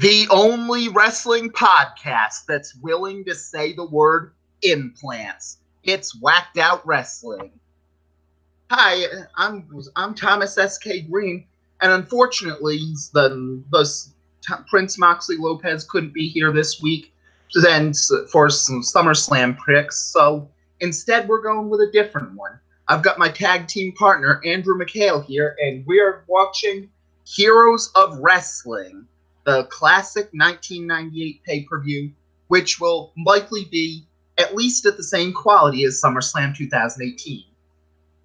The only wrestling podcast that's willing to say the word implants. It's Whacked Out Wrestling. Hi, I'm Thomas SK Greene, and unfortunately, Prince Moxley Lopez couldn't be here this week for some Summerslam picks, so instead we're going with a different one. I've got my tag team partner, Andrew McHale, here, and we're watching Heroes of Wrestling, the classic 1998 pay-per-view, which will likely be at least at the same quality as SummerSlam 2018.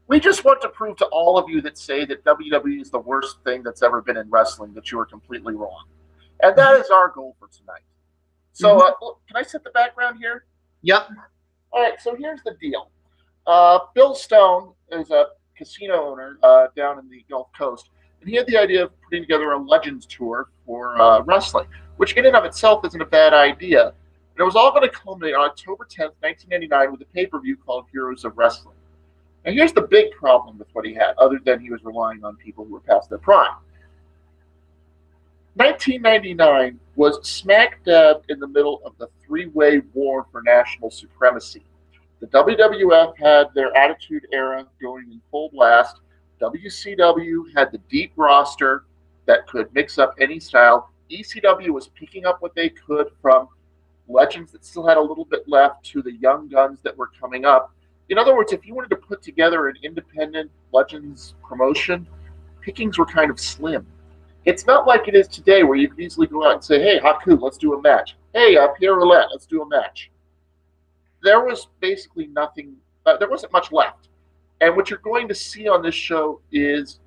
We just want to prove to all of you that say that WWE is the worst thing that's ever been in wrestling that you are completely wrong. And that is our goal for tonight. So, can I set the background here? Yep. All right, so here's the deal. Bill Stone is a casino owner down in the Gulf Coast, and he had the idea of putting together a Legends tour for wrestling, which in and of itself isn't a bad idea. And it was all going to culminate on October 10th, 1999 with a pay-per-view called Heroes of Wrestling. Now, here's the big problem with what he had, other than he was relying on people who were past their prime. 1999 was smack dab in the middle of the three-way war for national supremacy. The WWF had their Attitude Era going in full blast. WCW had the deep roster that could mix up any style. ECW was picking up what they could from legends that still had a little bit left to the young guns that were coming up. In other words, if you wanted to put together an independent Legends promotion, pickings were kind of slim. It's not like it is today where you can easily go out and say, hey, Haku, let's do a match. Hey, Pierre Roulette, let's do a match. There was basically nothing, there wasn't much left. And what you're going to see on this show is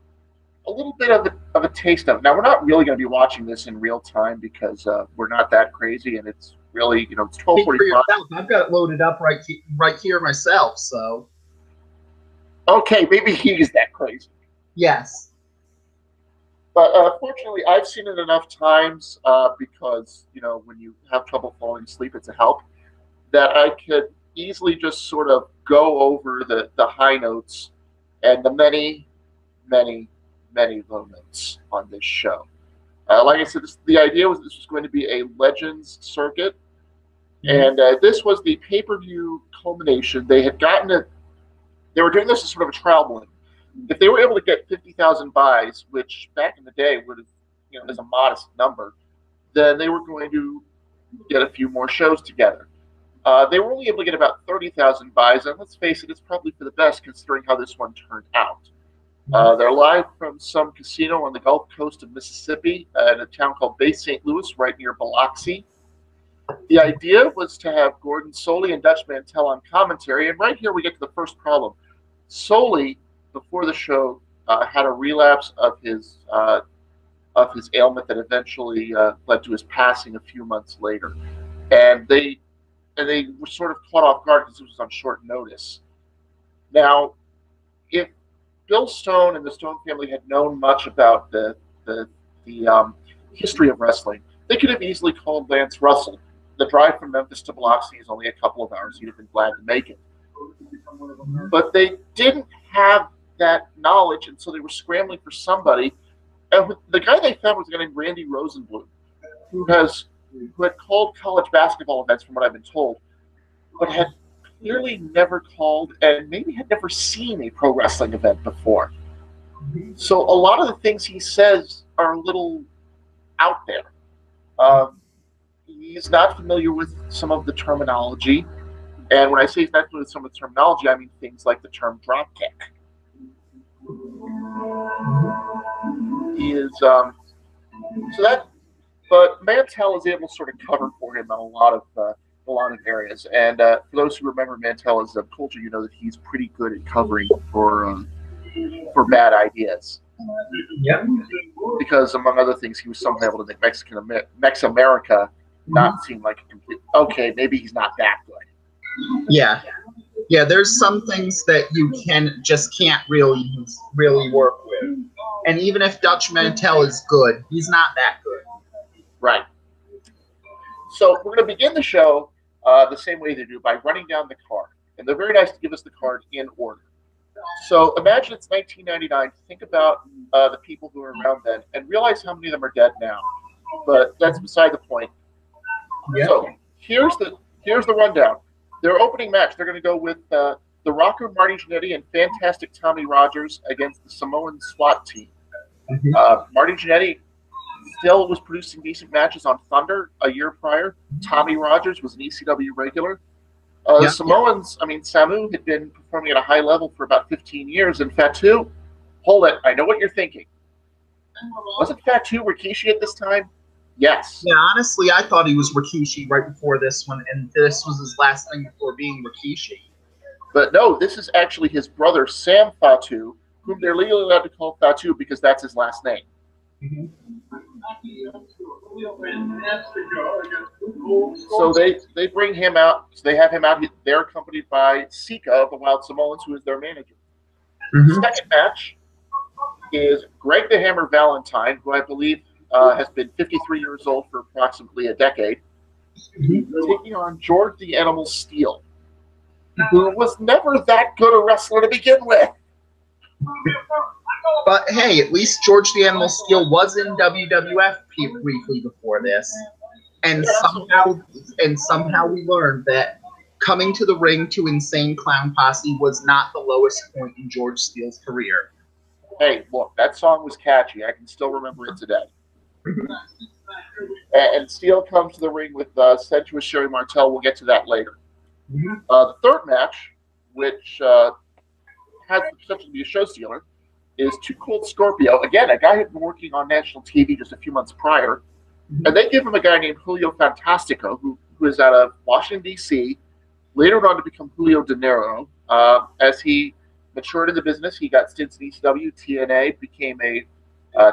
a little bit of a taste of it. Now, we're not really going to be watching this in real time because we're not that crazy, and it's really, it's 12:45. I've got it loaded up right here myself, so. Okay, maybe he's that crazy. Yes. But fortunately, I've seen it enough times because, when you have trouble falling asleep, it's a help, that I could easily just sort of go over the high notes and the many, many, many low notes on this show. Like I said, the idea was this was going to be a Legends circuit, and this was the pay-per-view culmination. They had gotten it. They were doing this as sort of a trial balloon. If they were able to get 50,000 buys, which back in the day would have, is a modest number, then they were going to get a few more shows together. They were only able to get about 30,000 buys, and let's face it, it's probably for the best considering how this one turned out. They're live from some casino on the Gulf Coast of Mississippi in a town called Bay St. Louis, right near Biloxi. The idea was to have Gordon Solie and Dutch Mantell on commentary, and right here we get to the first problem. Solie, before the show, had a relapse of his ailment that eventually led to his passing a few months later, and they were sort of caught off guard because it was on short notice. Now, if Bill Stone and the Stone family had known much about the history of wrestling, they could have easily called Lance Russell. The drive from Memphis to Biloxi is only a couple of hours. He'd have been glad to make it. But they didn't have that knowledge, and so they were scrambling for somebody. And the guy they found was a guy named Randy Rosenblum, who had called college basketball events, from what I've been told, but had clearly never called and maybe had never seen a pro wrestling event before. So a lot of the things he says are a little out there. He's not familiar with some of the terminology. And when I say he's not familiar with some of the terminology, I mean things like the term dropkick. He is, but Mantell is able to sort of cover for him on a lot of areas. And for those who remember Mantell as a culture, you know that he's pretty good at covering for bad ideas. Yep. Because among other things, he was somehow able to make Mex America not seem like a complete. Okay, maybe he's not that good. Yeah. Yeah, there's some things that you can't really work with. And even if Dutch Mantell is good, he's not that good. Right. So we're going to begin the show the same way they do, by running down the card. And they're very nice to give us the card in order. So imagine it's 1999. Think about the people who are around then and realize how many of them are dead now. but that's beside the point. Yeah. So here's the rundown. Their opening match, they're going to go with the Rocker Marty Jannetty and Fantastic Tommy Rogers against the Samoan SWAT team. Marty Jannetty still was producing decent matches on Thunder a year prior. Tommy Rogers was an ECW regular. The Samoans, Samu had been performing at a high level for about 15 years, and Fatu, hold it, I know what you're thinking. Wasn't Fatu Rikishi at this time? Yes. Yeah, honestly, I thought he was Rikishi right before this one, and this was his last thing before being Rikishi. But no, this is actually his brother, Sam Fatu, whom they're legally allowed to call Fatu because that's his last name. So they bring him out. So they have him out. They're accompanied by Sika of the Wild Samoans, who is their manager. The second match is Greg the Hammer Valentine, who I believe has been 53 years old for approximately a decade, taking on George the Animal Steel, who was never that good a wrestler to begin with. But hey, at least George the Animal Steel was in WWF briefly before this, and somehow we learned that coming to the ring to Insane Clown Posse was not the lowest point in George Steele's career. Hey, look, that song was catchy. I can still remember it today. And Steele comes to the ring with sensuous Sherry Martel. We'll get to that later. The third match, which has the potential to be a show stealer, is Too Cold Scorpio. Again, a guy who had been working on national TV just a few months prior. And they give him a guy named Julio Fantastico, who is out of Washington, D.C., later on to become Julio De Niro. As he matured in the business, he got stints in ECW, TNA, became a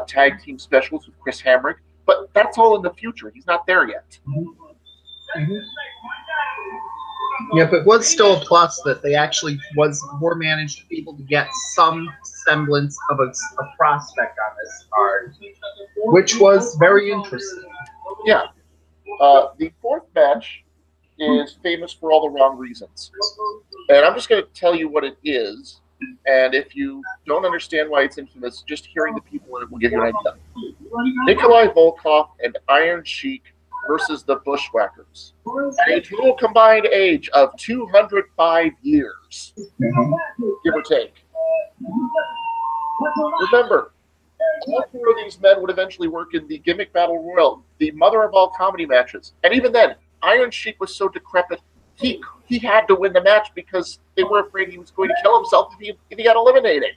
tag team specialist with Chris Hamrick. But that's all in the future. He's not there yet. Yeah, but it was still a plus that they actually were managed to be able to get some semblance of a prospect on this card, which was very interesting. Yeah. The fourth match is famous for all the wrong reasons. And I'm just going to tell you what it is. And if you don't understand why it's infamous, just hearing the people in it will give you an idea. Nikolai Volkov and Iron Sheik versus the Bushwhackers at a total combined age of 205 years, give or take. Remember, all four of these men would eventually work in the Gimmick Battle Royal, the mother of all comedy matches. And even then, Iron Sheik was so decrepit, he had to win the match because they were afraid he was going to kill himself if he got eliminated.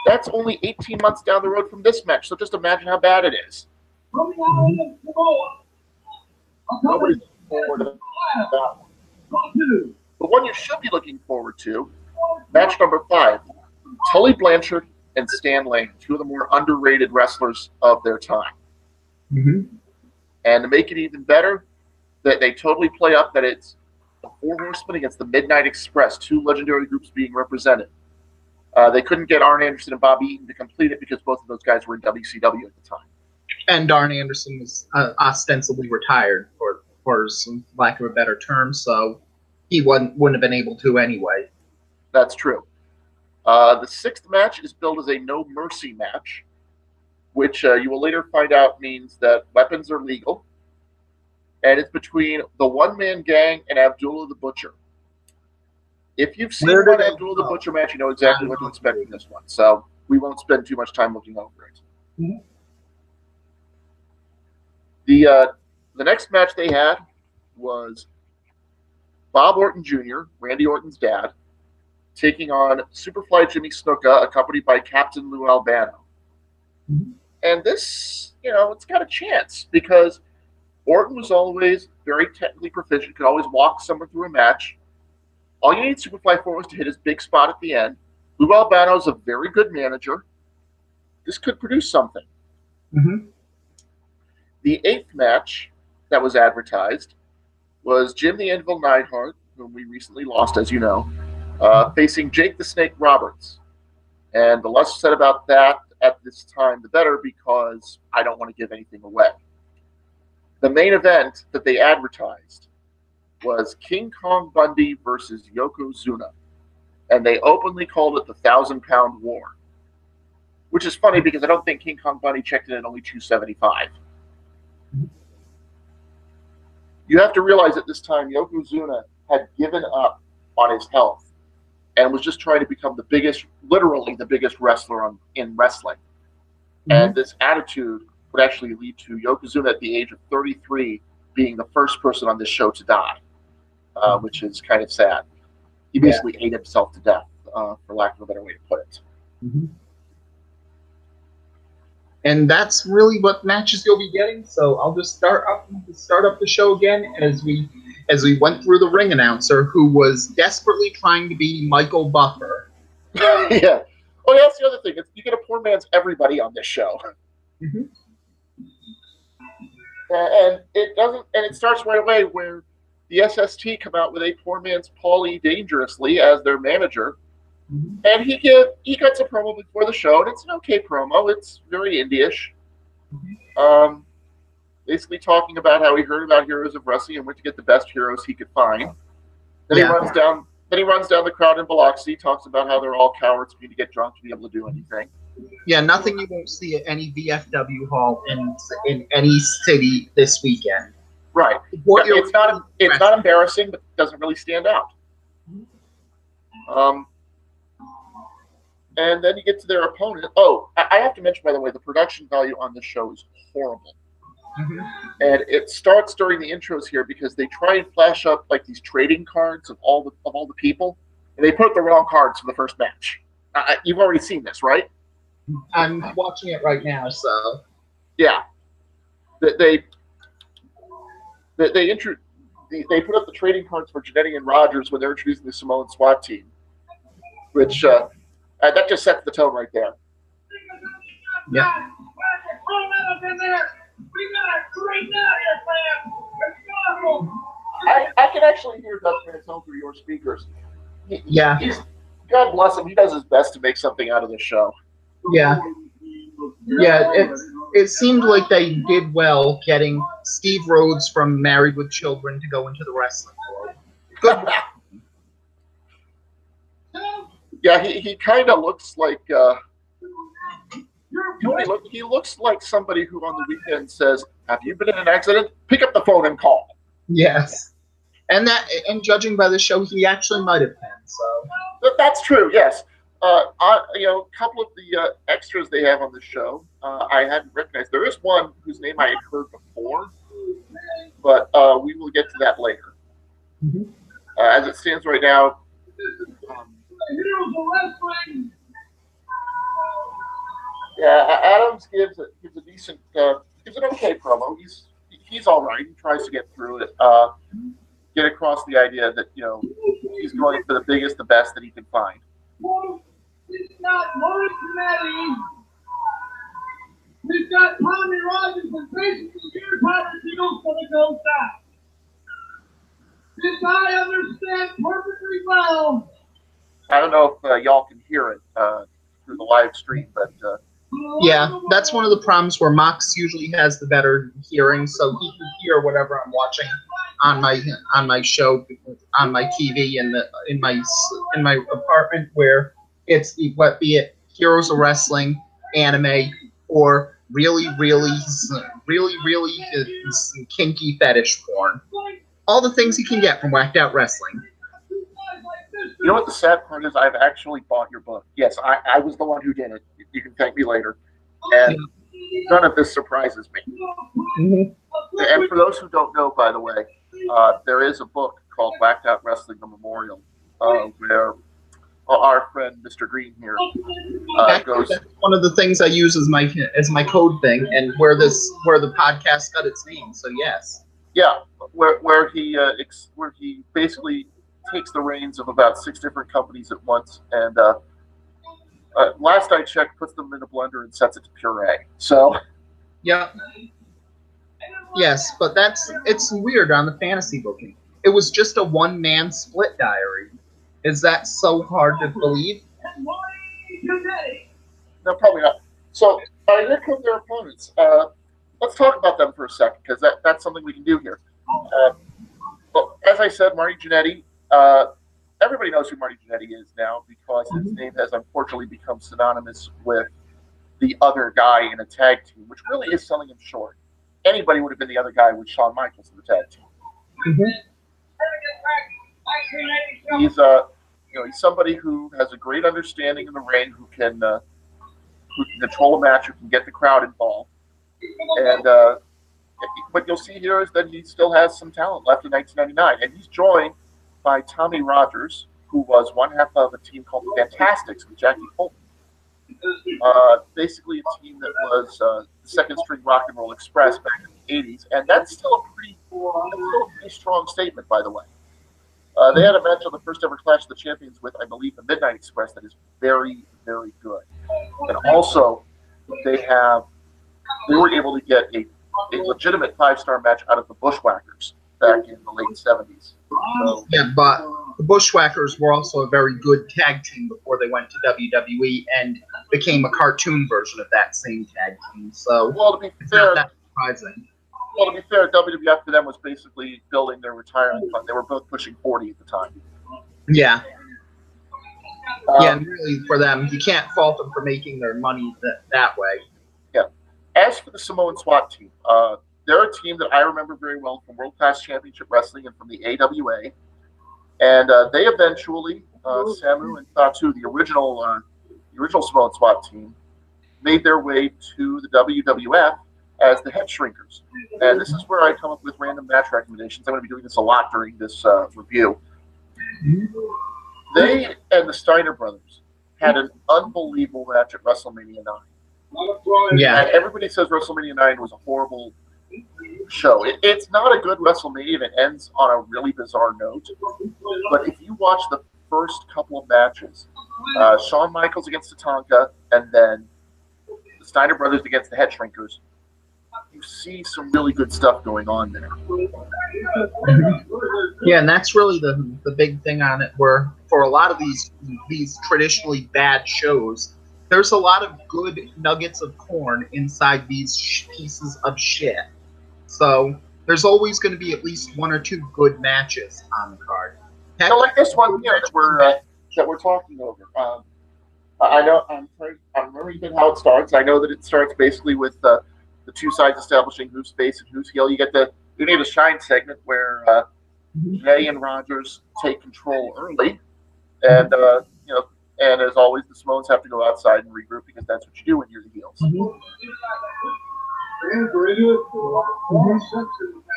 That's only 18 months down the road from this match, so just imagine how bad it is. Nobody's looking forward to that one. The one you should be looking forward to, match number 5, Tully Blanchard and Stan Lane, two of the more underrated wrestlers of their time. And to make it even better, that they totally play up that it's the Four Horsemen against the Midnight Express, two legendary groups being represented. They couldn't get Arn Anderson and Bob Eaton to complete it because both of those guys were in WCW at the time. And Arn Anderson was ostensibly retired, for some lack of a better term, so he wouldn't have been able to anyway. That's true. The sixth match is billed as a No Mercy match, which you will later find out means that weapons are legal. And it's between the One-Man Gang and Abdullah the Butcher. If you've seen one Abdullah the Butcher match, you know exactly what to expect from this one. So we won't spend too much time looking over it. The next match they had was Bob Orton Jr., Randy Orton's dad, taking on Superfly Jimmy Snuka, accompanied by Captain Lou Albano. And this, it's got a chance because Orton was always very technically proficient, could always walk someone through a match. All you need Superfly for was to hit his big spot at the end. Lou Albano is a very good manager. This could produce something. The eighth match that was advertised was Jim the Anvil Neidhart, whom we recently lost, as you know, facing Jake the Snake Roberts. And the less said about that at this time, the better, because I don't want to give anything away. The main event that they advertised was King Kong Bundy versus Yokozuna, and they openly called it the 1,000-Pound War. which is funny because I don't think King Kong Bunny checked in at only 275. You have to realize at this time, Yokozuna had given up on his health and was just trying to become the biggest, literally the biggest wrestler in wrestling. And this attitude would actually lead to Yokozuna at the age of 33 being the first person on this show to die, which is kind of sad. He basically ate himself to death, for lack of a better way to put it. And that's really what matches you'll be getting. So I'll just start up the show again as we went through the ring announcer, who was desperately trying to be Michael Buffer. Yeah. Oh, yeah, that's the other thing. You get a poor man's everybody on this show. And it doesn't. And it starts right away where the SST come out with a poor man's Paulie Dangerously as their manager. And he cuts a promo before the show, and it's an okay promo. It's very indie-ish. Basically talking about how he heard about Heroes of Wrestling and went to get the best heroes he could find. Then he runs down the crowd in Biloxi, talks about how they're all cowards who need to get drunk to be able to do anything. Yeah, nothing you won't see at any VFW hall in any city this weekend. Right. It's not embarrassing, but it doesn't really stand out. And then you get to their opponent. Oh, I have to mention, by the way, the production value on this show is horrible. And it starts during the intros here because they try and flash up like these trading cards of all the people, and they put the wrong cards for the first match. You've already seen this, right? I'm watching it right now, so yeah. They put up the trading cards for Jannetty and Rogers when they're introducing the Samoan SWAT team, which that just sets the tone right there. Yeah. I can actually hear Dutchman tone through your speakers. God bless him. He does his best to make something out of this show. Yeah. It seemed like they did well getting Steve Rhodes from Married with Children to go into the wrestling world. Good. Yeah, he kind of looks like he looks like somebody who on the weekend says, "Have you been in an accident? Pick up the phone and call." Yes, and judging by the show, he actually might have been. So that's true. Yes, a couple of the extras they have on the show, I hadn't recognized. There is one whose name I had heard before, but we will get to that later. As it stands right now. Yeah, Adams gives a decent, gives an okay promo. He's all right. He tries to get through it, get across the idea that he's going for the biggest, the best that he can find. It's not Morris Jannetty. We've got Tommy Rogers, and basically here's how the deal's going to go down. This I understand perfectly well. I don't know if y'all can hear it through the live stream, but yeah, that's one of the problems where Mox usually has the better hearing, so he can hear whatever I'm watching on my show, on my TV, in my apartment, where it's be it Heroes of Wrestling, anime, or really kinky fetish porn. All the things you can get from Whacked Out Wrestling. You know what the sad part is? I've actually bought your book. Yes, I was the one who did it. You can thank me later. And none of this surprises me. And for those who don't know, by the way, there is a book called Whacked Out Wrestling, the Memorial, where our friend Mr. Greene here goes. That's one of the things I use as my code thing, and where the podcast got its name. So yes. Yeah, where he basically takes the reins of about 6 different companies at once, and last I checked, puts them in a blender and sets it to puree. So, yeah, yes, but it's weird on the fantasy booking. It was just a one-man split diary. Is that so hard to believe? No, probably not. So, here come their opponents. Let's talk about them for a second, because that's something we can do here. Well, as I said, Marty Jannetty. Everybody knows who Marty Jannetty is now because his name has unfortunately become synonymous with the other guy in a tag team, which really is selling him short. Anybody would have been the other guy with Shawn Michaels in the tag team. He's he's somebody who has a great understanding in the ring, who can control a match, who can get the crowd involved. And what you'll see here is that he still has some talent left in 1999, and he's joined by Tommy Rogers, who was one half of a team called the Fantastics with Jackie Fulton. Basically a team that was the second string Rock and Roll Express back in the 80s, and that's still a pretty strong statement, by the way. They had a match on the first ever Clash of the Champions with, I believe, the Midnight Express that is very, very good. And also, they were able to get a legitimate 5-star match out of the Bushwhackers back in the late 70s. So, yeah, but the Bushwhackers were also a very good tag team before they went to WWE and became a cartoon version of that same tag team. So, well, to be it's fair, not that surprising. Well, to be fair, WWF for them was basically building their retirement fund. They were both pushing 40 at the time. Yeah. Yeah, and really for them, you can't fault them for making their money that way. Yeah. As for the Samoan SWAT team, they're a team that I remember very well from World Class Championship Wrestling and from the AWA. And they eventually, Samu and Fatu, the original Samoan SWAT team, made their way to the WWF as the Head Shrinkers. And this is where I come up with random match recommendations. I'm going to be doing this a lot during this review. They and the Steiner brothers had an unbelievable match at WrestleMania 9. Yeah. And everybody says WrestleMania 9 was a horrible show. It's not a good WrestleMania, and it ends on a really bizarre note. But if you watch the first couple of matches, Shawn Michaels against Tatanka, and then the Steiner brothers against the Head Shrinkers, you see some really good stuff going on there. Yeah, and that's really the big thing on it, where for a lot of these traditionally bad shows, there's a lot of good nuggets of corn inside these pieces of shit. So there's always going to be at least 1 or 2 good matches on the card. So like this one here that we're talking over. I know I'm remembering how it starts. I know that it starts basically with the two sides establishing who's face and who's heel. You need a shine segment where Jay and Rogers take control early, and and as always, the Samoans have to go outside and regroup because that's what you do when you're the heels.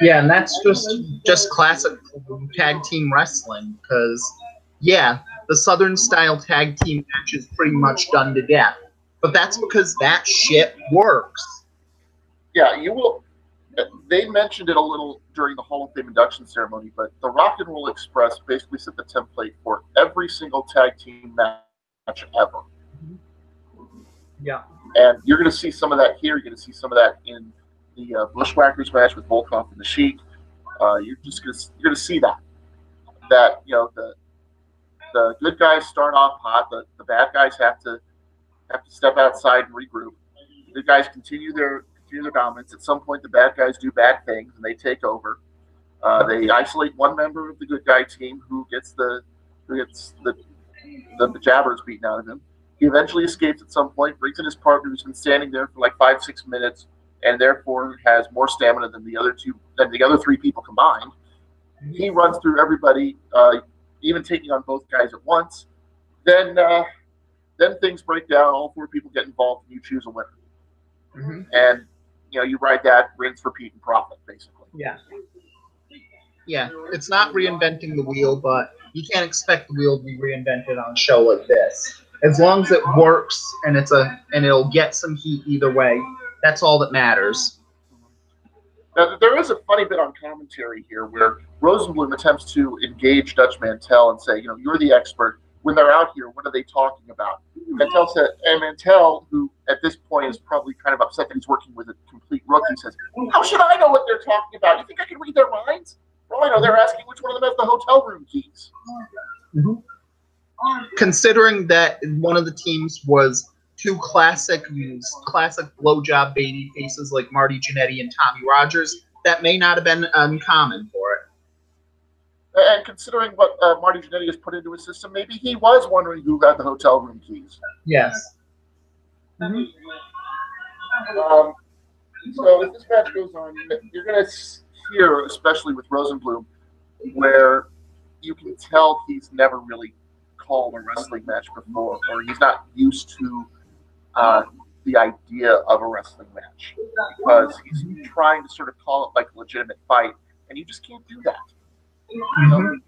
Yeah, and that's just classic tag team wrestling, because yeah, the Southern style tag team match is pretty much done to death, but that's because that shit works. Yeah, you will. They mentioned it a little during the Hall of Fame induction ceremony, but the Rock and Roll Express basically set the template for every single tag team match ever. Yeah. And you're going to see some of that here. You're going to see some of that in the Bushwhackers match with Volkov and the Sheik. You're going to see that the good guys start off hot. The bad guys have to step outside and regroup. The good guys continue their dominance. At some point, the bad guys do bad things and they take over. They isolate one member of the good guy team who gets the jabbers beaten out of him. He eventually escapes at some point, brings in his partner who's been standing there for like 5-6 minutes, and therefore has more stamina than the other 3 people combined. He runs through everybody, even taking on both guys at once. Then things break down. All 4 people get involved, and you choose a winner. Mm-hmm. And you ride that, rinse, repeat, and profit, basically. Yeah. Yeah, it's not reinventing the wheel, but you can't expect the wheel to be reinvented on a show like this. As long as it works and it'll get some heat either way, that's all that matters. Now, there is a funny bit on commentary here where Rosenblum attempts to engage Dutch Mantell and say, you're the expert. When they're out here, what are they talking about? Mantell, who at this point is probably kind of upset that he's working with a complete rookie, says, how should I know what they're talking about? You think I can read their minds? For all I know, they're asking which one of them has the hotel room keys. Mm-hmm. Considering that one of the teams was 2 classic blowjob baby faces like Marty Jannetty and Tommy Rogers, that may not have been uncommon for it. And considering what Marty Jannetty has put into his system, maybe he was wondering who got the hotel room keys. Yes. Mm-hmm. So as this match goes on, you're going to hear, especially with Rosenblum, where you can tell he's never really called a wrestling match before, or he's not used to the idea of a wrestling match, because he's trying to sort of call it like a legitimate fight, and you just can't do that. You know,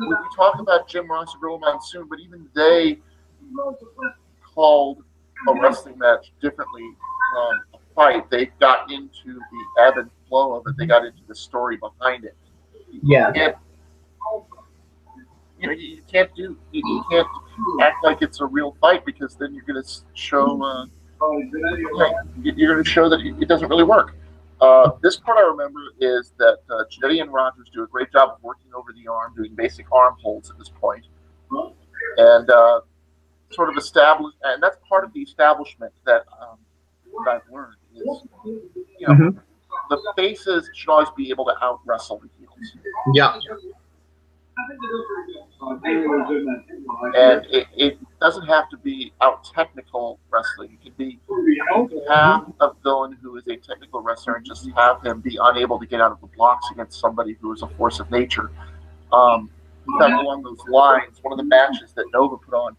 we talk about Jim Ross and Gorilla Monsoon, but even they called a wrestling match differently from a fight. They got into the ebb and flow of it. They got into the story behind it. Yeah. You can't act like it's a real fight, because then you're going to show you're going to show that it doesn't really work. This part I remember is that Jannetty and Rogers do a great job of working over the arm, doing basic arm holds at this point, and sort of establish. And that's part of the establishment that I've learned is, the faces should always be able to out wrestle the heels. Yeah. And it doesn't have to be out technical wrestling. It can have a villain who is a technical wrestler and just have him be unable to get out of the blocks against somebody who is a force of nature. In fact, along those lines, one of the matches that Nova put on,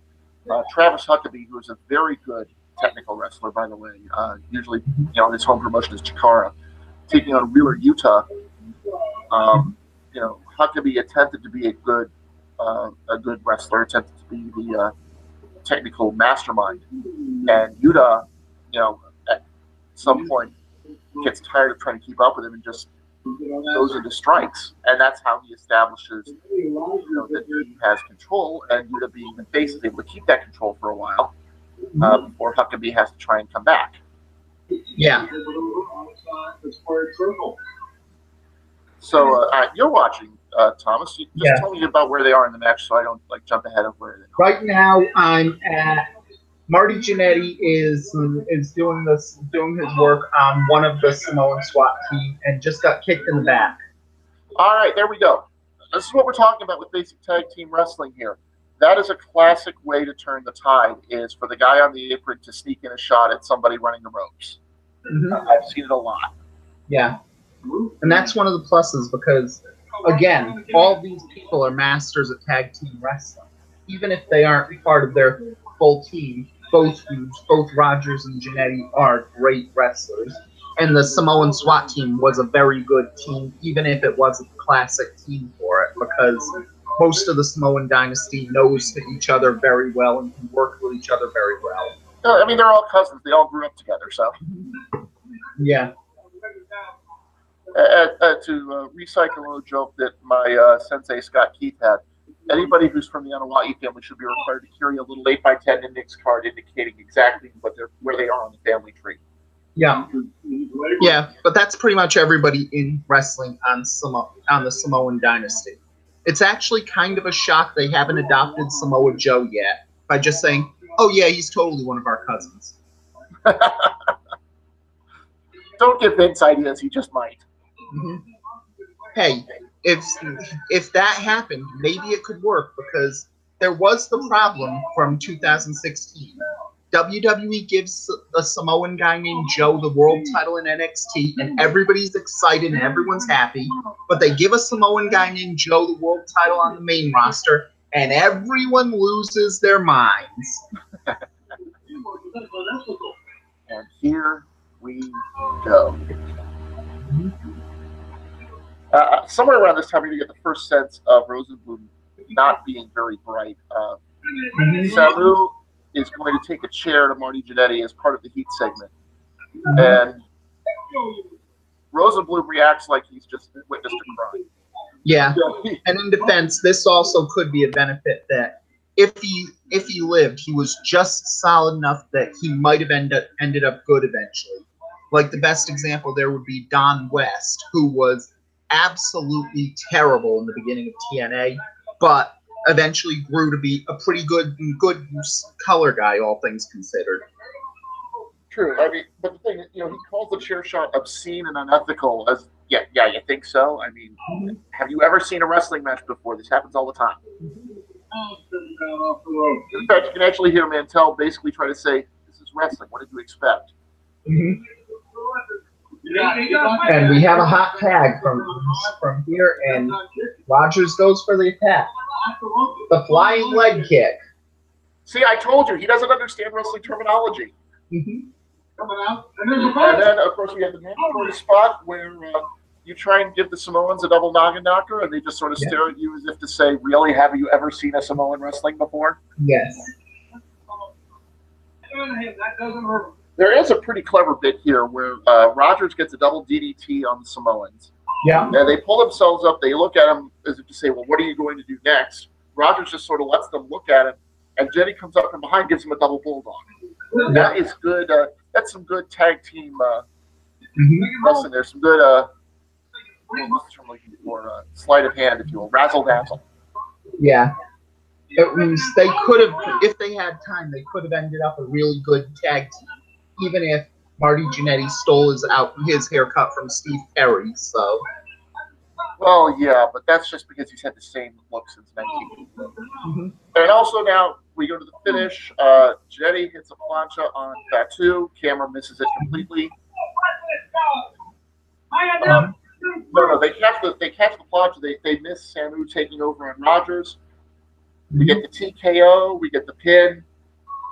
Travis Huckabee, who is a very good technical wrestler, by the way, usually his home promotion is Chikara, taking on Wheeler Utah. Huckabee attempted to be a good wrestler, attempted to be the technical mastermind, and Yuta, at some point gets tired of trying to keep up with him and just goes into strikes, and that's how he establishes that he has control, and Yuta, being the face, is able to keep that control for a while before Huckabee has to try and come back. Yeah. So you're watching, Thomas. Just tell me about where they are in the match, so I don't jump ahead of where they are. Right now, I'm at Marty Jannetty is doing his work on one of the Samoan SWAT team and just got kicked in the back. All right, there we go. This is what we're talking about with basic tag team wrestling here. That is a classic way to turn the tide, is for the guy on the apron to sneak in a shot at somebody running the ropes. I've seen it a lot. Yeah. And that's one of the pluses, because, again, all these people are masters at tag team wrestling. Even if they aren't part of their full team, both Rogers and Jannetty are great wrestlers. And the Samoan SWAT team was a very good team, even if it wasn't a classic team for it, because most of the Samoan dynasty knows each other very well and can work with each other very well. I mean, they're all cousins. They all grew up together, so. Yeah. To recycle a joke that my sensei Scott Keith had, anybody who's from the Anawa'i family should be required to carry a little 8x10 index card indicating exactly where they are on the family tree. Yeah. Yeah, but that's pretty much everybody in wrestling on the Samoan dynasty. It's actually kind of a shock they haven't adopted Samoa Joe yet by just saying, oh yeah, he's totally one of our cousins. Don't give Vince ideas, he just might. Hey, if that happened, maybe it could work, because there was the problem from 2016. WWE gives a Samoan guy named Joe the world title in NXT, and everybody's excited and everyone's happy, but they give a Samoan guy named Joe the world title on the main roster, and everyone loses their minds. And here we go. Somewhere around this time, you're going to get the first sense of Rosenblum not being very bright. Samu is going to take a chair to Marty Jannetty as part of the Heat segment. And Rosenblum reacts like he's just witnessed a crime. Yeah, and in defense, this also could be a benefit that if he lived, he was just solid enough that he might have ended up good eventually. Like, the best example there would be Don West, who was absolutely terrible in the beginning of TNA, but eventually grew to be a pretty good color guy, all things considered. True. I mean, but the thing is, he calls the chair shot obscene and unethical. As you think so? I mean, have you ever seen a wrestling match before? This happens all the time. In fact, you can actually hear Mantell basically try to say, "This is wrestling. What did you expect?" Mm-hmm. And we have a hot tag from here, and Rogers goes for the attack. The flying leg kick. See, I told you, he doesn't understand wrestling terminology. Mm-hmm. And then, of course, we have the mandatory spot where you try and give the Samoans a double noggin knocker, and they just sort of stare at you as if to say, really, have you ever seen a Samoan wrestling before? Yes. That doesn't hurt. There is a pretty clever bit here where Rogers gets a double DDT on the Samoans. Yeah. And they pull themselves up. They look at him as if to say, well, what are you going to do next? Rogers just sort of lets them look at him. And Jenny comes up from behind, gives him a double bulldog. Yeah. That is good. That's some good tag team wrestling there. Some good what's the term I'm looking for? Sleight of hand, if you will. Razzle dazzle. Yeah. It means they could have, if they had time, they could have ended up a really good tag team. Even if Marty Jannetty stole his haircut from Steve Perry, so. Well, yeah, but that's just because he's had the same look since 1980. Mm-hmm. And also now we go to the finish. Jannetty hits a plancha on Fatu. Camera misses it completely. No, they catch the plancha. They miss Samu taking over on Rogers. We get the TKO. We get the pin.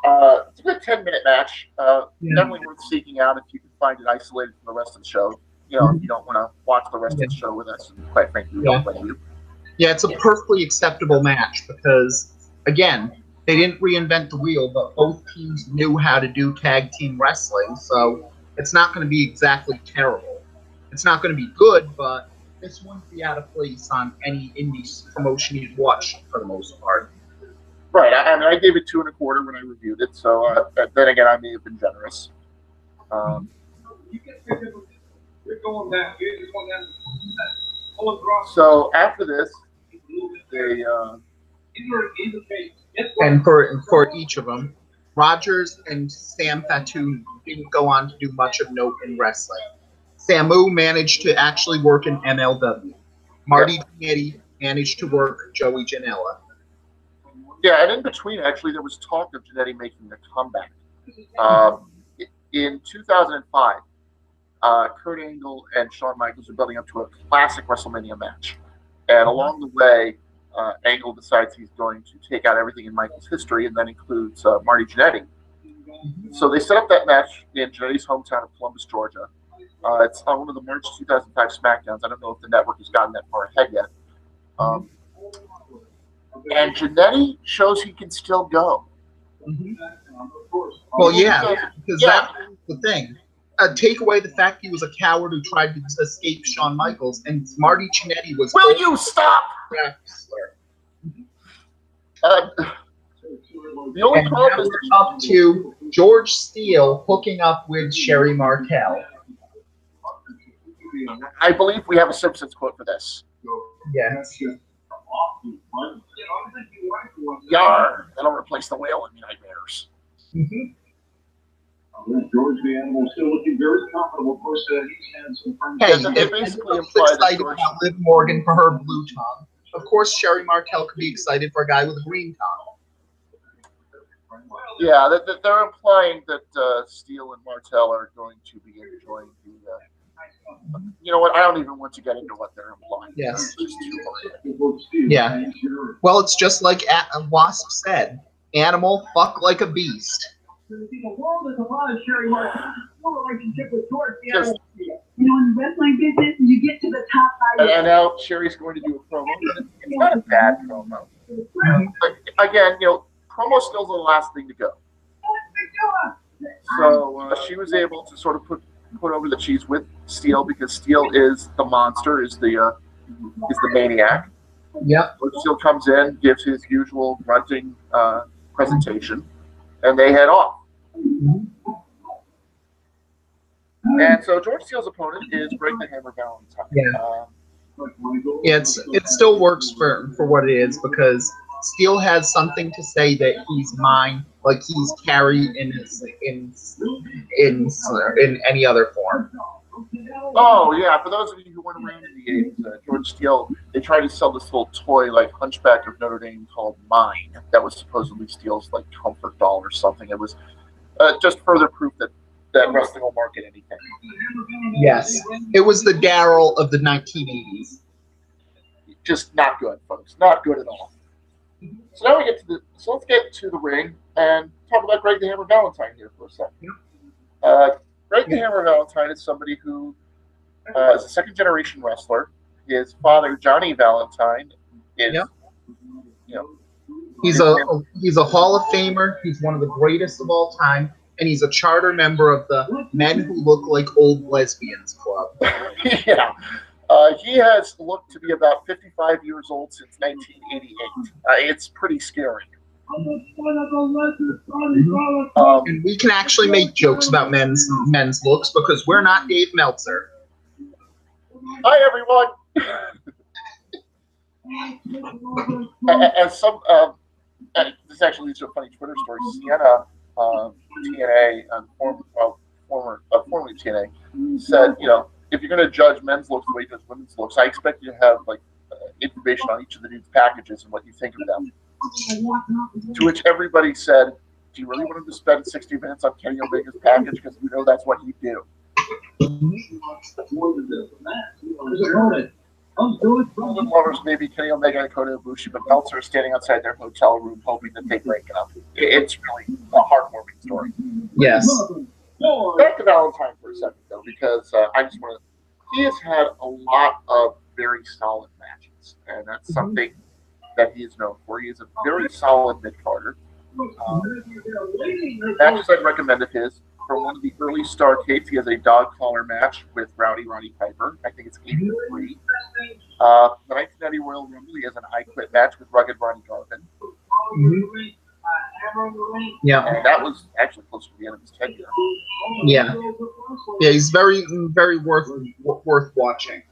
It's a good 10-minute match. Definitely worth seeking out if you can find it isolated from the rest of the show. You know, if you don't want to watch the rest of the show with us, and quite frankly, we don't blame you. Yeah, it's a perfectly acceptable match because, again, they didn't reinvent the wheel, but both teams knew how to do tag team wrestling, so it's not going to be exactly terrible. It's not going to be good, but this wouldn't be out of place on any indie promotion you'd watch for the most part. Right. I gave it 2 1/4 when I reviewed it, so then again, I may have been generous. So after this, they and for each of them, Rogers and Sam Fatu didn't go on to do much of note in wrestling. Samu managed to actually work in MLW. Marty Jannetty managed to work Joey Janela. Yeah, and in between, actually, there was talk of Jannetty making a comeback. In 2005, Kurt Angle and Shawn Michaels were building up to a classic WrestleMania match. And along the way, Angle decides he's going to take out everything in Michaels' history, and that includes Marty Jannetty. So they set up that match in Jannetty's hometown of Columbus, Georgia. It's on one of the March 2005 SmackDowns. I don't know if the network has gotten that far ahead yet. And Jannetty shows he can still go. Well, yeah, because that's the thing. Take away the fact he was a coward who tried to escape Shawn Michaels, and Marty Jannetty was. Will you stop? The only problem is up to George Steele hooking up with Sherry Martel. I believe we have a Simpsons quote for this. Yes. Yar, that'll replace the whale in nightmares. George the animal still looking very comfortable. Of course, he's had some friends. Hey, it basically if implies that excited George... about Liv Morgan for her blue tongue, of course Sherry Martel could be excited for a guy with a green tongue. Yeah, they're implying that Steele and Martel are going to be enjoying the. You know what? I don't even want to get into what they're implying. Yes. Yeah. Well, it's just like Wasp said. Animal, fuck like a beast. The world is a lot of Sherry Martel's relationship with George the Just, animal. You know, in the wrestling business, you get to the top side. And now Sherry's going to do a promo. It's not a bad promo. But again, you know, promo skills are the last thing to go. So she was able to sort of put over the cheese with Steele because Steele is the monster, is the maniac. Yep. So Steele comes in, gives his usual grunting presentation, and they head off. And so George Steele's opponent is Break the Hammer Valentine. Yeah. It still works for what it is because Steele has something to say that he's mine, like he's carried in any other form. Oh yeah, for those of you who weren't around in the 80s, George Steele, they tried to sell this little toy like Hunchback of Notre Dame called Mine that was supposedly Steele's like comfort doll or something. It was just further proof that that wrestling will market anything. Yes, it was the Daryl of the 1980s. Just not good, folks. Not good at all. So now we get to let's get to the ring and talk about Greg the Hammer Valentine here for a second. Greg the Hammer Valentine is somebody who is a second-generation wrestler. His father, Johnny Valentine, is he's a Hall of Famer. He's one of the greatest of all time, and he's a charter member of the Men Who Look Like Old Lesbians Club. Yeah. He has looked to be about 55 years old since 1988. It's pretty scary. And we can actually make jokes about men's looks because we're not Dave Meltzer. Hi, everyone. As some, this actually leads to a funny Twitter story. Sienna, TNA, formerly TNA, said, if you're going to judge men's looks the way you judge women's looks, I expect you to have information on each of the dude's packages and what you think of them. To which everybody said, do you really want him to spend 60 minutes on Kenny Omega's package? Because we know that's what he'd do. Golden lovers maybe Kenny Omega and Kota Ibushi, but Meltzer is standing outside their hotel room hoping that they break up. It's really a heartwarming story. Yes. Back to Valentine for a second, though, because I just want to. He has had a lot of very solid matches, and that's something that he is known for. He is a very solid mid-carder. Matches I'd recommend of his, from one of the early Starrcades, he has a dog collar match with Roddy Piper. I think it's 83. The 1990 Royal Rumble, he has an I Quit match with Rugged Ronnie Garvin. Yeah. And that was actually close to the end of his tenure. Yeah. Yeah, he's very, very worth watching.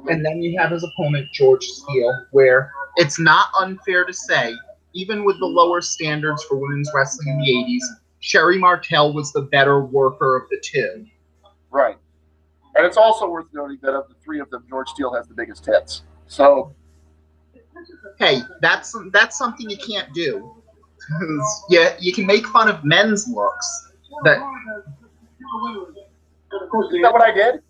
And then you have his opponent, George Steele, where it's not unfair to say, even with the lower standards for women's wrestling in the 80s, Sherry Martel was the better worker of the two. Right. And it's also worth noting that of the three of them, George Steele has the biggest hits. So, hey, that's something you can't do. Yeah, you can make fun of men's looks. Is that what I did?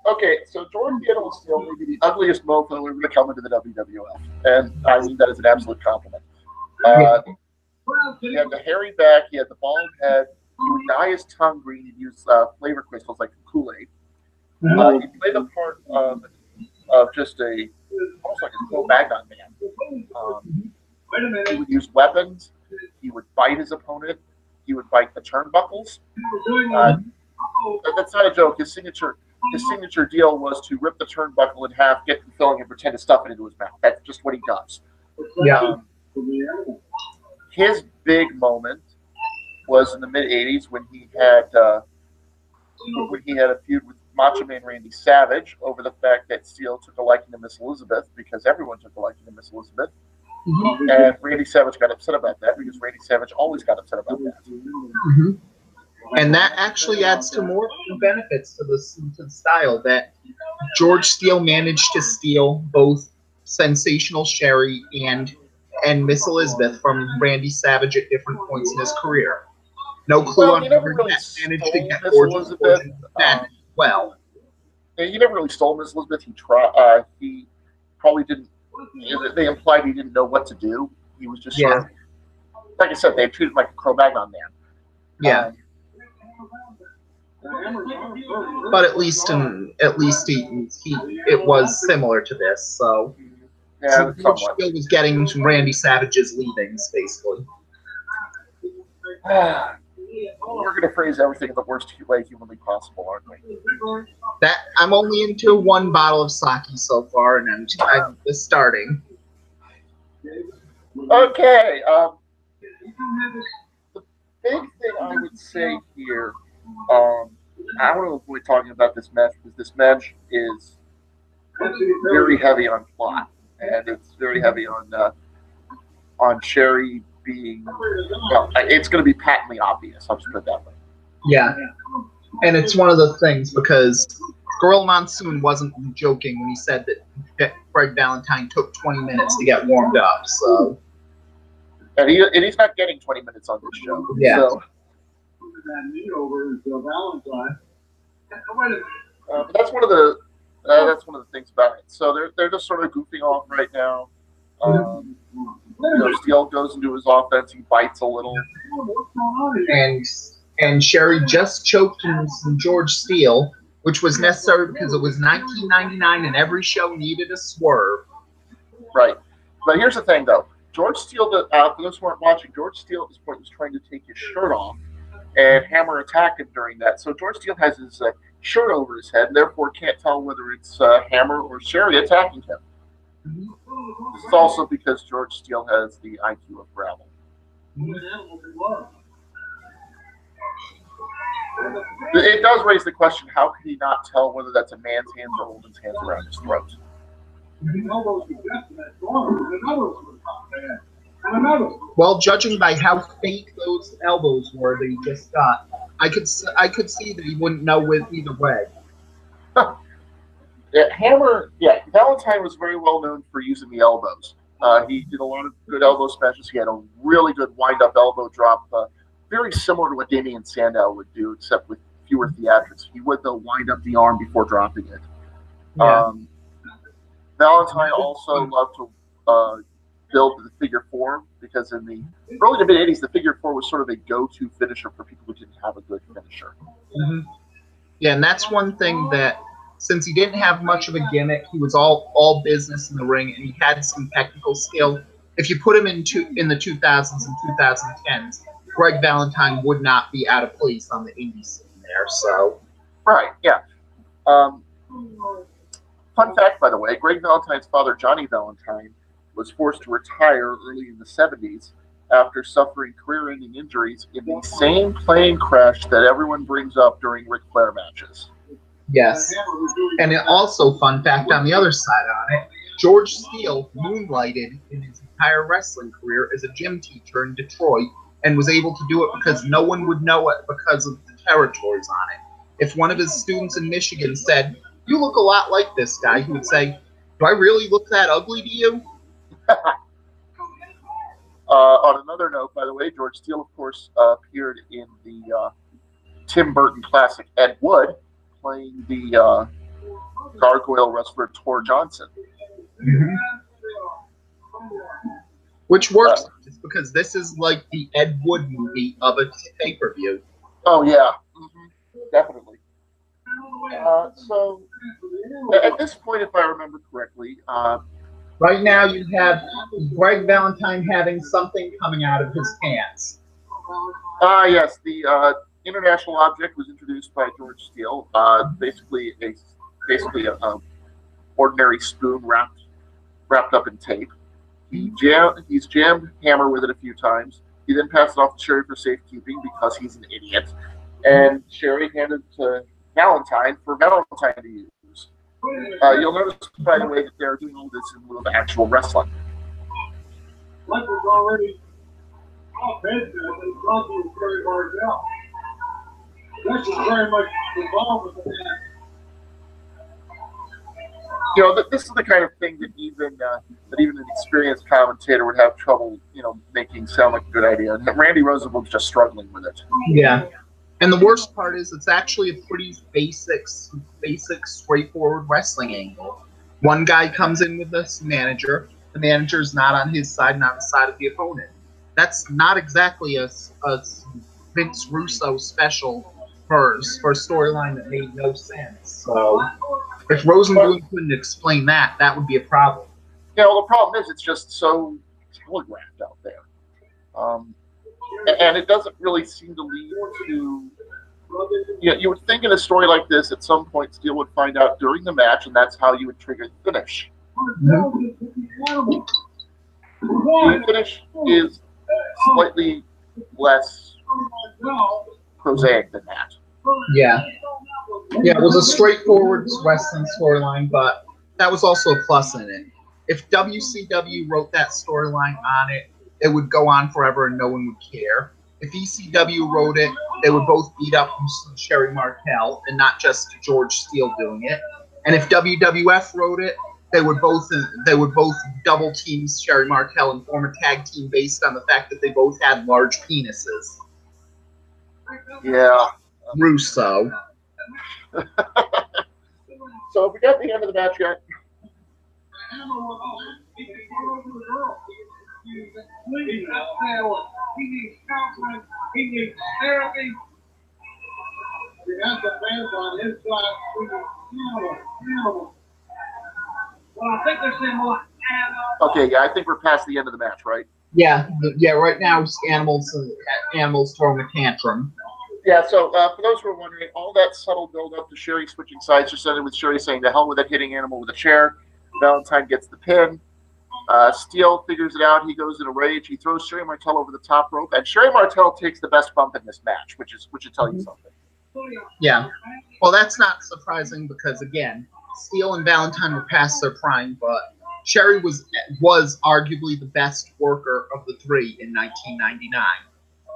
Okay, so George the Animal Steele may be the ugliest mofo ever to come into the WWF, and I mean that as an absolute compliment. He had the hairy back, he had the bald head, he would dye his tongue green, he'd use flavor crystals like Kool-Aid. He played the part of just almost like a Cro-Magnon man. He would use weapons, he would bite his opponent, he would bite the turnbuckles. That's not a joke. His signature deal was to rip the turnbuckle in half, get the filling, and pretend to stuff it into his mouth. That's just what he does. Yeah. His big moment was in the mid '80s when he had a feud with Macho Man Randy Savage over the fact that Steele took a liking to Miss Elizabeth, because everyone took a liking to Miss Elizabeth. And Randy Savage got upset about that because Randy Savage always got upset about that. And that actually adds to more benefits to the style, that George Steele managed to steal both Sensational Sherry and Miss Elizabeth from Randy Savage at different points in his career. No clue on how he managed to get George Elizabeth well. He never really stole Miss Elizabeth. He tried. He probably didn't. They implied he didn't know what to do. He was just sort of, like I said, they treated him like a Cro-Magnon man. Yeah. But at least it was similar to this. So yeah, George Steele was getting Randy Savage's leavings, basically. We're going to phrase everything in the worst way humanly possible, aren't we? That I'm only into one bottle of sake so far, and I'm just starting. Okay. The big thing I would say here, I want to avoid talking about this match because this match is very heavy on plot, and it's very heavy on Sherry being. Well, it's going to be patently obvious. I'll just put it that way. Yeah, and it's one of the things because Gorilla Monsoon wasn't joking when he said that Greg Valentine took 20 minutes to get warmed up. So, and he's not getting 20 minutes on this show. Yeah. So. that knee over is Valentine. Wait a minute. But that's one of the things about it. So they're just sort of goofing off right now. Steele goes into his offense. He bites a little. And Sherry just choked George Steele, which was necessary because it was 1999 and every show needed a swerve. Right. But here's the thing, though. George Steele, for those who aren't watching, George Steele at this point was trying to take his shirt off, and Hammer attacked him during that. So George Steele has his shirt over his head, and therefore can't tell whether it's Hammer or Sherry attacking him. This is also because George Steele has the IQ of gravel. It does raise the question, how could he not tell whether that's a man's hands or a woman's hands around his throat? Well, judging by how fake those elbows were that he just got, I could see that he wouldn't know with either way. Valentine was very well known for using the elbows. He did a lot of good elbow smashes. He had a really good wind-up elbow drop, very similar to what Damien Sandow would do, except with fewer theatrics. He would, though, wind up the arm before dropping it. Yeah. Valentine also loved to build the figure four, because in the early to mid-'80s, the figure four was sort of a go-to finisher for people who didn't have a good finisher. Mm-hmm. Yeah, and that's one thing that, since he didn't have much of a gimmick, he was all business in the ring, and he had some technical skill. If you put him in the 2000s and 2010s, Greg Valentine would not be out of place on the indie scene there. So, right, yeah. Fun fact, by the way, Greg Valentine's father, Johnny Valentine, was forced to retire early in the 70s after suffering career-ending injuries in the same plane crash that everyone brings up during Ric Flair matches. Yes. And also, fun fact on the other side on it, George Steele moonlighted in his entire wrestling career as a gym teacher in Detroit and was able to do it because no one would know it because of the territories on it. If one of his students in Michigan said, "You look a lot like this guy," he would say, "Do I really look that ugly to you?" On another note, by the way, George Steele, of course, appeared in the Tim Burton classic Ed Wood, playing the gargoyle wrestler Tor Johnson. Mm-hmm. Which works just because this is like the Ed Wood movie of a pay-per-view. Oh, yeah. Mm-hmm. Definitely. So, at this point, if I remember correctly... right now you have Greg Valentine having something coming out of his pants. Yes, the international object was introduced by George Steele. Basically a ordinary spoon wrapped up in tape. He's jammed Hammer with it a few times. He then passed it off to Sherry for safekeeping because he's an idiot. And Sherry handed it to Valentine for Valentine to use. You'll notice, by the way, that they're doing all this in lieu of actual wrestling. Life was already off head, but the bronco was very hard down. This was very much involved with the match. You know, this is the kind of thing that even an experienced commentator would have trouble, making sound like a good idea. And Randy Roosevelt's just struggling with it. Yeah. And the worst part is it's actually a pretty basic, straightforward wrestling angle. One guy comes in with this manager. The manager's not on his side, not on the side of the opponent. That's not exactly a Vince Russo special for a storyline that made no sense. So if Rosenblum couldn't explain that, that would be a problem. Yeah, well, the problem is it's just so telegraphed out there. And it doesn't really seem to lead to... You would think in a story like this, at some point, Steele would find out during the match, and that's how you would trigger the finish. Mm-hmm. The finish is slightly less prosaic than that. Yeah. Yeah, it was a straightforward wrestling storyline, but that was also a plus in it. If WCW wrote that storyline on it, it would go on forever and no one would care. If ECW wrote it, they would both beat up Sherry Martel and not just George Steele doing it. And if WWF wrote it, they would both double team Sherry Martel and form a tag team based on the fact that they both had large penises. Yeah. Russo. So have we got the end of the match yet? He needs counseling. He needs therapy. He has the fans on his side. Well, I think they're saying more. Okay, yeah, I think we're past the end of the match, right? Yeah, right now it's animals throwing a tantrum. Yeah, so for those who are wondering, all that subtle build-up to Sherry switching sides just ended with Sherry saying, "The hell with that hitting animal with a chair." Valentine gets the pin. Steele figures it out. He goes in a rage. He throws Sherry Martel over the top rope, and Sherry Martel takes the best bump in this match, which should tell you something. Yeah. Well, that's not surprising because, again, Steele and Valentine were past their prime, but Sherry was arguably the best worker of the three in 1999.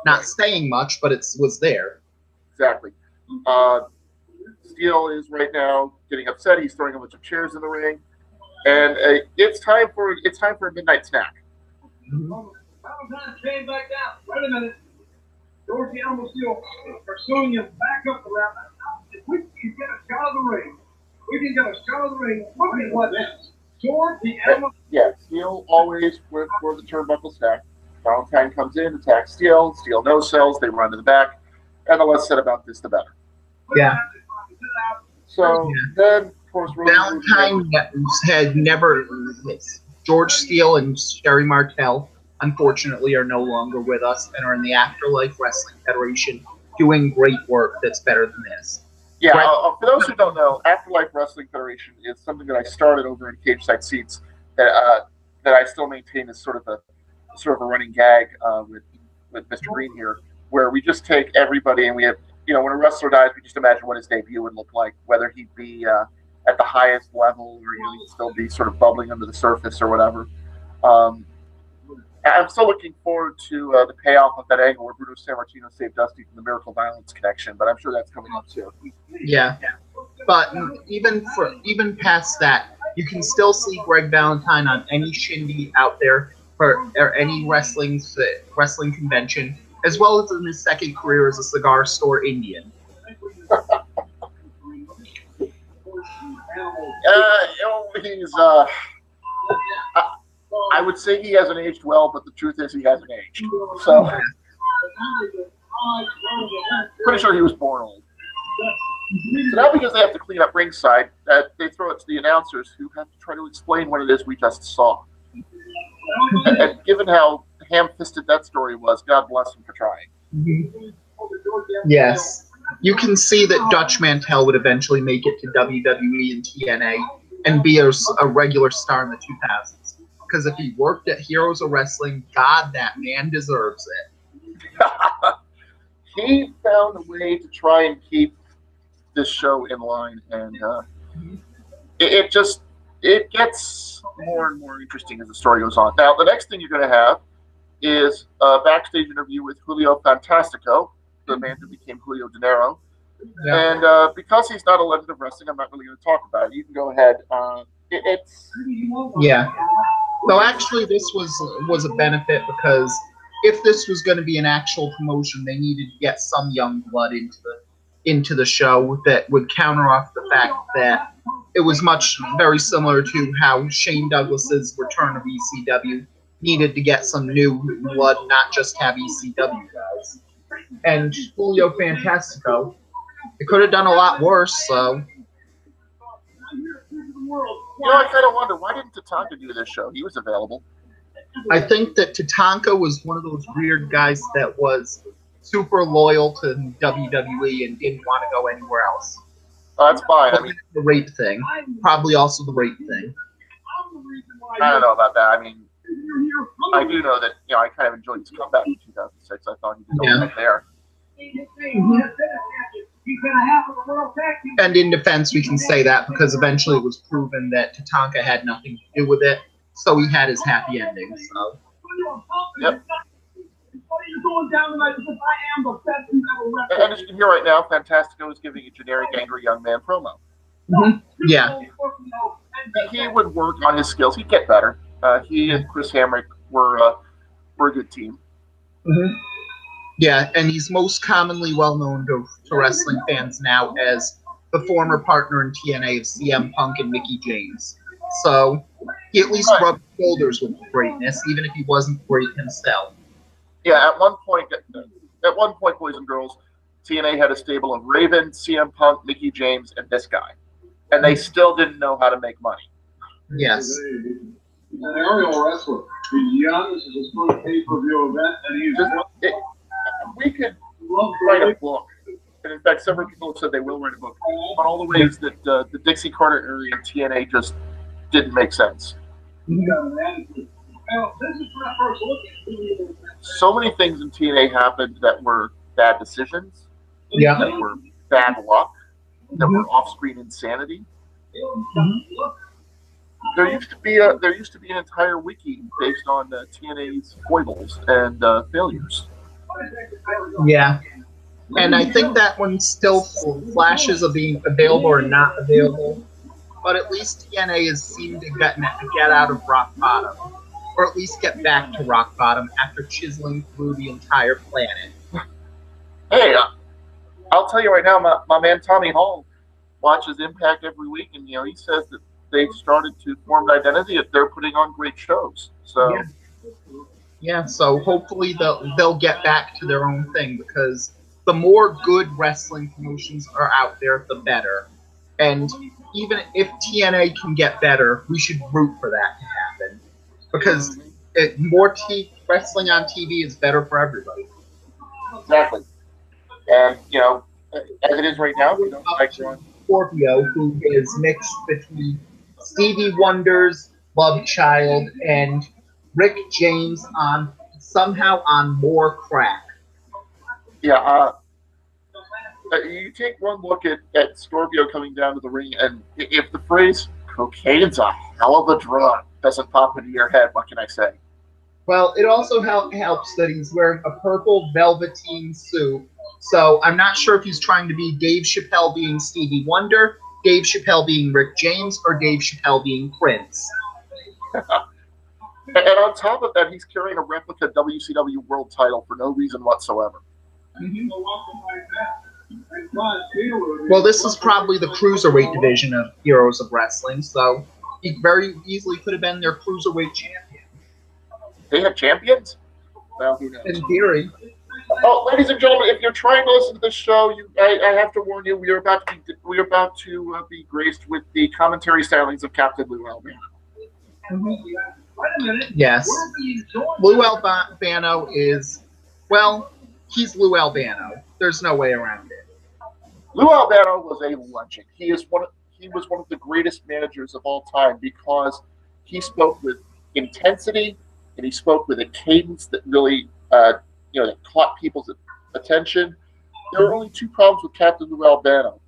Not saying much, but it was there. Exactly. Steele is right now getting upset. He's throwing a bunch of chairs in the ring, and it's time for a midnight snack. Valentine came back down. Wait a minute. George the Animal Steele pursuing him back up around. If we can get a shot of the ring, look at what this. George the Animal. Yeah, Steele always went for the turnbuckle stack. Valentine comes in, attacks Steele. Steele no-sells. They run to the back. And the less said about this, the better. Yeah. So then, of course, Valentine had never. George Steele and Sherry Martel, unfortunately, are no longer with us and are in the Afterlife Wrestling Federation doing great work that's better than this. Yeah, for those who don't know, Afterlife Wrestling Federation is something that I started over in Cage Side Seats that I still maintain as sort of a running gag with Mr. Greene here, where we just take everybody and we have, when a wrestler dies, we just imagine what his debut would look like, whether he'd be at the highest level or he'd still be sort of bubbling under the surface or whatever. I'm still looking forward to the payoff of that angle where Bruno Sammartino saved Dusty from the Miracle Violence connection, but I'm sure that's coming up too. Yeah, but even past that, you can still see Greg Valentine on any shindy out there or any wrestling convention, as well as in his second career as a cigar store Indian. I would say he hasn't aged well, but the truth is he hasn't aged. So, pretty sure he was born old. So now, because they have to clean up ringside, they throw it to the announcers who have to try to explain what it is we just saw. And given how ham-fisted that story was, God bless him for trying. Yes. You can see that Dutch Mantel would eventually make it to WWE and TNA and be a regular star in the 2000s. Because if he worked at Heroes of Wrestling, God, that man deserves it. He found a way to try and keep this show in line, and it gets more and more interesting as the story goes on. Now, the next thing you're going to have is a backstage interview with Julio Fantastico, the man who became Julio De Niro. Yeah. And because he's not a legend of wrestling, I'm not really going to talk about it. You can go ahead. Yeah. So actually, this was a benefit because if this was going to be an actual promotion, they needed to get some young blood into the show that would counter off the fact that it was very similar to how Shane Douglas's return of ECW needed to get some new blood, not just have ECW guys. And Julio Fantastico, it could have done a lot worse, so. I kind of wonder, why didn't Tatanka do this show? He was available. I think that Tatanka was one of those weird guys that was super loyal to WWE and didn't want to go anywhere else. Oh, that's fine. I mean, the rape thing. Probably also the rape thing. I don't know about that. I mean, I do know that, I kind of enjoyed his comeback in 2006. I thought he did all right there. And in defense, we can say that because eventually it was proven that Tatanka had nothing to do with it, so he had his happy ending. So. Yep. And as you can hear right now, Fantastico is giving a generic angry young man promo. Mm-hmm. Yeah. He would work on his skills. He'd get better. He and Chris Hamrick were a good team. Mm-hmm. Yeah, and he's most commonly well known to wrestling fans now as the former partner in TNA of CM Punk and Mickey James. So he at least rubbed shoulders with greatness, even if he wasn't great himself. Yeah, at one point, boys and girls, TNA had a stable of Raven, CM Punk, Mickey James, and this guy, and they still didn't know how to make money. Yes. An aerial wrestler. He's young. This is his first pay-per-view event, and we could write a book, and in fact, several people have said they will write a book on all the ways that the Dixie Carter area in TNA just didn't make sense. So many things in TNA happened that were bad decisions, that were bad luck, that were off-screen insanity. There used to be an entire wiki based on TNA's foibles and failures. Yeah, and I think that one still flashes of being available or not available, but at least TNA has seemed to get out of rock bottom, or at least get back to rock bottom after chiseling through the entire planet. Hey, I'll tell you right now, my man Tommy Hall watches Impact every week, and he says that they've started to form an identity that they're putting on great shows. So. Yeah, so hopefully they'll get back to their own thing, because the more good wrestling promotions are out there, the better. And even if TNA can get better, we should root for that to happen, because more wrestling on TV is better for everybody. Exactly. And as it is right now, Scorpio, who is mixed between Stevie Wonder's love child and Rick James somehow on more crack. Yeah, you take one look at Scorpio coming down to the ring, and if the phrase "cocaine's a hell of a drug" doesn't pop into your head, what can I say? Well, it also helps that he's wearing a purple velveteen suit, so I'm not sure if he's trying to be Dave Chappelle being Stevie Wonder, Dave Chappelle being Rick James, or Dave Chappelle being Prince. And on top of that, he's carrying a replica WCW World title for no reason whatsoever. Mm-hmm. Well, this is probably the cruiserweight division of Heroes of Wrestling, so he very easily could have been their cruiserweight champion. They have champions? Well, who knows? In theory. Oh, ladies and gentlemen, if you're trying to listen to this show, I have to warn you, we are about to be graced with the commentary stylings of Captain Lou Albano. Yes. Lou Albano is, well, he's Lou Albano. There's no way around it. Lou Albano was a legend. He was one of the greatest managers of all time because he spoke with intensity and he spoke with a cadence that really, that caught people's attention. There were only two problems with Captain Lou Albano.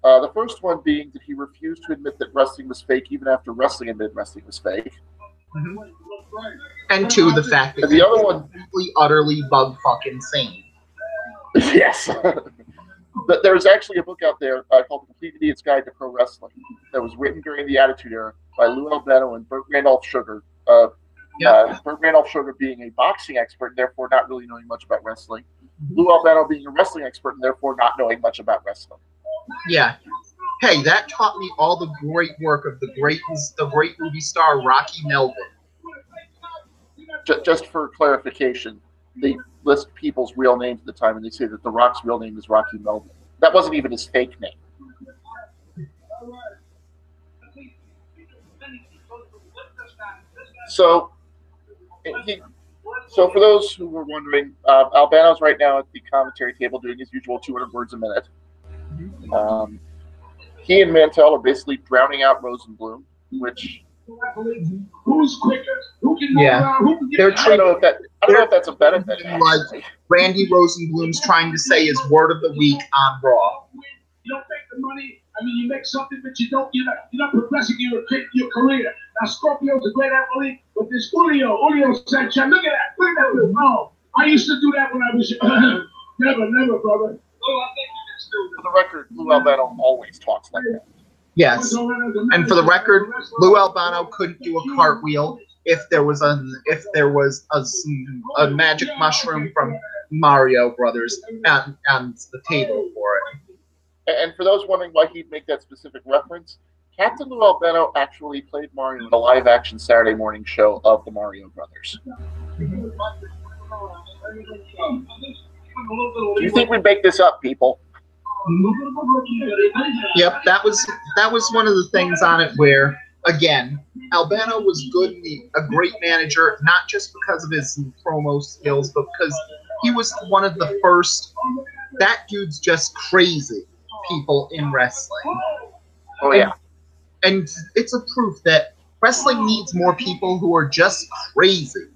The first one being that he refused to admit that wrestling was fake, even after wrestling admitted wrestling was fake. Mm-hmm. And two, the fact that the other one, completely, utterly bug fucking insane. Yes. But there's actually a book out there called The Complete Idiot's Guide to Pro Wrestling that was written during the Attitude Era by Lou Albano and Burt Randolph Sugar. Burt Randolph Sugar being a boxing expert and therefore not really knowing much about wrestling. Lou Albano being a wrestling expert and therefore not knowing much about wrestling. Yeah. Hey, that taught me all the great work of the great movie star Rocky Melvin. Just for clarification, they list people's real names at the time, and they say that The Rock's real name is Rocky Melvin. That wasn't even his fake name. So for those who were wondering, Albano's right now at the commentary table doing his usual 200 words a minute. He and Mantell are basically drowning out Rosenblum, which who's quicker? Who can they're I don't know if that's a benefit. Like Randy Rosenblum's trying to say his word of the week on Raw. You don't make the money. I mean, you make something, but you're not progressing your career. Now, Scorpio's a great athlete, but this Julio Sanchez, look at that. Oh, I used to do that when I was never, brother. Oh, I think you can still do. For the record, Lou Albano always talks like that. Yes, and for the record, Lou Albano couldn't do a cartwheel if there was a magic mushroom from Mario Brothers on the table for it. And for those wondering why he'd make that specific reference, Captain Lou Albano actually played Mario in the live-action Saturday morning show of the Mario Brothers. Do you think we make this up, people? Yep, that was one of the things on it where, again, Albano was good, a great manager, not just because of his promo skills, but because he was one of the first, that dude's just crazy people in wrestling. Oh, yeah. And it's a proof that wrestling needs more people who are just crazy.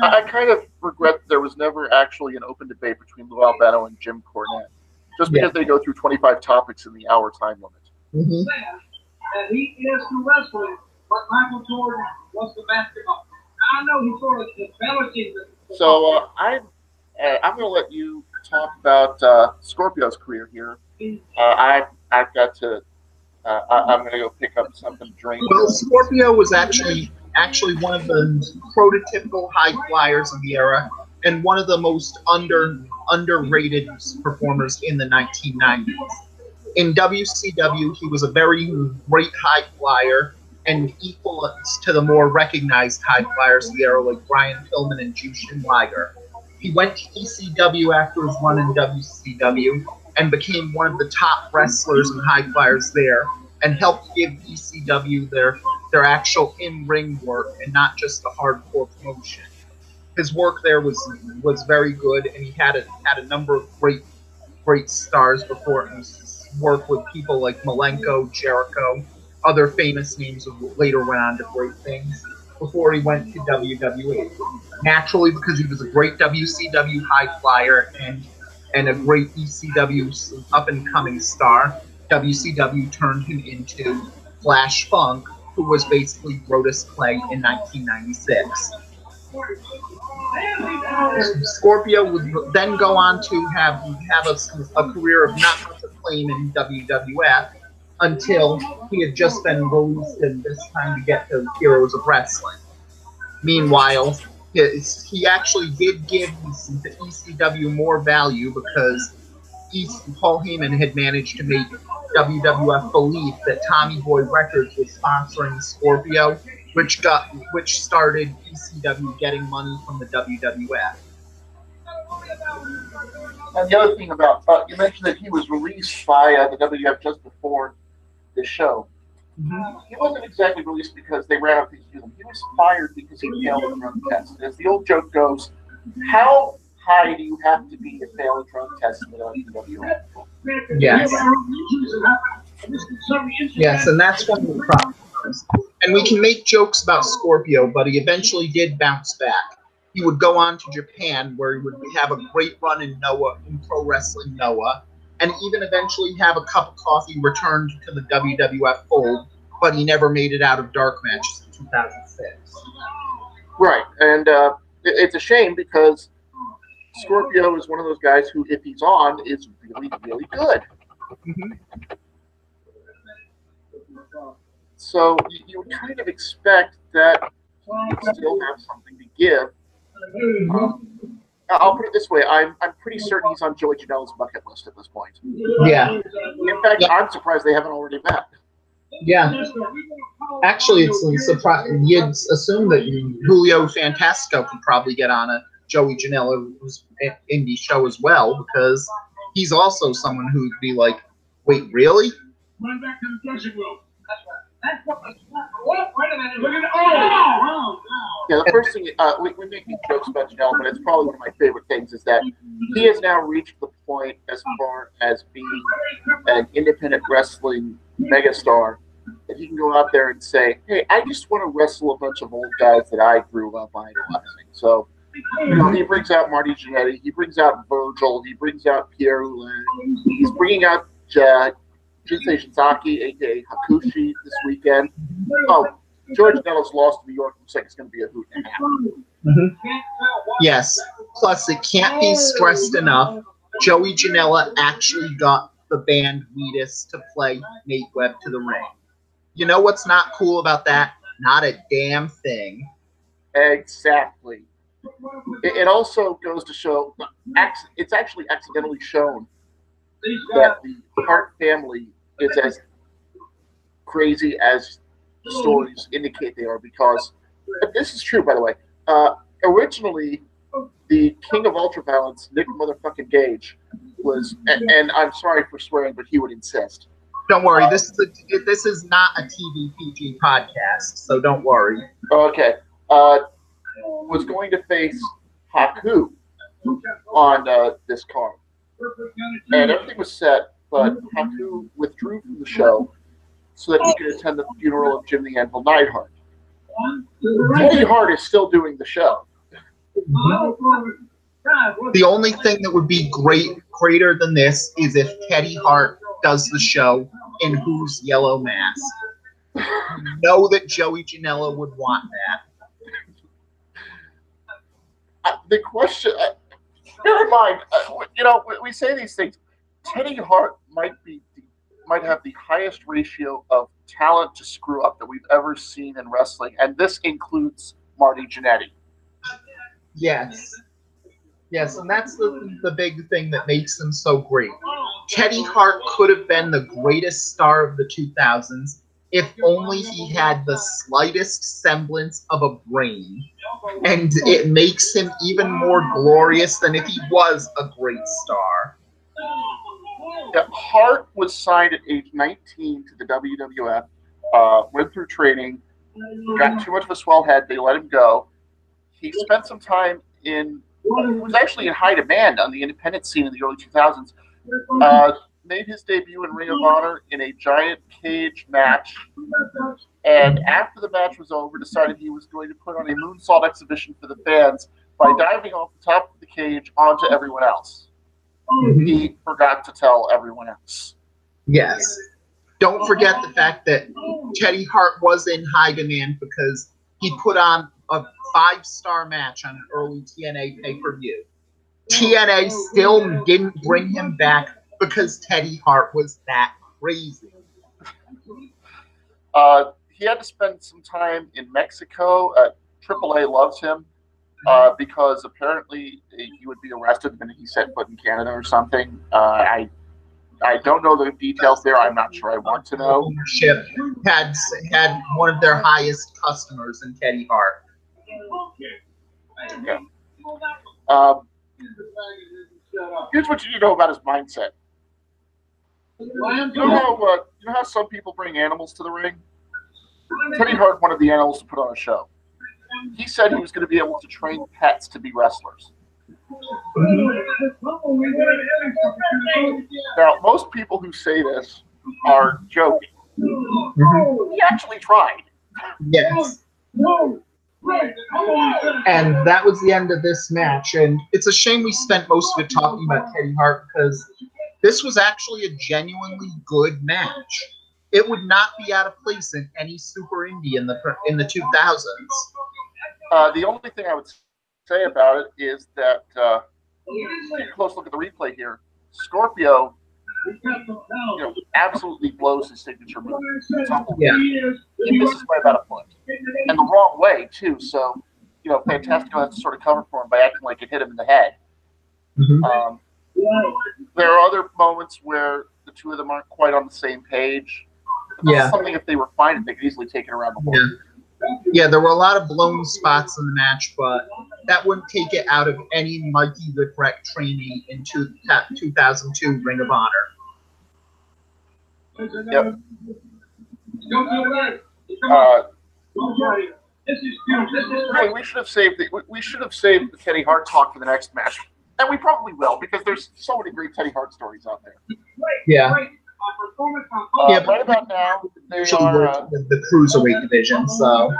I kind of regret that there was never actually an open debate between Lou Albano and Jim Cornette, just because they go through 25 topics in the hour time limit. And he is the wrestling, but Michael Jordan was the basketball. I know he sort of developing the So I'm going to let you talk about Scorpio's career here. I've got to. I'm going to go pick up something to drink. Well, Scorpio was actually one of the prototypical high flyers of the era, and one of the most underrated performers in the 1990s. In WCW, he was a very great high flyer and equal to the more recognized high flyers of the era, like Brian Pillman and Jushin Liger. He went to ECW after his run in WCW and became one of the top wrestlers and high flyers there, and helped give ECW their actual in-ring work and not just a hardcore promotion. His work there was very good, and he had a number of great stars before him. Work with people like Malenko, Jericho, other famous names who later went on to great things before he went to WWE. Naturally, because he was a great WCW high flyer and a great ECW up-and-coming star, WCW turned him into Flash Funk, who was basically Brodus Clay in 1996. Scorpio would then go on to have a career of not much acclaim in WWF until he had just been released, and this time to get to Heroes of Wrestling. Meanwhile, he actually did give the ECW more value because Paul Heyman had managed to make WWF believe that Tommy Boy Records was sponsoring Scorpio, which started ECW getting money from the WWF. And the other thing about you mentioned that he was released by the WWF just before the show. He wasn't exactly released because they ran out of things to do them. He was fired because he failed a drug test. As the old joke goes, how high do you have to be to fail a drug test in the WWF? Yes. Yes, and that's one of the problems. And we can make jokes about Scorpio, but he eventually did bounce back. He would go on to Japan, where he would have a great run in Noah, in Pro Wrestling Noah, and even eventually have a cup of coffee returned to the WWF fold, but he never made it out of dark matches in 2006. Right, and it's a shame because Scorpio is one of those guys who, if he's on, is really, really good. So you would kind of expect that he would still have something to give. I'll put it this way: I'm pretty certain he's on Joey Janela's bucket list at this point. Yeah. In fact, I'm surprised they haven't already met. Yeah. Actually, it's a surprise. You'd assume that Julio Fantastico could probably get on a Joey Janela's indie show as well, because he's also someone who'd be like, wait, really? Run back to the dressing room. That's right. That's what. Wait a minute. Look at it. Oh! Yeah, the first thing we make these jokes about Janela, but it's probably one of my favorite things is that he has now reached the point as far as being an independent wrestling megastar that he can go out there and say, "Hey, I just want to wrestle a bunch of old guys that I grew up idolizing." So, you know, he brings out Marty Jannetty, he brings out Virgil, he brings out Pierre Ouellet, he's bringing out Jinsei Shinzaki, a.k.a. Hakushi, this weekend. Oh, George Janela's lost to New York. Looks like it's going to be a hoot and a half. Yes. Plus, it can't be stressed enough. Joey Janela actually got the band Wheatus to play Nate Webb to the ring. You know what's not cool about that? Not a damn thing. Exactly. it also goes to show, it's actually accidentally shown that the Hart family is as crazy as the stories indicate they are, because this is true, by the way. Originally, the king of ultraviolence, Nick motherfucking Gage, was, and I'm sorry for swearing, but he would insist. Don't worry, this is not a TV PG podcast, so don't worry. Okay. Was going to face Haku on this card. And everything was set, but Haku withdrew from the show so that he could attend the funeral of Jim the Anvil Neidhart. Teddy Hart is still doing the show. The only thing that would be greater than this is if Teddy Hart does the show in Who's Yellow Mask. You know that Joey Janela would want that. The question, never mind. We say these things. Teddy Hart might have the highest ratio of talent to screw up that we've ever seen in wrestling, and this includes Marty Jannetty. Yes, and that's the big thing that makes him so great. Teddy Hart could have been the greatest star of the 2000s if only he had the slightest semblance of a brain. And it makes him even more glorious than if he was a great star. Yeah, Hart was signed at age 19 to the WWF, went through training, got too much of a swell head, they let him go. He spent some time he was actually in high demand on the independent scene in the early 2000s. Made his debut in Ring of Honor in a giant cage match, and after the match was over, decided he was going to put on a moonsault exhibition for the fans by diving off the top of the cage onto everyone else. Mm-hmm. He forgot to tell everyone else. Yes. Don't forget the fact that Teddy Hart was in high demand because he put on a 5-star match on an early TNA pay-per-view. TNA still didn't bring him back because Teddy Hart was that crazy. He had to spend some time in Mexico. AAA loves him because apparently he would be arrested the minute he set foot in Canada or something. I don't know the details there. I'm not sure I want to know. Ownership had one of their highest customers in Teddy Hart. Okay. Here's what you need to know about his mindset. You know how some people bring animals to the ring? Teddy Hart wanted the animals to put on a show. He said he was going to be able to train pets to be wrestlers. Now, most people who say this are joking. He actually tried. Yes. And that was the end of this match. And it's a shame we spent most of it talking about Teddy Hart because this was actually a genuinely good match. It would not be out of place in any super indie in the 2000s. The only thing I would say about it is that take a close look at the replay here. Scorpio, absolutely blows his signature move. Yeah. He misses by about a foot, and the wrong way too. So, Fantastico has to sort of cover for him by acting like it hit him in the head. Mm-hmm. There are other moments where the two of them aren't quite on the same page. Yeah. Something if they were fine, they could easily take it around the horn. Yeah, there were a lot of blown spots in the match, but that wouldn't take it out of any Mikey Whipwreck trainee in 2002 Ring of Honor. Yep. Really, we should have saved the Teddy Hart talk for the next match, and we probably will because there's so many great Teddy Hart stories out there. Yeah. Right about now, they are the cruiserweight division. So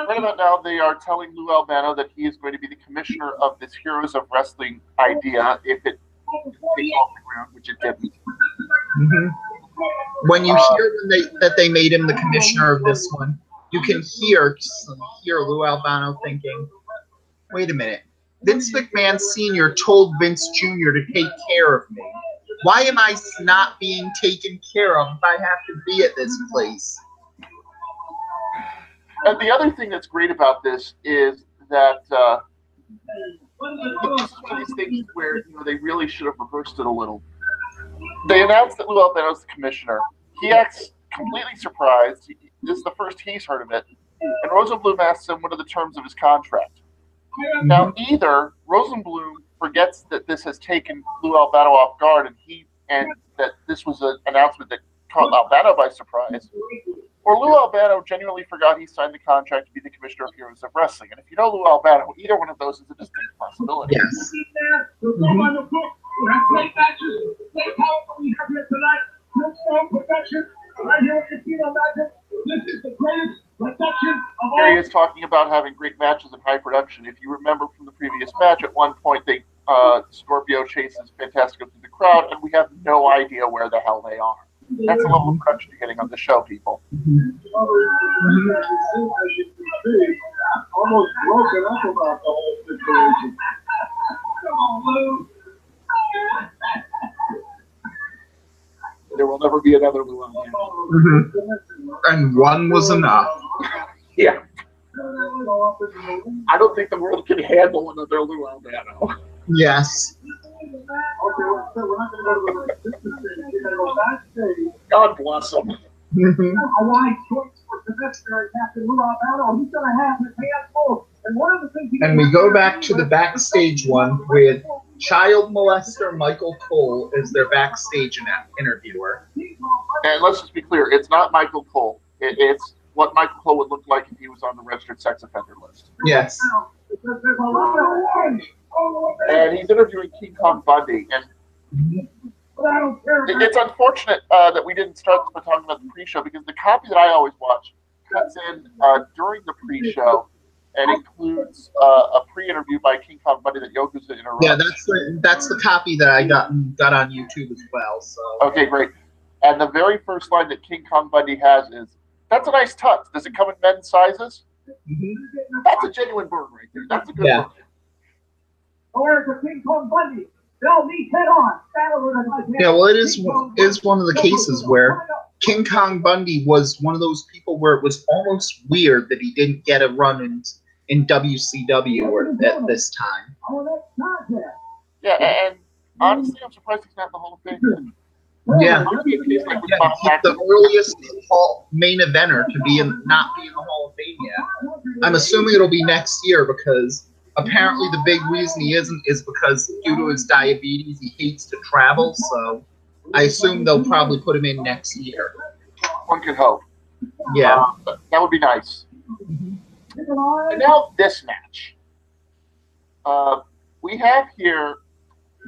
right about now, they are telling Lou Albano that he is going to be the commissioner of this Heroes of Wrestling idea if it takes off the ground, which it didn't. Mm-hmm. When you hear that they made him the commissioner of this one, you can hear Lou Albano thinking, "Wait a minute, Vince McMahon Sr. told Vince Jr. to take care of me. Why am I not being taken care of if I have to be at this place?" And the other thing that's great about this is that this is one of these things where they really should have reversed it a little. They announced that Lou Albano is the commissioner. He acts completely surprised. This is the first he's heard of it. And Rosenblum asks him what are the terms of his contract. Now, either Rosenblum forgets that this has taken Lou Albano off guard, and that this was an announcement that caught Albano by surprise, or Lou Albano genuinely forgot he signed the contract to be the commissioner of Heroes of Wrestling. And if you know Lou Albano, either one of those is a distinct possibility. Yes. Here he is talking about having great matches and high production. If you remember from the previous match, at one point Scorpio chases Fantastico through the crowd, and we have no idea where the hell they are. That's a level of production you're getting on the show, people. Almost broken up about the whole situation. There will never be another Lou Albano. And one was enough. Yeah. I don't think the world can handle another Lou Albano. Yes. God bless him. And we go back to the backstage one with child molester Michael Cole as their backstage interviewer. And let's just be clear, it's not Michael Cole. It's what Michael Cole would look like if he was on the registered sex offender list. Yes. And he's interviewing King Kong Bundy. And it's unfortunate that we didn't start by talking about the pre-show, because the copy that I always watch cuts in during the pre-show and includes a pre-interview by King Kong Bundy that Yokozuna interrupts. Yeah, that's the copy that I got on YouTube as well. So okay, great. And the very first line that King Kong Bundy has is, "That's a nice tux. Does it come in men's sizes?" That's a genuine burn right there. That's a good one. Where's the King Kong Bundy? They'll meet head on. Yeah, well, it is one of the cases where King Kong Bundy was one of those people where it was almost weird that he didn't get a run in WCW at this time. Yeah, and honestly, I'm surprised he's not in the Hall of Fame. Yeah, he's the earliest main eventer to not be in the Hall of Fame yet. I'm assuming it'll be next year, because apparently the big reason he isn't is because due to his diabetes, he hates to travel. So I assume they'll probably put him in next year. One could hope. Yeah, that would be nice. And now this match. We have here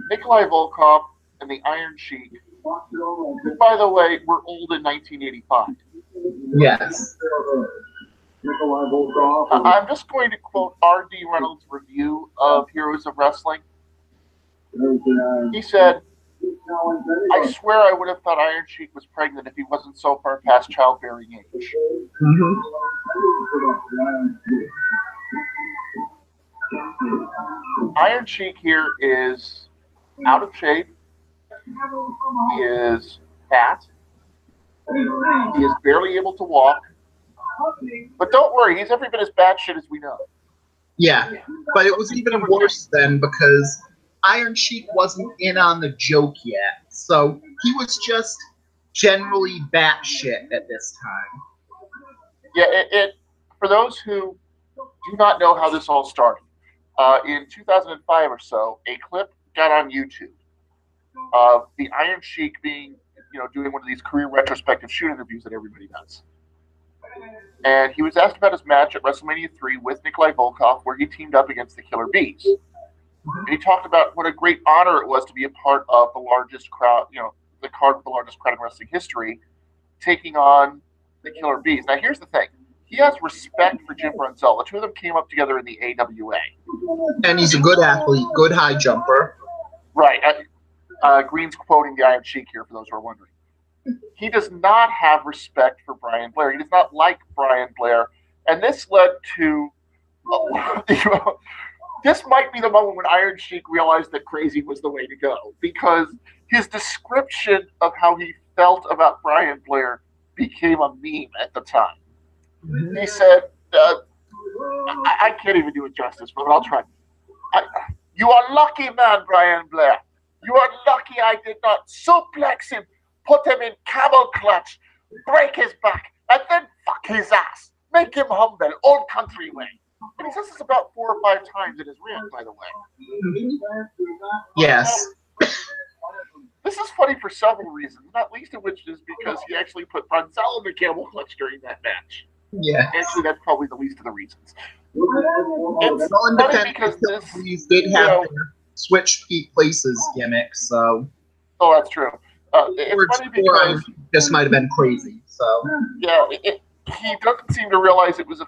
Nikolai Volkov and the Iron Sheik. Who, by the way, were old in 1985. Yes. I'm just going to quote R.D. Reynolds' review of Heroes of Wrestling. He said, "I swear I would have thought Iron Sheik was pregnant if he wasn't so far past childbearing age." Iron Sheik here is out of shape. He is fat. He is barely able to walk. But don't worry, he's every bit as bad shit as we know. Yeah, but it was even worse then, because Iron Sheik wasn't in on the joke yet. So he was just generally batshit at this time. Yeah, for those who do not know how this all started, in 2005 or so, a clip got on YouTube of the Iron Sheik being, doing one of these career retrospective shoot interviews that everybody does. And he was asked about his match at WrestleMania 3 with Nikolai Volkov, where he teamed up against the Killer Bees. And he talked about what a great honor it was to be a part of the largest crowd, the card with the largest crowd in wrestling history, taking on the Killer Bees. Now, here's the thing. He has respect for Jim Brunzell. The two of them came up together in the AWA. And he's a good athlete, good high jumper. Right. Greene's quoting the Iron Sheik here, for those who are wondering. He does not have respect for Brian Blair. He does not like Brian Blair. And this led to... this might be the moment when Iron Sheik realized that crazy was the way to go, because his description of how he felt about Brian Blair became a meme at the time. He said, I can't even do it justice, but I'll try. You are lucky, man, Brian Blair. You are lucky I did not suplex him, put him in camel clutch, break his back, and then fuck his ass. Make him humble, old country way. And he says this about 4 or 5 times in his rant, by the way. Yes. This is funny for several reasons, not least of which is because he actually put Bronzell in the camel clutch during that match. Yeah. Actually, that's probably the least of the reasons. It's funny because these did have their switch places gimmick, so. Oh, that's true. It's funny because this might have been crazy. So. Yeah, he doesn't seem to realize it was a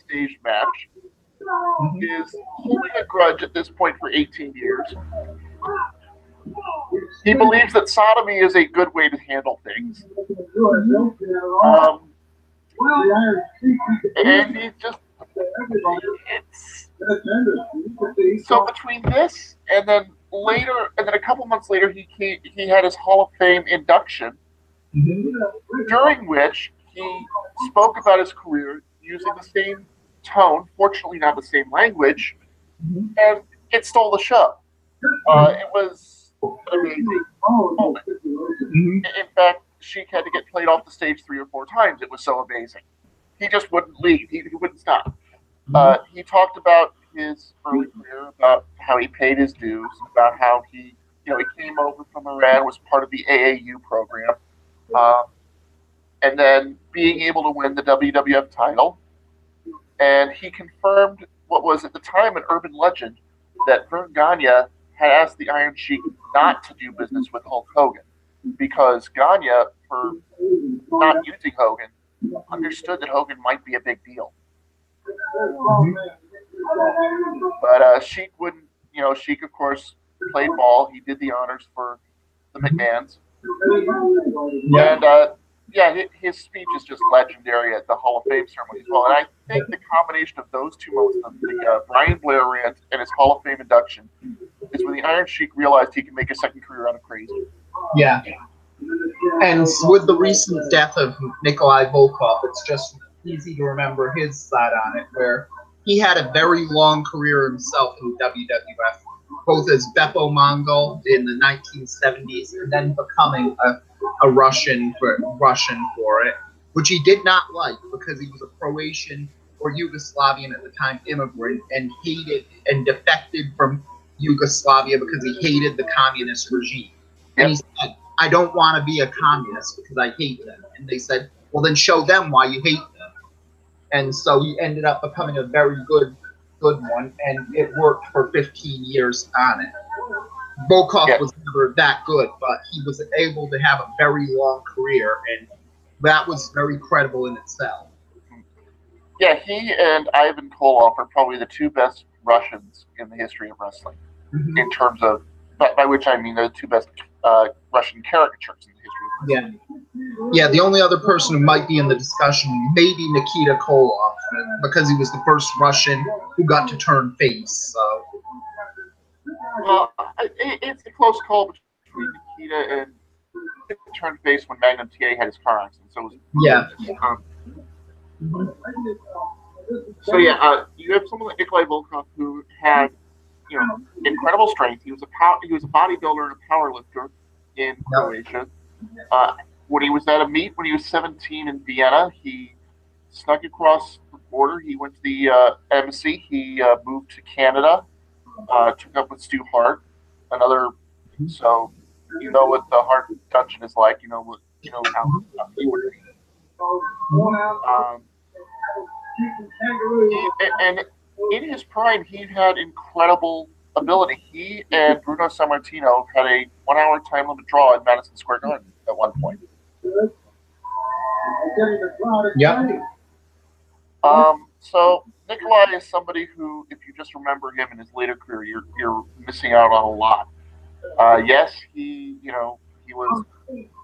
staged match. He is holding a grudge at this point for 18 years. He believes that sodomy is a good way to handle things. And he just, so between this and then a couple months later, he had his Hall of Fame induction, during which he spoke about his career using the same tone, fortunately not the same language, and it stole the show. It was an amazing moment. In fact, Sheik had to get played off the stage 3 or 4 times. It was so amazing. He just wouldn't leave. He wouldn't stop. He talked about his early career, about how he paid his dues, about how he came over from Iran, was part of the AAU program, and then being able to win the WWF title. And he confirmed what was at the time an urban legend, that Vern Gagne had asked the Iron Sheik not to do business with Hulk Hogan, because Gagne, for not using Hogan, understood that Hogan might be a big deal. But Sheik wouldn't, Sheik, of course, played ball. He did the honors for the McMahons. And, his speech is just legendary at the Hall of Fame ceremony as well. And I think the combination of those two moments, the Brian Blair rant and his Hall of Fame induction, is when the Iron Sheik realized he could make a second career out of crazy. Yeah. And with the recent death of Nikolai Volkov, it's just easy to remember his side on it, where he had a very long career himself in WWF, both as Beppo Mongol in the 1970s and then becoming a Russian for it, which he did not like because he was a Croatian or Yugoslavian at the time immigrant and hated and defected from Yugoslavia because he hated the communist regime. And he said, I don't want to be a communist because I hate them. And they said, well, then show them why you hate them. And so he ended up becoming a very good one, and it worked for 15 years on it. Volkov was never that good, but he was able to have a very long career, and that was very credible in itself. Yeah, he and Ivan Koloff are probably the 2 best Russians in the history of wrestling, in terms of, by which I mean they're the 2 best Russian caricatures in the history of wrestling. Yeah, the only other person who might be in the discussion may be Nikita Koloff, because he was the first Russian who got to turn face. So. It's a close call between Nikita and turned face when Magnum TA had his car accident. So it was, So you have someone like Nikolai Volkov who had, incredible strength. He was a bodybuilder and a powerlifter in Croatia. When he was at a meet when he was 17 in Vienna, he snuck across the border. He went to the embassy. He moved to Canada. Took up with Stu Hart, so what the Hart dungeon is like. How he would be. And in his prime, he had incredible ability. He and Bruno Sammartino had a 1-hour time limit draw in Madison Square Garden at one point. So Nikolai is somebody who, if you just remember him in his later career, you're missing out on a lot. Yes, he was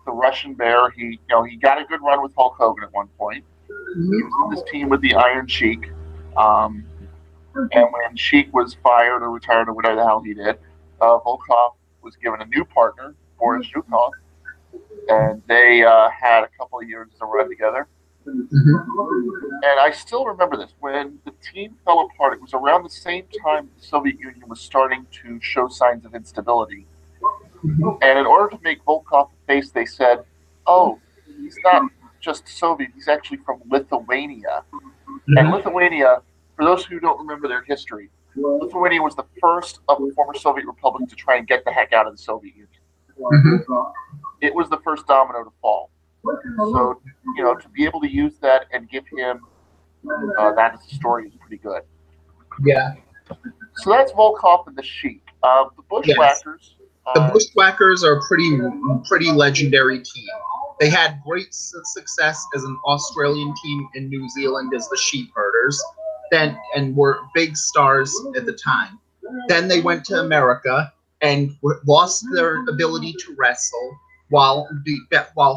the Russian Bear. He got a good run with Hulk Hogan at one point. He was in this team with the Iron Sheik. And when Sheik was fired or retired or whatever the hell he did, Volkov was given a new partner, Boris Zhukov, and they had a couple of years as a run together. And I still remember this. When the team fell apart, it was around the same time the Soviet Union was starting to show signs of instability. And in order to make Volkov a face, they said, oh, he's not just Soviet, he's actually from Lithuania. And Lithuania, for those who don't remember their history, Lithuania was the first of the former Soviet republics to try and get the heck out of the Soviet Union. It was the first domino to fall. So, you know, to be able to use that and give him that as a story is pretty good. Yeah. So that's Volkov and the Sheik. The Bushwhackers. The Bushwhackers are a pretty legendary team. They had great success as an Australian team in New Zealand as the Sheep Herders, and were big stars at the time. Then they went to America and lost their ability to wrestle while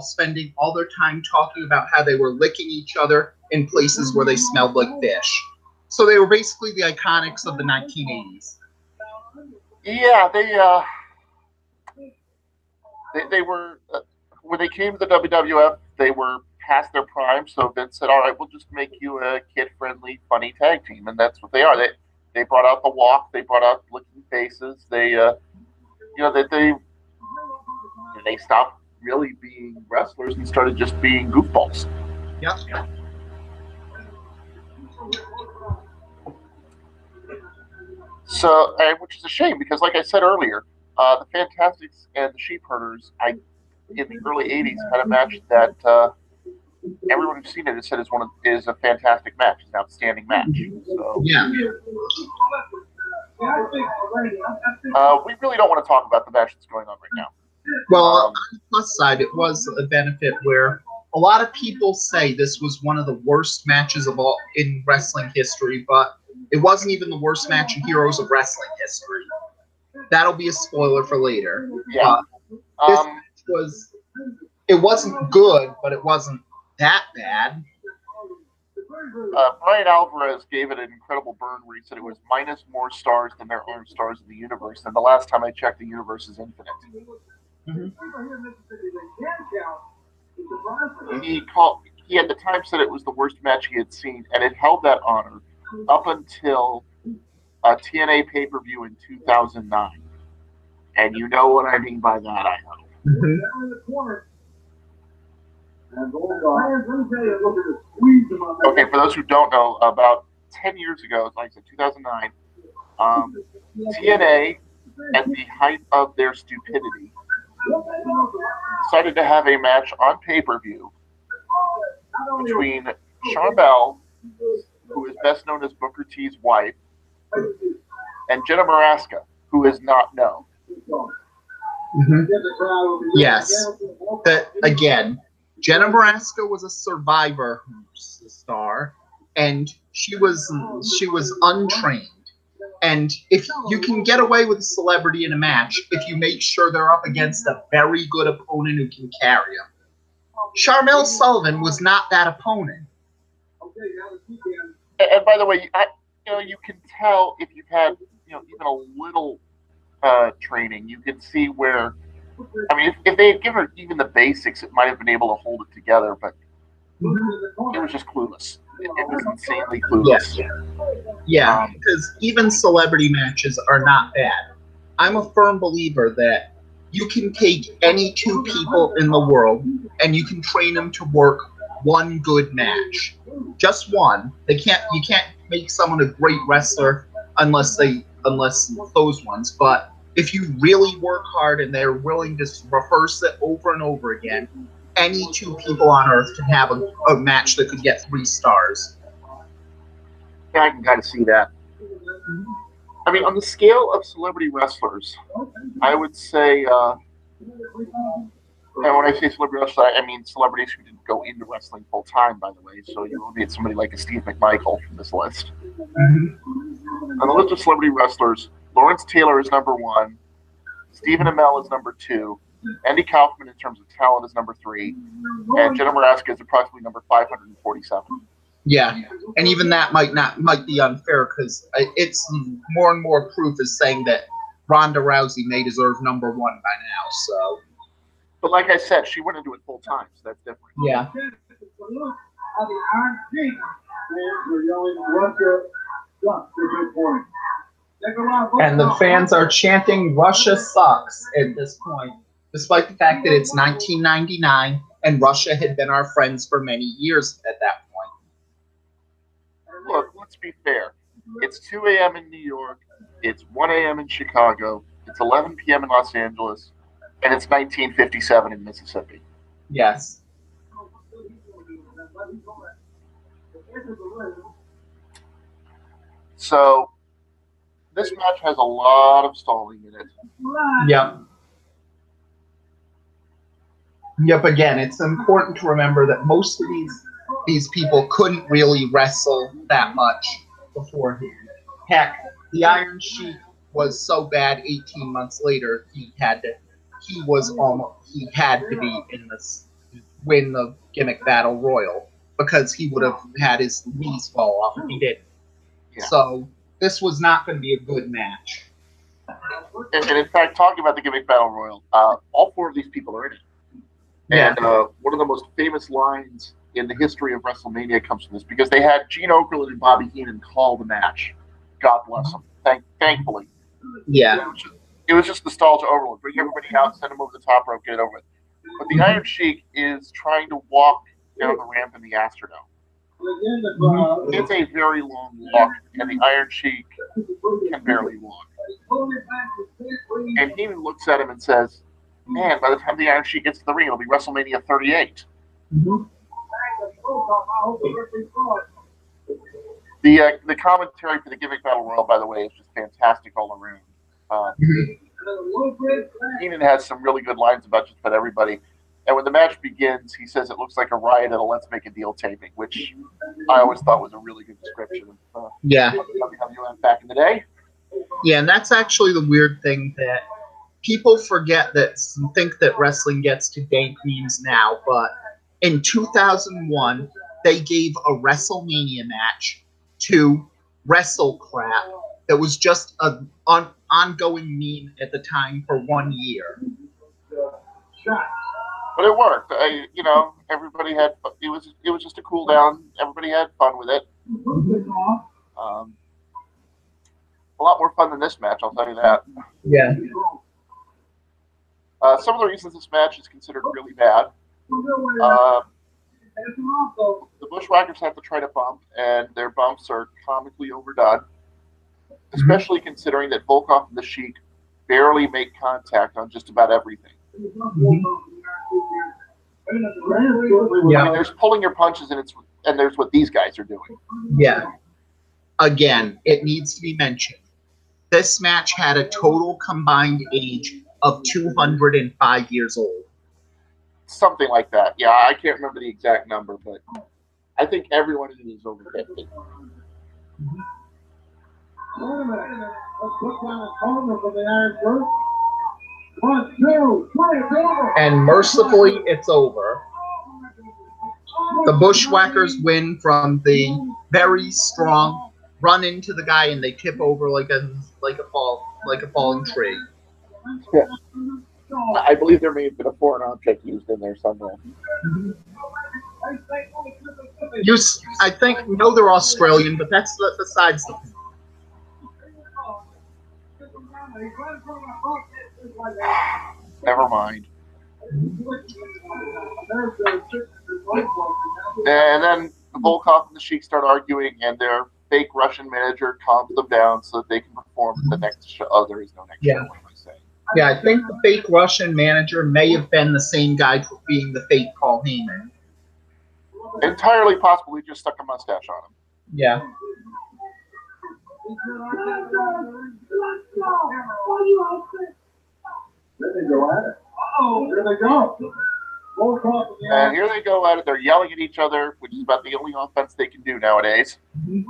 spending all their time talking about how they were licking each other in places where they smelled like fish. So they were basically the Iconics of the 1980s. Yeah, they were when they came to the WWF, they were past their prime. So Vince said, "All right, we'll just make you a kid-friendly, funny tag team," and that's what they are. They brought out the walk, they brought out licking faces. They stopped really being wrestlers and started just being goofballs. Yep. So, which is a shame because, like I said earlier, the Fantastics and the Sheep Herders, in the early '80s, had a match that everyone who's seen it has said is a fantastic match, it's an outstanding match. So, yeah. We really don't want to talk about the match that's going on right now. Well, on the plus side, it was a benefit where a lot of people say this was one of the worst matches of all in wrestling history, but it wasn't even the worst match in Heroes of Wrestling history. That'll be a spoiler for later. Yeah. This match it wasn't good, but it wasn't that bad. Brian Alvarez gave it an incredible burn where he said it was minus more stars than there are stars in the universe. And the last time I checked, the universe is infinite. He at the time said it was the worst match he had seen, and it held that honor up until a TNA pay-per-view in 2009. And you know what I mean by that, I hope. Okay, for those who don't know, about 10 years ago, like I said, 2009, TNA, at the height of their stupidity, decided to have a match on pay-per-view between Charbel, who is best known as Booker T's wife, and Jenna Maraska, who is not known. Yes. Again, Jenna Maraska was a Survivor star, and she was untrained. And if you can get away with a celebrity in a match, if you make sure they're up against a very good opponent who can carry them. Sharmell Sullivan was not that opponent. And by the way, you can tell if you've had even a little training, you can see where. I mean, if they had given her even the basics, it might have been able to hold it together. But it was just clueless. It was insanely clueless. Yeah, because even celebrity matches are not bad. I'm a firm believer that you can take any two people in the world and you can train them to work one good match. Just one. You can't make someone a great wrestler unless those ones. But if you really work hard and they're willing to rehearse it over and over again, any two people on earth can have a match that could get 3 stars. Yeah, I can kind of see that. I mean, on the scale of celebrity wrestlers, I would say, and when I say celebrity wrestler, I mean celebrities who didn't go into wrestling full time, by the way. So you will need somebody like a Steve McMichael from this list. On the list of celebrity wrestlers, Lawrence Taylor is number 1, Stephen Amell is number 2, Andy Kaufman in terms of talent is number 3, and Jenna Maraska is approximately number 547. Yeah, and even that might be unfair because it's more and more proof is saying that Ronda Rousey may deserve number 1 by now. So, but like I said, she went into it full time, so that's different. Yeah. of the Iron Sheik. Fans were yelling, Russia sucks at this point. And the fans are chanting Russia sucks at this point, despite the fact that it's 1999 and Russia had been our friends for many years at that point. Look, let's be fair. It's 2 a.m. in New York, it's 1 a.m. in Chicago, it's 11 p.m. in Los Angeles, and it's 1957 in Mississippi. Yes. So, this match has a lot of stalling in it. Yep. Yep, again, it's important to remember that most of these people couldn't really wrestle that much beforehand. Heck, the Iron Sheik was so bad 18 months later, he had to be in this, win the gimmick battle royal, because he would have had his knees fall off if he didn't. Yeah. So this was not going to be a good match. And in fact, talking about the gimmick battle royal, all 4 of these people are in it. Yeah. And one of the most famous lines in the history of WrestleMania comes from this, because they had Gene Okerlund and Bobby Heenan call the match. God bless them. Thankfully. Yeah. It was just nostalgia overload. Bring everybody out, send them over the top rope, get it over with. But the Iron Sheik is trying to walk down the ramp in the Astrodome. It's a very long walk, and the Iron Sheik can barely walk. And Heenan looks at him and says, man, by the time the Iron Sheik gets to the ring, it'll be WrestleMania 38. Mm-hmm. The commentary for the gimmick battle royal, by the way, is just fantastic all around. Heenan has some really good lines about just about everybody. And when the match begins, he says it looks like a riot at a Let's Make a Deal taping, which I always thought was a really good description of WWF back in the day. Yeah, and that's actually the weird thing that people forget, that think that wrestling gets to dank memes now, but in 2001, they gave a WrestleMania match to WrestleCrap that was just an ongoing meme at the time for 1 year. But it worked. Everybody had. It was just a cool down. Everybody had fun with it. A lot more fun than this match, I'll tell you that. Yeah. Some of the reasons this match is considered really bad. The Bushwhackers have to try to bump, and their bumps are comically overdone. Especially considering that Volkov and the Sheik barely make contact on just about everything. Yeah. I mean, there's pulling your punches, and there's what these guys are doing. Yeah. Again, it needs to be mentioned. This match had a total combined age of 205 years old. Something like that. Yeah, I can't remember the exact number, but I think everyone in it is over 50. And mercifully, it's over. The Bushwhackers win from the very strong run into the guy, and they tip over like a falling tree. Yeah. I believe there may have been a foreign object used in there somewhere. I think they're Australian, but that's besides the point. Never mind. And then Volkov and the Sheik start arguing, and their fake Russian manager calms them down so that they can perform the next show. Oh, there is no next show. What am I saying? Yeah, I think the fake Russian manager may have been the same guy being the fake Paul Heyman. Entirely possible. He just stuck a mustache on him. Yeah. There they go at it. Oh, there they go. And here they go at it. They're yelling at each other, which is about the only offense they can do nowadays. Yeah,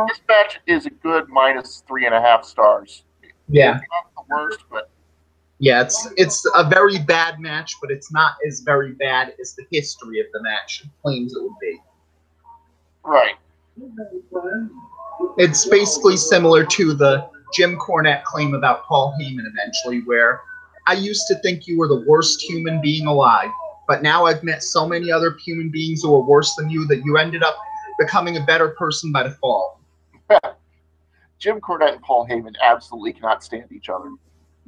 this match is a good -3.5 stars. Yeah. It's not the worst, but yeah, it's a very bad match, but it's not as very bad as the history of the match claims it would be. Right. It's basically similar to the Jim Cornette claim about Paul Heyman eventually, where I used to think you were the worst human being alive. But now I've met so many other human beings who are worse than you that you ended up becoming a better person by default. Jim Cornette and Paul Heyman absolutely cannot stand each other.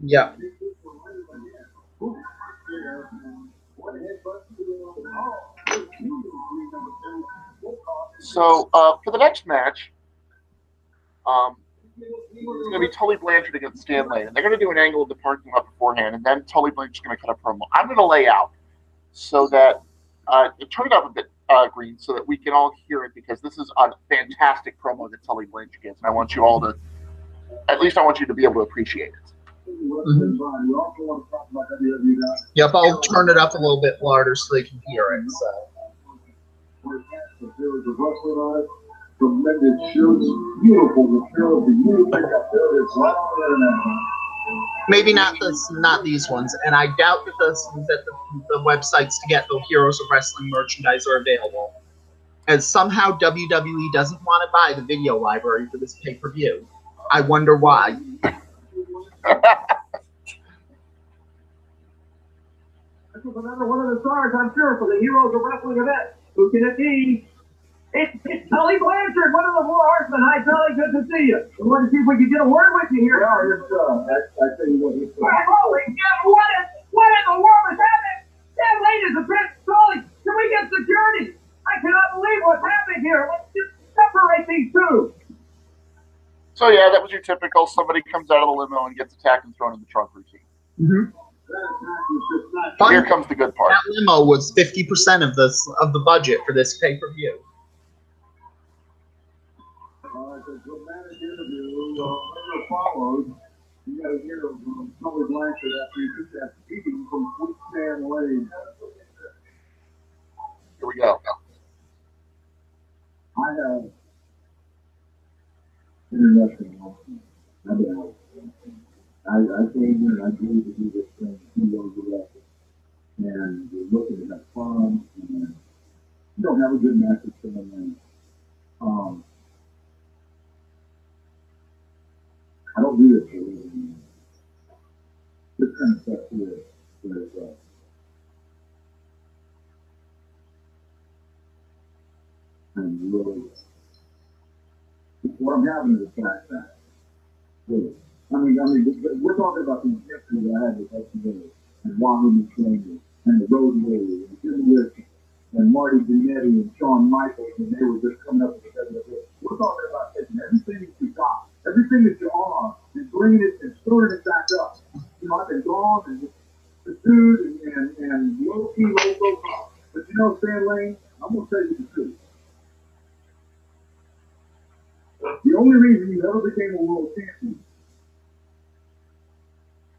Yeah. So for the next match, it's going to be Tully Blanchard against Stan Lane. And they're going to do an angle of the parking lot beforehand, and then Tully Blanchard's going to cut a promo. I'm going to lay out so that turn it up a bit, Green, so that we can all hear it, because this is a fantastic promo that Tully Blanchard gives, and I want you all to, at least I want you to be able to appreciate it. Mm-hmm. Yep, I'll turn it up a little bit louder so they can hear it. Tremendous shoots, beautiful material, Maybe not these ones, and I doubt that the websites to get the Heroes of Wrestling merchandise are available, as somehow WWE doesn't want to buy the video library for this pay-per-view. I wonder why. This was another one of the stars, I'm sure, for the Heroes of Wrestling event. Who can it be? It's Tully Blanchard, one of the Four Horsemen. Hi, Tully, good to see you. We want to see if we can get a word with you here. Yeah, it's, I tell you what, it's... Holy cow, what in the world is happening? That lady is a Prince Tully. Can we get security? I cannot believe what's happening here. Let's just separate these two. So, yeah, that was your typical somebody comes out of the limo and gets attacked and thrown in the trunk routine. Mm-hmm. Here comes the good part. That limo was 50% of the budget for this pay-per-view. It's a dramatic interview. Followed. You got to hear from Tully Blanchard after he took that beating from Stan Lane. Here we go. I have international. I came here and I agreed to do this thing 2 years ago. And we're looking to have fun. And you don't have a good match with Stan Lane. I don't do this for a living. This kind of stuff here is and really, what I'm having is a flashback. Really. I mean, we're talking about the history that I had with SBA and Wahoo McClain and the Road Warriors and Jim Wilson and Marty Jannetty and Shawn Michaels, and they were just coming up with the We're talking about taking everything that you got, everything that you are, and bringing it and storing it back up. You know, I've been gone and pursued and low-key, low profile. But you know, Stan Lane, I'm going to tell you the truth. The only reason you ever became a world champion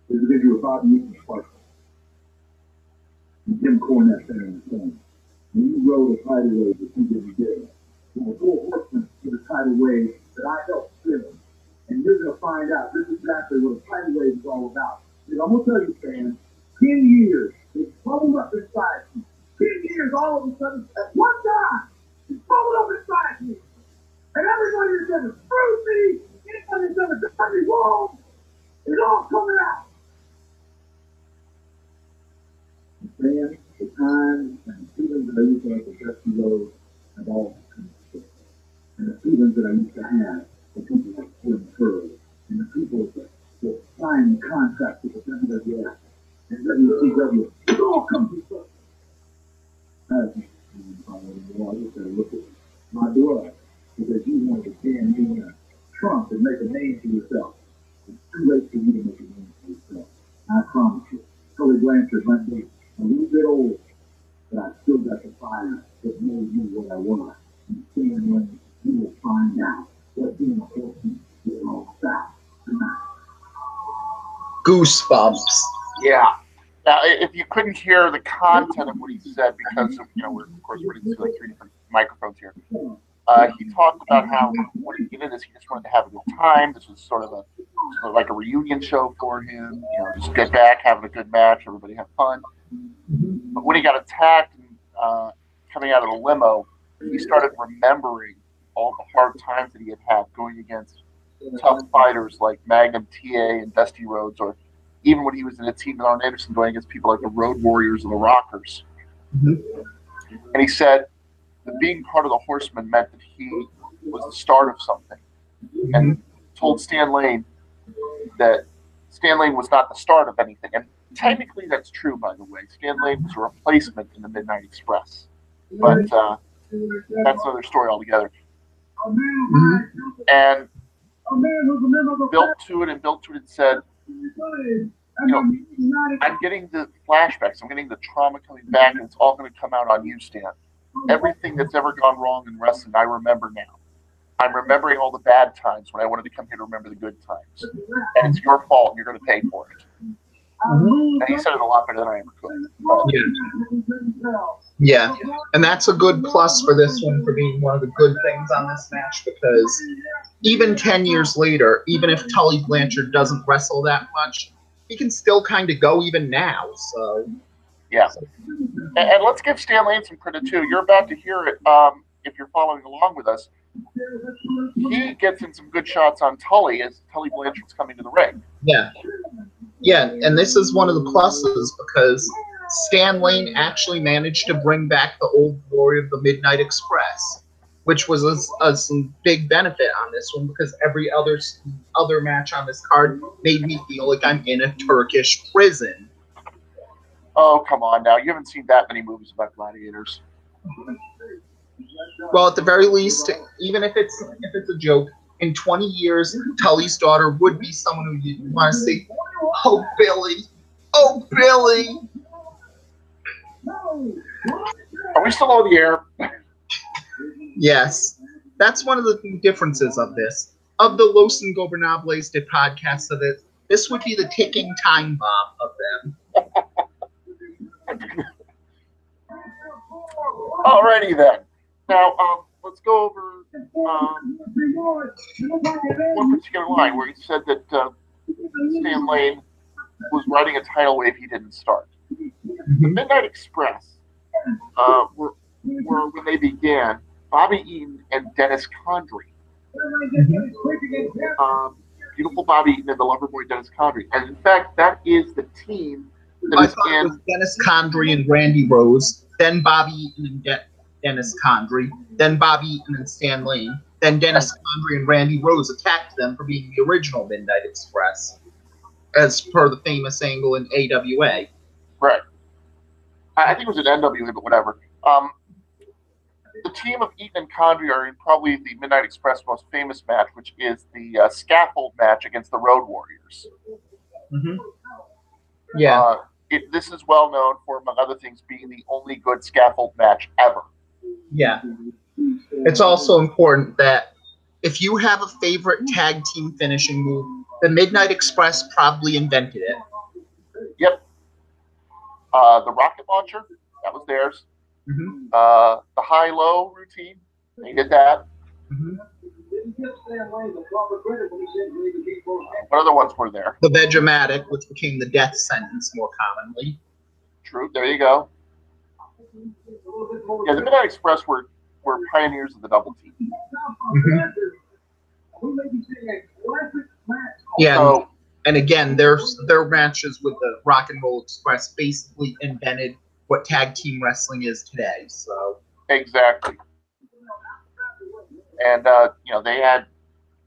is because you were Bobby Eaton's partner. And Jim Cornette there in the corner. And you rode a tidal wave that you didn't get. You were Four Horsemen to the tidal wave that I helped build. And you're going to find out this is exactly what a tidal wave is all about. Because I'm going to tell you, Stan, 10 years, it's bubbled up inside me. 10 years, all of a sudden, at one time, it's bubbled up inside me. And everybody that's ever screwed me, anybody that's ever done me wrong, it's all coming out. Stan, the time and the feelings that I used to have for Dusty Rhodes have all come true. And the feelings that I used to have for people like Tim Curry and the people that signed the contract with the WWF and WCW, it all comes to I just gotta look at my blood because you wanted to stand in a trunk and make a name for yourself. It's too late for you to make a name for yourself. I promise you. Tully Blanchard might be a little bit old, but I still got the fire that made me what I was. And Stan Lane, you will find out what being a horseman is all about tonight. Goosebumps. Yeah. Now, if you couldn't hear the content of what he said, because of, we're of course running through like 3 different microphones here, he talked about how when he did this, he just wanted to have a good time. This was sort of like a reunion show for him. Just get back, having a good match, everybody have fun. But when he got attacked and coming out of the limo, he started remembering all the hard times that he had had going against tough fighters like Magnum TA and Dusty Rhodes, or even when he was in a team with Arn Anderson going against people like the Road Warriors and the Rockers. Mhm. And he said that being part of the Horsemen meant that he was the start of something, and told Stan Lane that Stan Lane was not the start of anything. And technically that's true, by the way. Stan Lane was a replacement in the Midnight Express. But that's another story altogether. And built to it and said, I'm getting the flashbacks, I'm getting the trauma coming back, and it's all going to come out on you, Stan. Everything that's ever gone wrong in wrestling, I remember now. I'm remembering all the bad times when I wanted to come here to remember the good times. And it's your fault, and you're going to pay for it. And he said it a lot better than I ever could. Yeah, and that's a good plus for this one for being one of the good things on this match, because even 10 years later, even if Tully Blanchard doesn't wrestle that much, he can still kind of go even now. So yeah, and let's give Stan Lane some credit too. You're about to hear it if you're following along with us. He gets in some good shots on Tully as Tully Blanchard's coming to the ring. Yeah, and this is one of the pluses because Stan Lane actually managed to bring back the old glory of the Midnight Express, which was a big benefit on this one because every other match on this card made me feel like I'm in a Turkish prison. Oh, come on now. You haven't seen that many movies about gladiators. Well, at the very least, even if it's a joke, in 20 years, Tully's daughter would be someone who you want to say, "Oh, Billy! Oh, Billy!" Are we still on the air? Yes. That's one of the differences of this. Of the Los Ingobernables de podcast of it, this would be the ticking time bomb of them. Alrighty then. Now, let's go over one particular line where he said that Stan Lane was riding a tidal wave he didn't start. The Midnight Express were when they began, Bobby Eaton and Dennis Condrey. Beautiful Bobby Eaton and the Loverboy Dennis Condrey. And in fact, that is the team that I is thought it in... was Dennis Condrey and Randy Rose, then Bobby Eaton and Dennis Condrey, then Bobby Eaton and Stan Lane, then Dennis Condrey and Randy Rose attacked them for being the original Midnight Express, as per the famous angle in AWA. Right. I think it was an NWA, but whatever. The team of Eaton and Condrey are in probably the Midnight Express most famous match, which is the scaffold match against the Road Warriors. Mm-hmm. Yeah. This is well known for, among other things, being the only good scaffold match ever. Yeah. It's also important that if you have a favorite tag team finishing move, the Midnight Express probably invented it. Yep. The rocket launcher, that was theirs. Mm-hmm. The high-low routine, they did that. Mm-hmm. What other ones were there? The Vegematic, which became the death sentence more commonly. True, there you go. Yeah, the Midnight Express were pioneers of the double team. Mm-hmm. Yeah, So, and again, their matches with the Rock and Roll Express basically invented what tag team wrestling is today. So exactly. And they had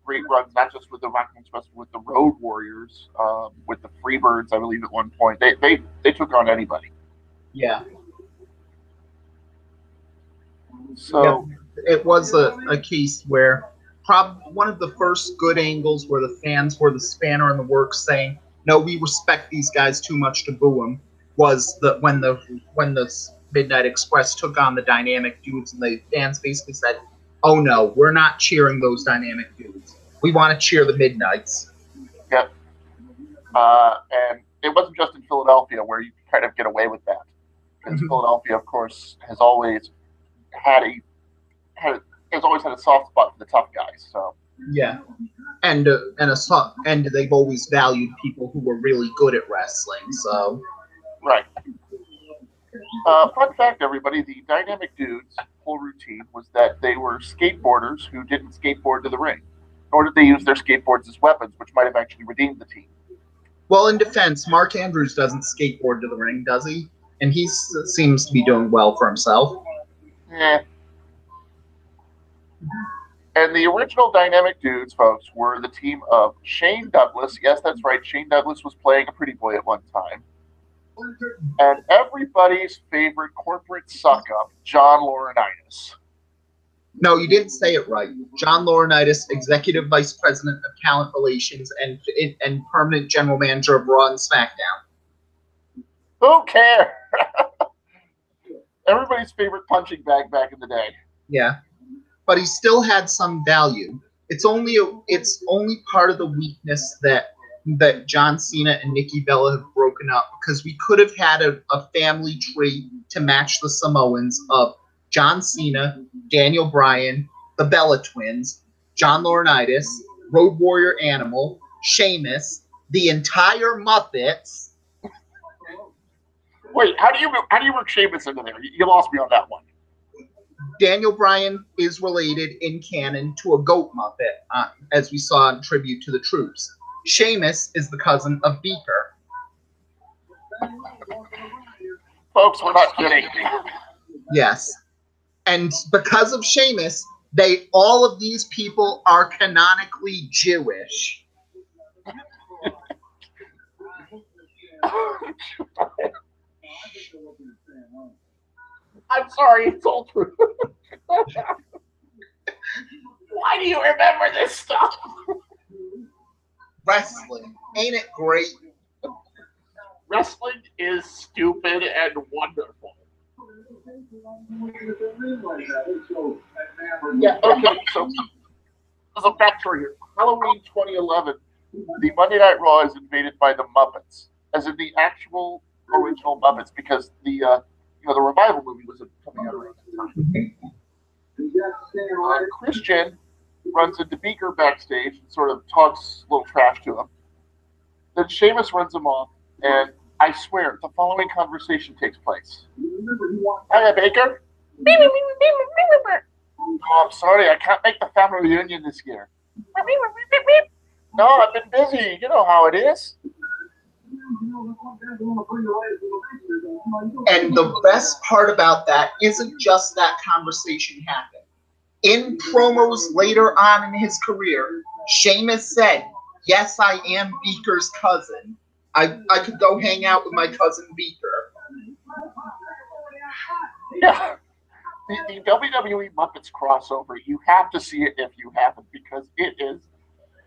great runs, not just with the Rock and Roll Express, but with the Road Warriors, with the Freebirds, I believe at one point. They took on anybody. yeah. So it was a case where one of the first good angles where the fans were the spanner in the works saying, no, we respect these guys too much to boo them, was when the Midnight Express took on the Dynamic Dudes, and the fans basically said, oh no, we're not cheering those Dynamic Dudes. We want to cheer the Midnights. Yep. And it wasn't just in Philadelphia where you could kind of get away with that. Because Philadelphia, of course, has always had a soft spot for the tough guys. So yeah, and they've always valued people who were really good at wrestling. So right. Fun fact, everybody: the Dynamic Dudes' whole routine was that they were skateboarders who didn't skateboard to the ring, nor did they use their skateboards as weapons, which might have actually redeemed the team. Well, in defense, Mark Andrews doesn't skateboard to the ring, does he? and he seems to be doing well for himself. Yeah. And the original Dynamic Dudes, folks, were the team of Shane Douglas. Yes, that's right. Shane Douglas was playing a pretty boy at one time. And everybody's favorite corporate suck-up, John Laurinaitis. No, you didn't say it right. John Laurinaitis, Executive Vice President of Talent Relations and Permanent General Manager of Raw and SmackDown. Who cares? Everybody's favorite punching bag back in the day. Yeah. But he still had some value. It's only part of the weakness that John Cena and Nikki Bella have broken up, because we could have had a family tree to match the Samoans of John Cena, Daniel Bryan, the Bella Twins, John Laurinaitis, Road Warrior Animal, Sheamus, the entire Muppets. Wait, how do you work Sheamus into there? You lost me on that one. Daniel Bryan is related in canon to a goat Muppet, as we saw in Tribute to the Troops. Sheamus is the cousin of Beaker. Folks, we're not kidding. Yes. And because of Sheamus, all of these people are canonically Jewish. I'm sorry, it's all true. Why do you remember this stuff? Wrestling. Ain't it great? Wrestling is stupid and wonderful. Yeah, okay, so there's a backstory here. Halloween 2011, the Monday Night Raw is invaded by the Muppets, as in the actual original Muppets, because the revival movie was coming out around that time. Christian runs into Beaker backstage and sort of talks a little trash to him. Then Sheamus runs him off, and I swear, the following conversation takes place. Hiya, Baker. Oh, I'm sorry, I can't make the family reunion this year. No, I've been busy. You know how it is. And the best part about that isn't just that conversation happened. In promos later on in his career, Sheamus said, "Yes, I am Beaker's cousin. I could go hang out with my cousin Beaker." Yeah. The WWE Muppets crossover, you have to see it if you haven't, because it is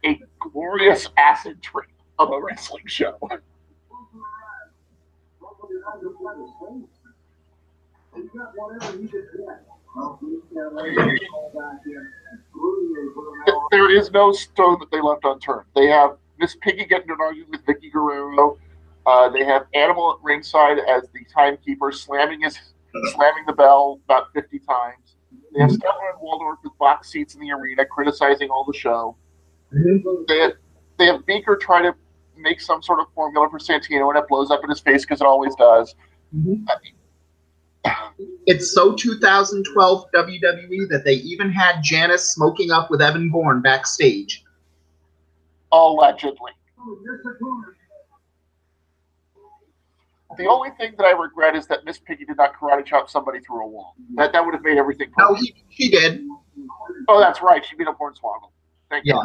a glorious acid trip of a wrestling show. There is no stone that they left unturned. They have Miss Piggy getting into an argument with Vicky Guerrero. They have Animal at ringside as the timekeeper, slamming the bell about 50 times. They have Stellar and Waldorf with box seats in the arena, criticizing all the show. They have Beaker try to make some sort of formula for Santino, and it blows up in his face because it always does. It's so 2012 WWE that they even had Janice smoking up with Evan Bourne backstage. Allegedly. The only thing that I regret is that Miss Piggy did not karate chop somebody through a wall. That would have made everything perfect. No, she did. Oh, that's right. She beat up Hornswoggle. Thank you.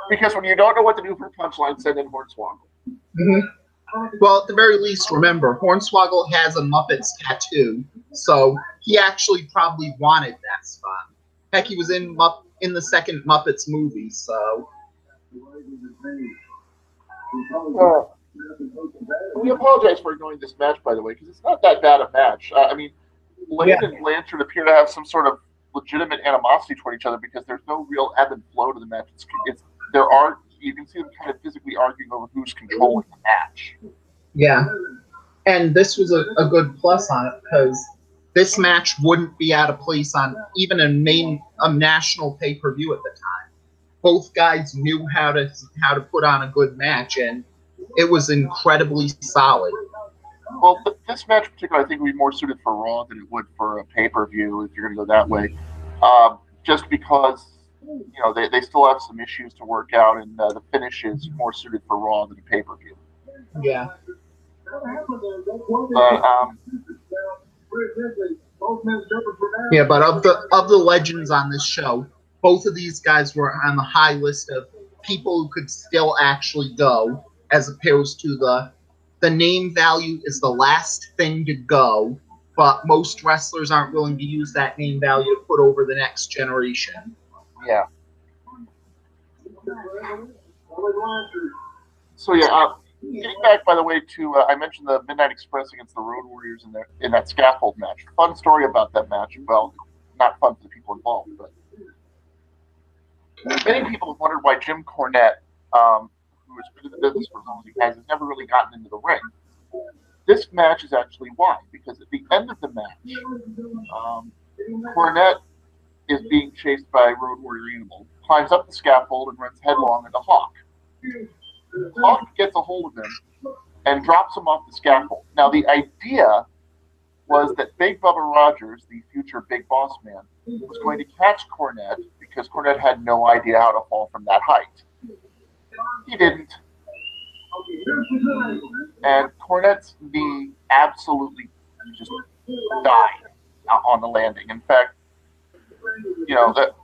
Because when you don't know what to do for punchline, send in Hornswoggle. Well, at the very least, remember, Hornswoggle has a Muppets tattoo, so he actually probably wanted that spot. Heck, he was in the second Muppets movie, so... We apologize for ignoring this match, by the way, because it's not that bad a match. Lane and Blanchard appear to have some sort of legitimate animosity toward each other because there's no real ebb and flow to the match. You can see them kind of physically arguing over who's controlling the match. Yeah, and this was a good plus on it because this match wouldn't be out of place on even a national pay-per-view at the time. Both guys knew how to put on a good match, and it was incredibly solid. Well, this match in particular, I think, would be more suited for Raw than it would for a pay-per-view if you're going to go that way. Just because, they still have some issues to work out, and the finish is more suited for Raw than a pay-per-view. Yeah. But yeah, but of the legends on this show, both of these guys were on the high list of people who could still actually go, as opposed to the name value is the last thing to go, but most wrestlers aren't willing to use that name value to put over the next generation. yeah. So yeah, getting back, by the way, to I mentioned the Midnight Express against the Road Warriors in that scaffold match. Fun story about that match. Well, not fun for the people involved, but many people have wondered why Jim Cornette, who has been in the business for as long as he has never really gotten into the ring. This match is actually why, because at the end of the match, Cornette is being chased by Road Warrior Animal, climbs up the scaffold and runs headlong into Hawk. Hawk gets a hold of him and drops him off the scaffold. Now, the idea was that Big Bubba Rogers, the future Big Boss Man, was going to catch Cornette because Cornette had no idea how to fall from that height. He didn't. And Cornette's knee absolutely just died on the landing. In fact, you know, that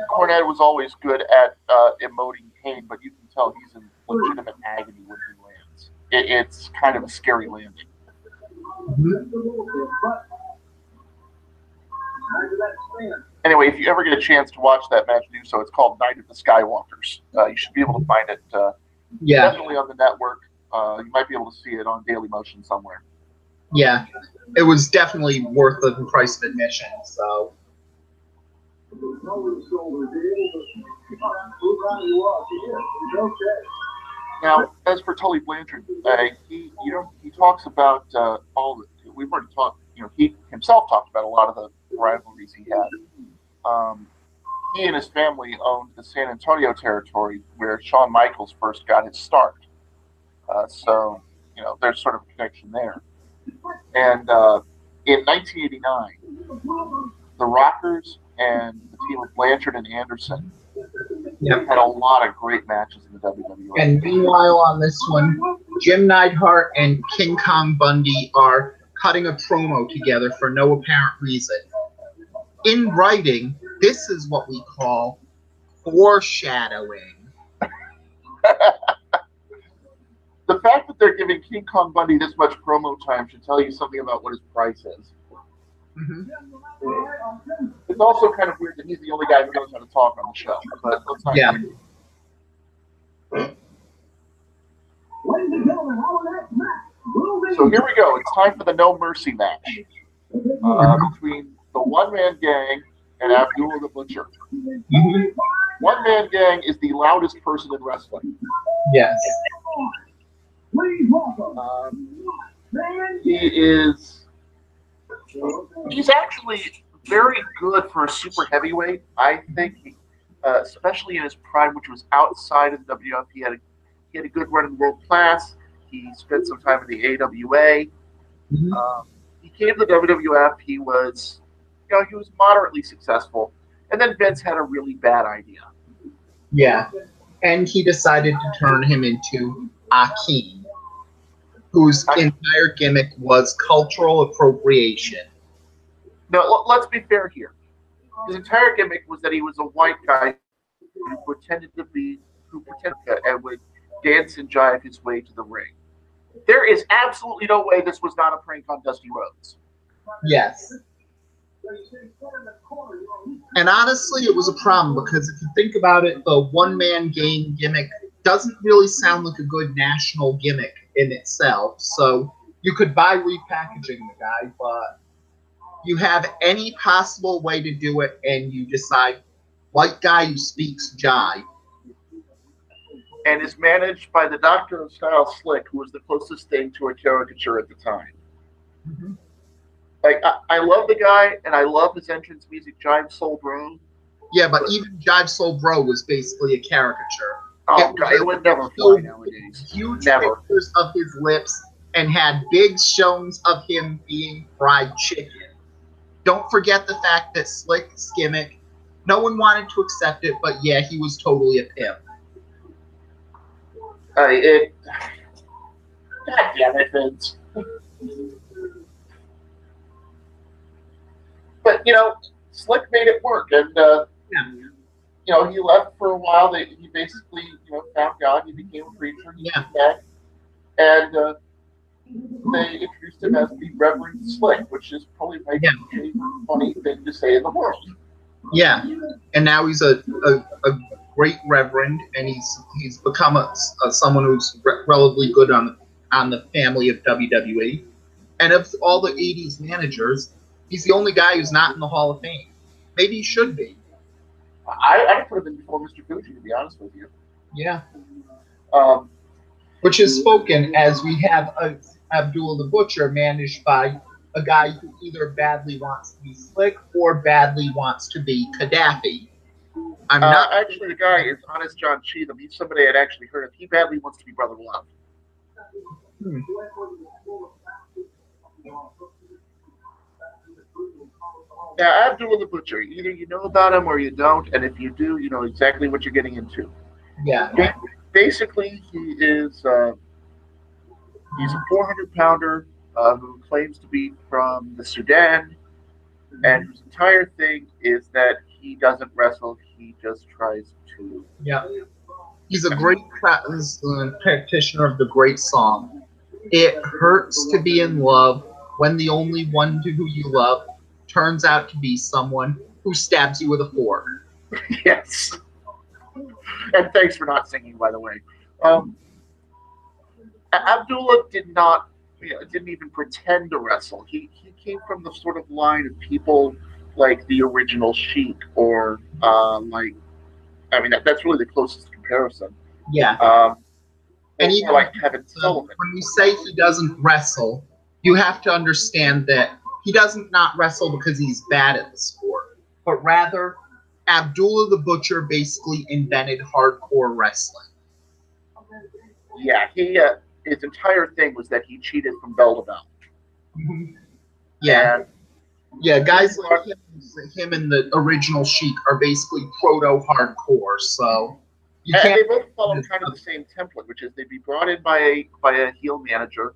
Cornette was always good at emoting pain, but you can tell he's in legitimate agony when he lands. It's kind of a scary landing. Anyway, if you ever get a chance to watch that match, do so. It's called Night of the Skywalkers. You should be able to find it definitely on the network. You might be able to see it on Daily Motion somewhere. Yeah, it was definitely worth the price of admission. So. Now, as for Tully Blanchard, he talks about all the. We've already talked. You know, he himself talked about a lot of the rivalries he had. He and his family owned the San Antonio territory where Shawn Michaels first got his start. So, you know, there's sort of a connection there. And in 1989, the Rockers and the team of Blanchard and Anderson had a lot of great matches in the WWE. And meanwhile, on this one, Jim Neidhart and King Kong Bundy are cutting a promo together for no apparent reason. In writing, this is what we call foreshadowing. The fact that they're giving King Kong Bundy this much promo time should tell you something about what his price is. It's also kind of weird that he's the only guy who knows how to talk on the show. But let's not get into it. So here we go. It's time for the No Mercy match between the One Man Gang and Abdullah the Butcher. One Man Gang is the loudest person in wrestling. Yes. He's actually very good for a super heavyweight. I think, especially in his prime, which was outside of the WWF, he had a good run in world class. He spent some time in the AWA. He came to the WWF. He was moderately successful, and then Vince had a really bad idea. Yeah, and he decided to turn him into Akeem, whose entire gimmick was cultural appropriation. Now, let's be fair here. His entire gimmick was that he was a white guy who pretended and would dance and jive his way to the ring. There is absolutely no way this was not a prank on Dusty Rhodes. Yes. And honestly, it was a problem because if you think about it, the one-man gang gimmick doesn't really sound like a good national gimmick in itself. So you could buy repackaging the guy, but you have any possible way to do it, and you decide, white guy who speaks jive. And is managed by the Doctor of Style Slick, who was the closest thing to a caricature at the time. Like, I love the guy, and I love his entrance music, Jive Soul Bro. Yeah, but even Jive Soul Bro was basically a caricature. Oh, God, it would never fly nowadays. Huge pictures of his lips and had big shows of him being fried chicken. Don't forget the fact that Slick's gimmick, no one wanted to accept it, but yeah, he was totally a pimp. God damn it, Vince. But Slick made it work, and he left for a while. He basically found God. He became a preacher. He came back, and they introduced him as the Reverend Slick, which is probably my favorite funny thing to say in the world. Yeah, and now he's a great reverend, and he's become someone who's relatively good on the family of WWE. And of all the '80s managers, he's the only guy who's not in the Hall of Fame. Maybe he should be. I'd put him in before Mr. Fuji, to be honest with you. Yeah. Which is spoken as we have Abdullah the Butcher managed by a guy who either badly wants to be Slick or badly wants to be Gaddafi. I'm not actually. The guy is Honest John Cheatham. He's somebody I'd actually heard of. He badly wants to be Brother Love. Now, Abdullah the Butcher. Either you know about him or you don't, and if you do, you know exactly what you're getting into. Yeah. Basically, he is he's a 400-pounder who claims to be from the Sudan, and whose entire thing is that he doesn't wrestle, he just tries to. Yeah. He's a great practitioner of the great song. It hurts to be in love when the only one who you love turns out to be someone who stabs you with a fork. Yes. And thanks for not singing, by the way. Abdullah didn't even pretend to wrestle. He came from the sort of line of people like the original Sheik, or that's really the closest comparison. Yeah. And even like Kevin Sullivan. When we say he doesn't wrestle, you have to understand that he doesn't not wrestle because he's bad at the sport, but rather Abdullah the Butcher basically invented hardcore wrestling. Yeah, his entire thing was that he cheated from bell to bell. Mm-hmm. Yeah. Yeah, guys like him and the original Sheik are basically proto-hardcore, so... They both follow kind of the same template, which is they'd be brought in by a heel manager,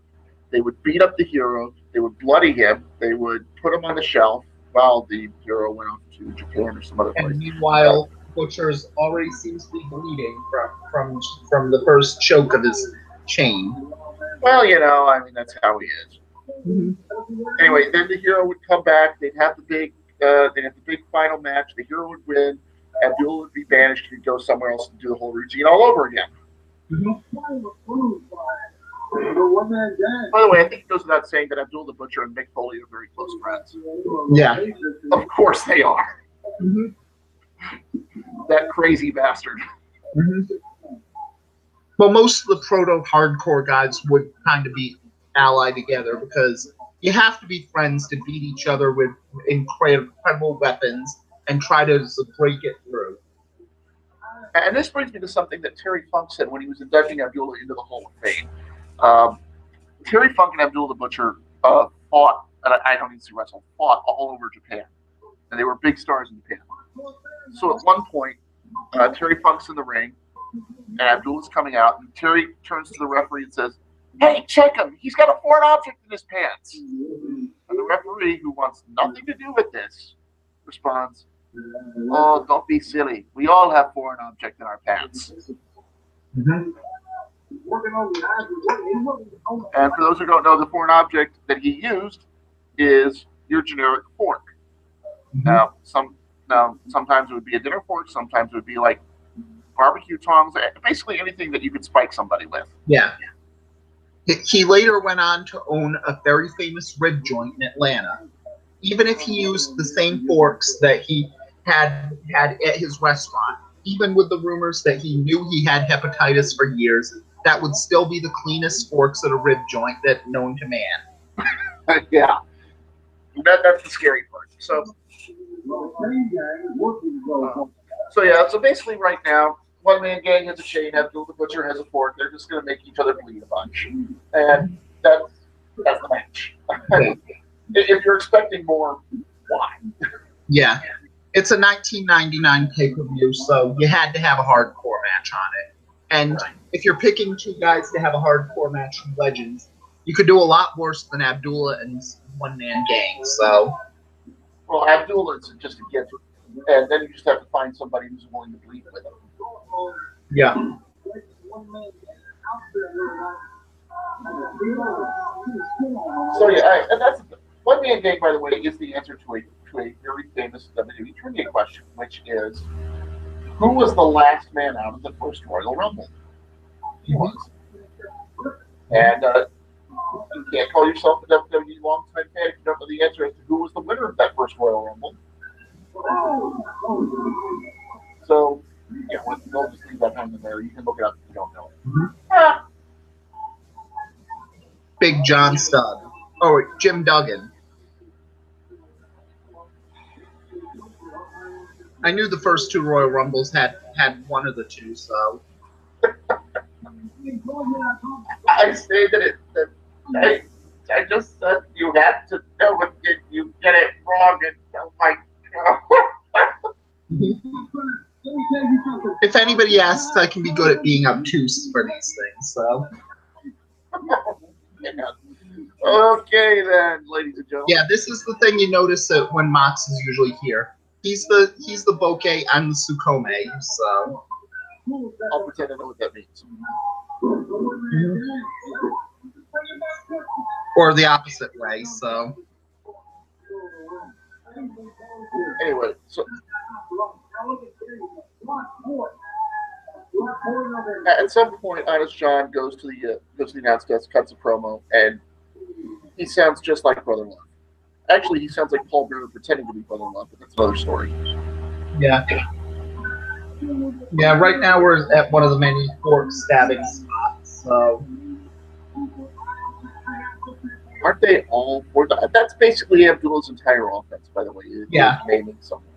they would beat up the hero, they would bloody him, they would put him on the shelf while the hero went off to Japan or some other place. And meanwhile, Butcher's already seems to be bleeding from the first choke of his chain. Well, that's how he is. Mm-hmm. Anyway, then the hero would come back. They'd have the big final match. The hero would win. Abdullah would be banished. He'd go somewhere else and do the whole routine all over again. Mm-hmm. By the way, I think it goes without saying that Abdullah the Butcher and Mick Foley are very close friends. Yeah. Of course they are. Mm-hmm. That crazy bastard. Mm-hmm. Well, most of the proto-hardcore guys would kind of be allied together because you have to be friends to beat each other with incredible weapons and try to break it through. And this brings me to something that Terry Funk said when he was inducting Abdullah into the Hall of Fame. Terry Funk and Abdullah the Butcher fought, and I don't need to wrestle, fought all over Japan. And they were big stars in Japan. So at one point, Terry Funk's in the ring, and Abdullah's coming out, and Terry turns to the referee and says, "Hey, check him. He's got a foreign object in his pants." And the referee, who wants nothing to do with this, responds, "Oh, don't be silly. We all have foreign object in our pants." Mm-hmm. And for those who don't know, the foreign object that he used is your generic fork. Mm-hmm. Sometimes it would be a dinner fork. Sometimes it would be like barbecue tongs. Basically anything that you could spike somebody with. Yeah. He later went on to own a very famous rib joint in Atlanta. Even if he used the same forks that he had at his restaurant, even with the rumors that he knew he had hepatitis for years, that would still be the cleanest forks at a rib joint that known to man. Yeah. That's the scary part. So basically right now, one-man gang has a chain, Abdul the Butcher has a fork. They're just going to make each other bleed a bunch. And that's the match. Yeah. If you're expecting more, why? Yeah. It's a 1999 pay-per-view, so you had to have a hardcore match on it. And if you're picking two guys to have a hardcore match from Legends, You could do a lot worse than Abdullah and one-man gang. So, well, Abdullah is just a gift, and then you just have to find somebody who's willing to bleed with him. yeah. So yeah, and that's one man gang. By the way, is the answer to a very famous WWE trivia question, which is, who was the last man out of the first Royal Rumble? He was, and you can't call yourself a WWE longtime fan if you don't know the answer as to who was the winner of that first Royal Rumble. So, yeah, we'll just leave that hanging there. You can look it up if you don't know it. Mm-hmm. Big John Studd. Oh, wait, Jim Duggan. I knew the first two Royal Rumbles had one of the two, so. I say I just said you had to know it. You get it wrong, and oh my God. If anybody asks, I can be good at being obtuse for these things, so. Okay then, ladies and gentlemen. Yeah, this is the thing you notice that when Mox is usually here. He's the bouquet, I'm the Sukome, so. I'll pretend I know what that means. Or the opposite way, so. Anyway, so at some point, Honest John goes to the announce desk, cuts a promo, and he sounds just like Brother Love. Actually, he sounds like Paul Bearer pretending to be Brother Love, but that's another story. Yeah. Yeah, right now we're at one of the many fork stabbing spots, so. Aren't they all? That's basically Abdullah's entire offense, by the way. Yeah. Naming someone.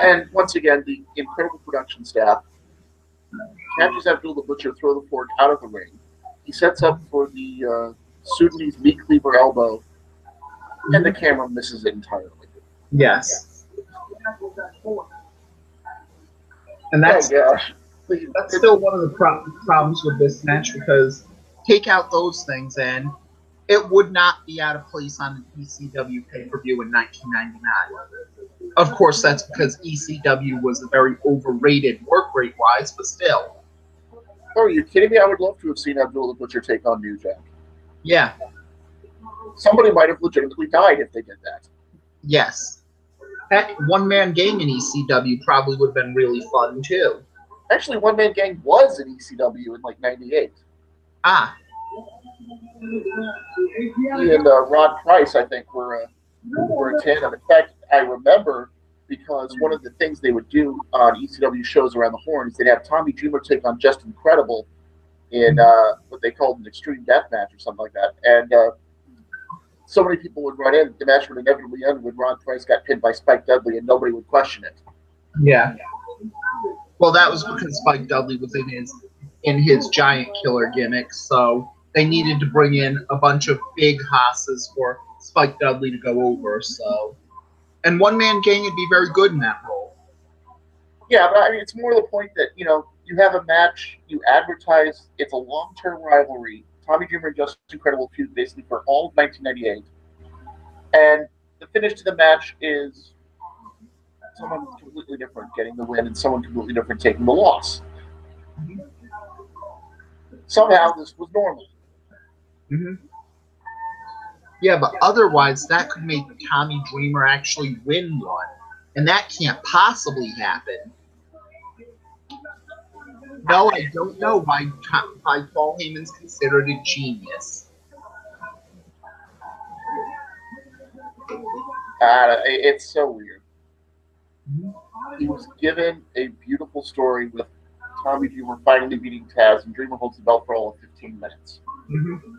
And once again, the incredible production staff catches Abdullah the Butcher throw the fork out of the ring. He sets up for the Sudanese meat cleaver elbow, and the camera misses it entirely. Yes. And that's still one of the problems with this match, because take out those things and it would not be out of place on an ECW pay-per-view in 1999. Of course, that's because ECW was a very overrated work rate-wise, but still. Oh, are you kidding me? I would love to have seen Abdullah the Butcher take on New Jack. Yeah. Somebody might have legitimately died if they did that. Yes. Heck, one-man gang in ECW probably would have been really fun, too. Actually, One Man Gang was in ECW in, like, 98. Ah. He and Rod Price, I think, were a tandem. In fact, I remember because one of the things they would do on ECW shows around the Horn is they'd have Tommy Dreamer take on Just Incredible in what they called an extreme death match or something like that. And so many people would run in. The match would inevitably end when Rod Price got pinned by Spike Dudley, and nobody would question it. Yeah. Well, that was because Spike Dudley was in his giant killer gimmick, so they needed to bring in a bunch of big hosses for Spike Dudley to go over. So, and One Man Gang would be very good in that role. Yeah, but I mean, it's more the point that you have a match, you advertise, it's a long-term rivalry. Tommy Dreamer and Just Incredible feud basically for all of 1998, and the finish to the match is someone completely different getting the win and someone completely different taking the loss. Somehow this was normal. Mm-hmm. Yeah, but otherwise that could make Tommy Dreamer actually win one, and that can't possibly happen. No, I don't know why Paul Heyman's considered a genius. It's so weird. He was given a beautiful story with Tommy Dreamer finally beating Taz, and Dreamer holds the belt for all of 15 minutes. Mm-hmm.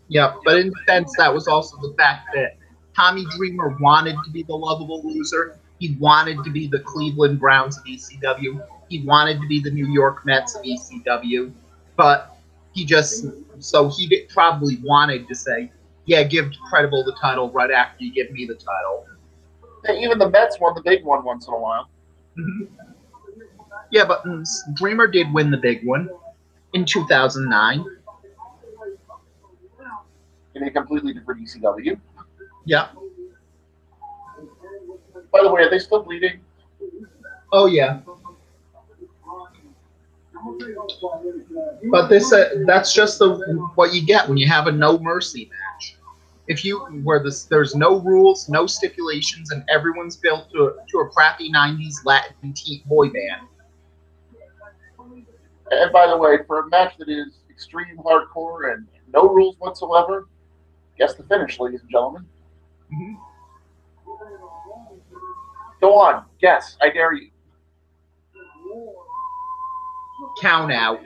Yeah, but in a sense, that was also the fact that Tommy Dreamer wanted to be the lovable loser. He wanted to be the Cleveland Browns of ECW. He wanted to be the New York Mets of ECW. But he just So he probably wanted to say, yeah, give Credible the title right after you give me the title. Even the Mets won the big one once in a while. Yeah, but Dreamer did win the big one in 2009. In a completely different ECW. Yeah. By the way, are they still bleeding? Oh, yeah. But that's just what you get when you have a no mercy match. There's no rules, no stipulations, and everyone's built to a crappy 90s Latin boy band. And by the way, for a match that is extreme hardcore and no rules whatsoever, guess the finish, ladies and gentlemen. Mm-hmm. Go on, guess. I dare you. Count out.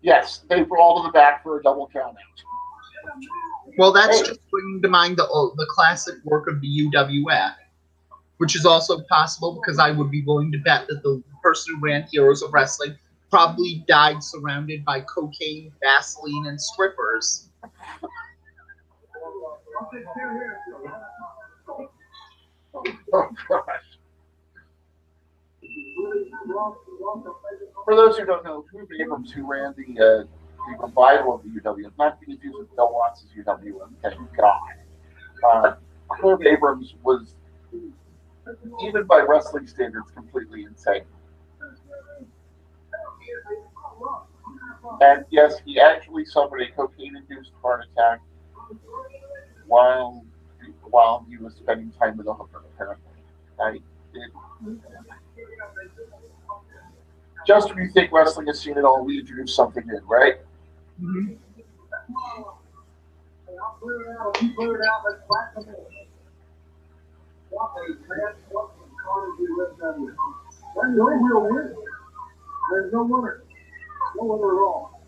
Yes, they brawl to the back for a double count out. Well, that's just bringing to mind the classic work of the UWF, which is also possible because I would be willing to bet that the person who ran Heroes of Wrestling probably died surrounded by cocaine, Vaseline, and strippers. Oh, gosh. For those who don't know, Herb Abrams, who ran the revival of the UWF, not to be confused with Bill Watts' UWF, thank God. Herb Abrams was, even by wrestling standards, completely insane. And yes, he actually suffered a cocaine-induced heart attack while he was spending time with a hooker, apparently. Just when you think wrestling has seen it all, we introduce something new, right? Mm-hmm. There's no real winner. There's no winner. No winner at all.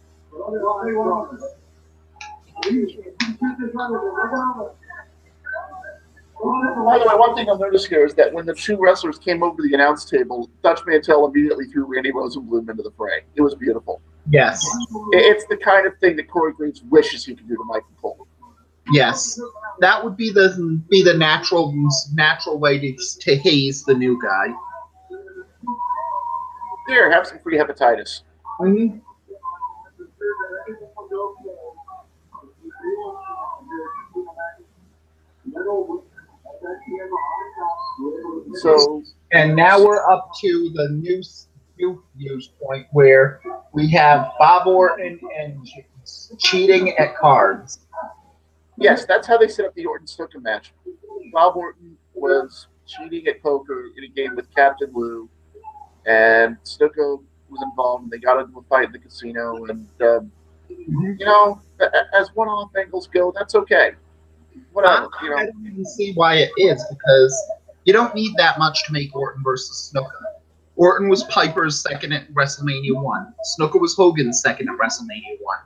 By the way, one thing I've noticed here is that when the two wrestlers came over to the announce table, Dutch Mantel immediately threw Randy Rosenbloom into the fray. It was beautiful. Yes. It's the kind of thing that Corey Graves wishes he could do to Michael Cole. Yes. That would be the natural way to haze the new guy. Here, have some free hepatitis. Mm-hmm. So, and now we're up to the new news point where we have Bob Orton and cheating at cards. Yes, that's how they set up the Orton-Snooker match. Bob Orton was cheating at poker in a game with Captain Lou, and Snooker was involved, and they got into a fight in the casino, and, you know, as one-off angles go, that's okay. Whatever, you know. I don't even see why it is, because you don't need that much to make Orton versus Snooker. Orton was Piper's second at WrestleMania 1. Snooker was Hogan's second at WrestleMania 1.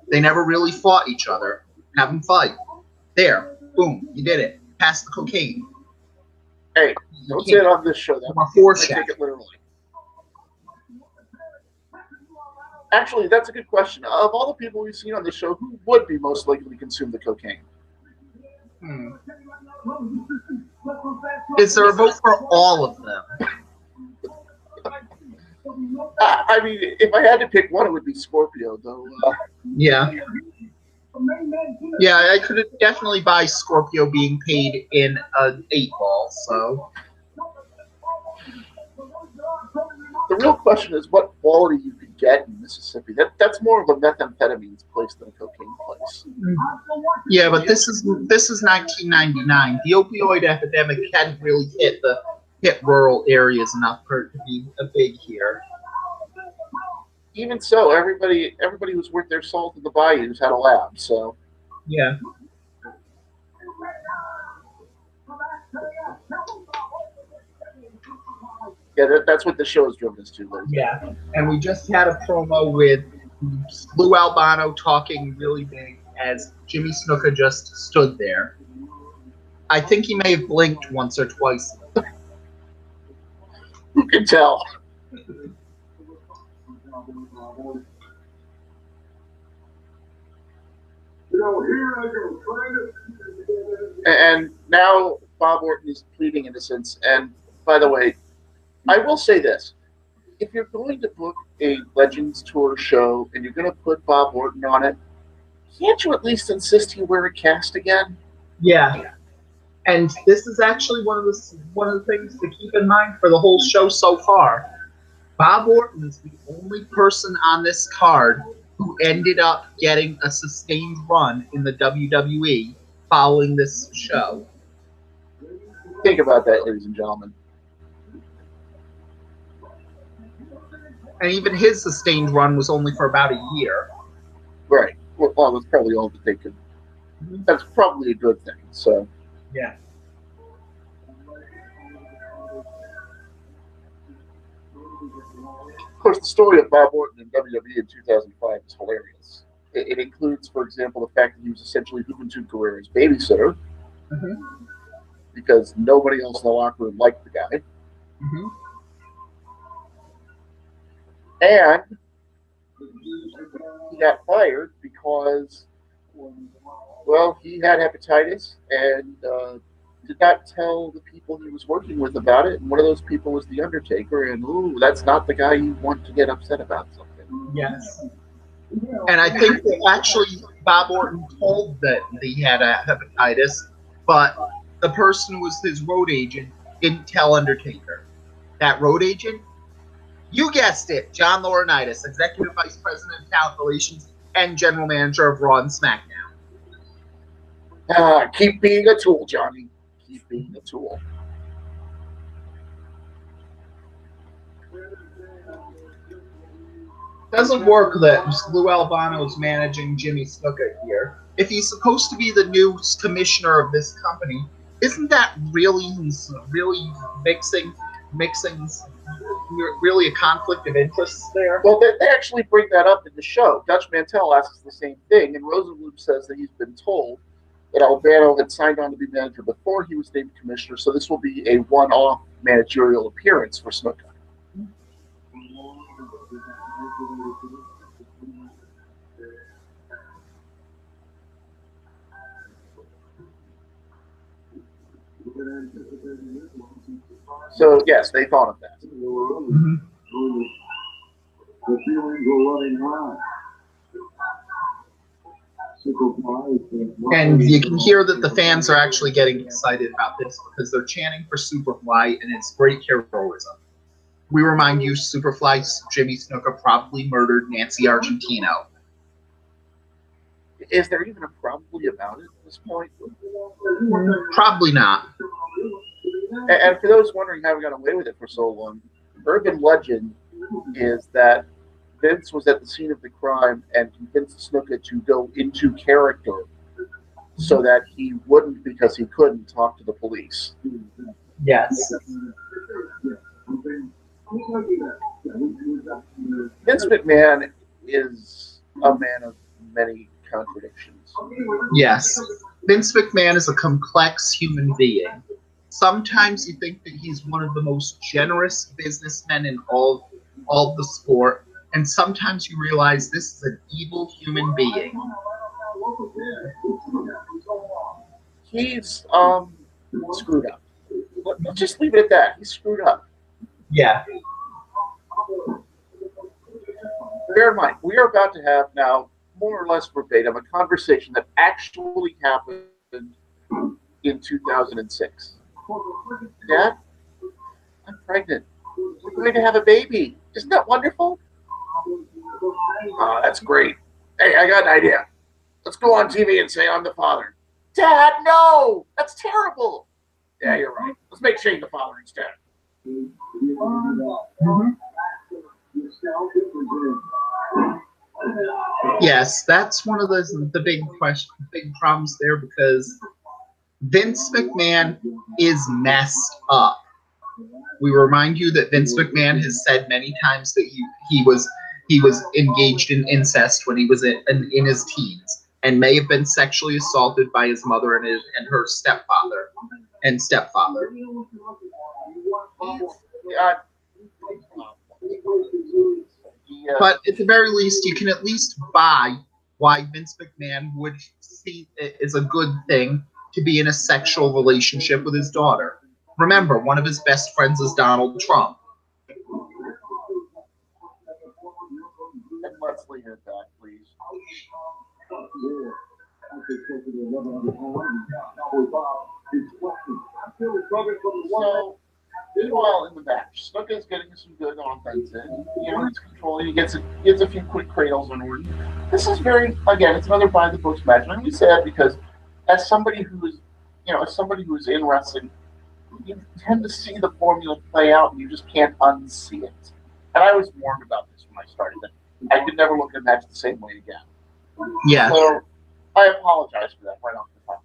They never really fought each other. Have them fight. There. Boom. You did it. Pass the cocaine. Hey, don't say it on this show. I take it literally. Actually, that's a good question. Of all the people we've seen on this show, who would be most likely to consume the cocaine? Is there a vote for all of them? I mean, if I had to pick one, it would be Scorpio, though. Yeah. Yeah, I could definitely buy Scorpio being paid in an 8-ball, so. The real question is what quality you could get in Mississippi. That's more of a methamphetamines place than a cocaine place. Yeah, but this is 1999. The opioid epidemic hadn't really hit rural areas enough for it to be a big here. Even so, everybody who's worth their salt in the bayous had a lab, so. Yeah. Yeah, that's what the show has driven us to. Yeah, and we just had a promo with Lou Albano talking really big as Jimmy Snuka just stood there. I think he may have blinked once or twice. Who can tell? here I go. Trying to. And now Bob Orton is pleading innocence. And by the way, I will say this. If you're going to book a Legends Tour show and you're going to put Bob Orton on it, can't you at least insist he wear a cast again? Yeah. And this is actually one of the things to keep in mind for the whole show so far. Bob Orton is the only person on this card who ended up getting a sustained run in the WWE following this show. Think about that, ladies and gentlemen. And even his sustained run was only for about a year. Right. Well, that's probably all that they could. That's probably a good thing. So. Yeah. Of course, the story of Bob Orton in WWE in 2005 is hilarious. It includes, for example, the fact that he was essentially Juventud Guerrero's babysitter because nobody else in the locker room liked the guy. And he got fired because, well, he had hepatitis and did not tell the people he was working with about it. And one of those people was The Undertaker. And, ooh, that's not the guy you want to get upset about something. Yes. And I think that actually Bob Orton told that he had a hepatitis, but the person who was his road agent didn't tell Undertaker. That road agent? You guessed it, John Laurinaitis, Executive Vice President of Talent Relations and General Manager of Raw and SmackDown. Keep being a tool, Johnny. Keep being a tool. Doesn't work that Lou Albano's managing Jimmy Snuka here. If he's supposed to be the new commissioner of this company, isn't that really mixing really a conflict of interest there? Well, they actually bring that up in the show. Dutch Mantel asks the same thing, and Rosenblum says that he's been told that Albano had signed on to be manager before he was named commissioner, so this will be a one-off managerial appearance for Snuka. So, yes, they thought of that. And you can hear that the fans are actually getting excited about this because they're chanting for Superfly and it's great heroism. We remind you, Superfly Jimmy Snuka probably murdered Nancy Argentino. Is there even a probably about it at this point? Probably not. And for those wondering how we got away with it for so long, urban legend is that Vince was at the scene of the crime and convinced Snuka to go into character so that he wouldn't, because he couldn't, talk to the police. Yes. Vince McMahon is a man of many contradictions. Yes. Vince McMahon is a complex human being. Sometimes you think that he's one of the most generous businessmen in all the sport, and sometimes you realize this is an evil human being. He's screwed up. Let's just leave it at that. He's screwed up. Yeah. Bear in mind, we are about to have now, more or less verbatim, a conversation that actually happened in 2006. Dad, I'm pregnant. We're going to have a baby. Isn't that wonderful? Oh, that's great. Hey, I got an idea. Let's go on TV and say I'm the father. Dad, no! That's terrible. Yeah, you're right. Let's make Shane the father instead. Yes, that's one of the big problems there, because Vince McMahon is messed up. We remind you that Vince McMahon has said many times that he was engaged in incest when he was in his teens, and may have been sexually assaulted by his mother and her stepfather. But at the very least, you can at least buy why Vince McMahon would see it as a good thing to be in a sexual relationship with his daughter. Remember, one of his best friends is Donald Trump. And let's leave it at that, please. So, meanwhile, in the match, Snuka's getting some good offense in. He's controlling. He gets a few quick cradles on Orton. This is again, it's another by the books match. And I'm going to say that because, as somebody who's in wrestling, you tend to see the formula play out, and you just can't unsee it. And I was warned about this when I started it. I could never look at a match the same way again. Yeah. So I apologize for that right off the top.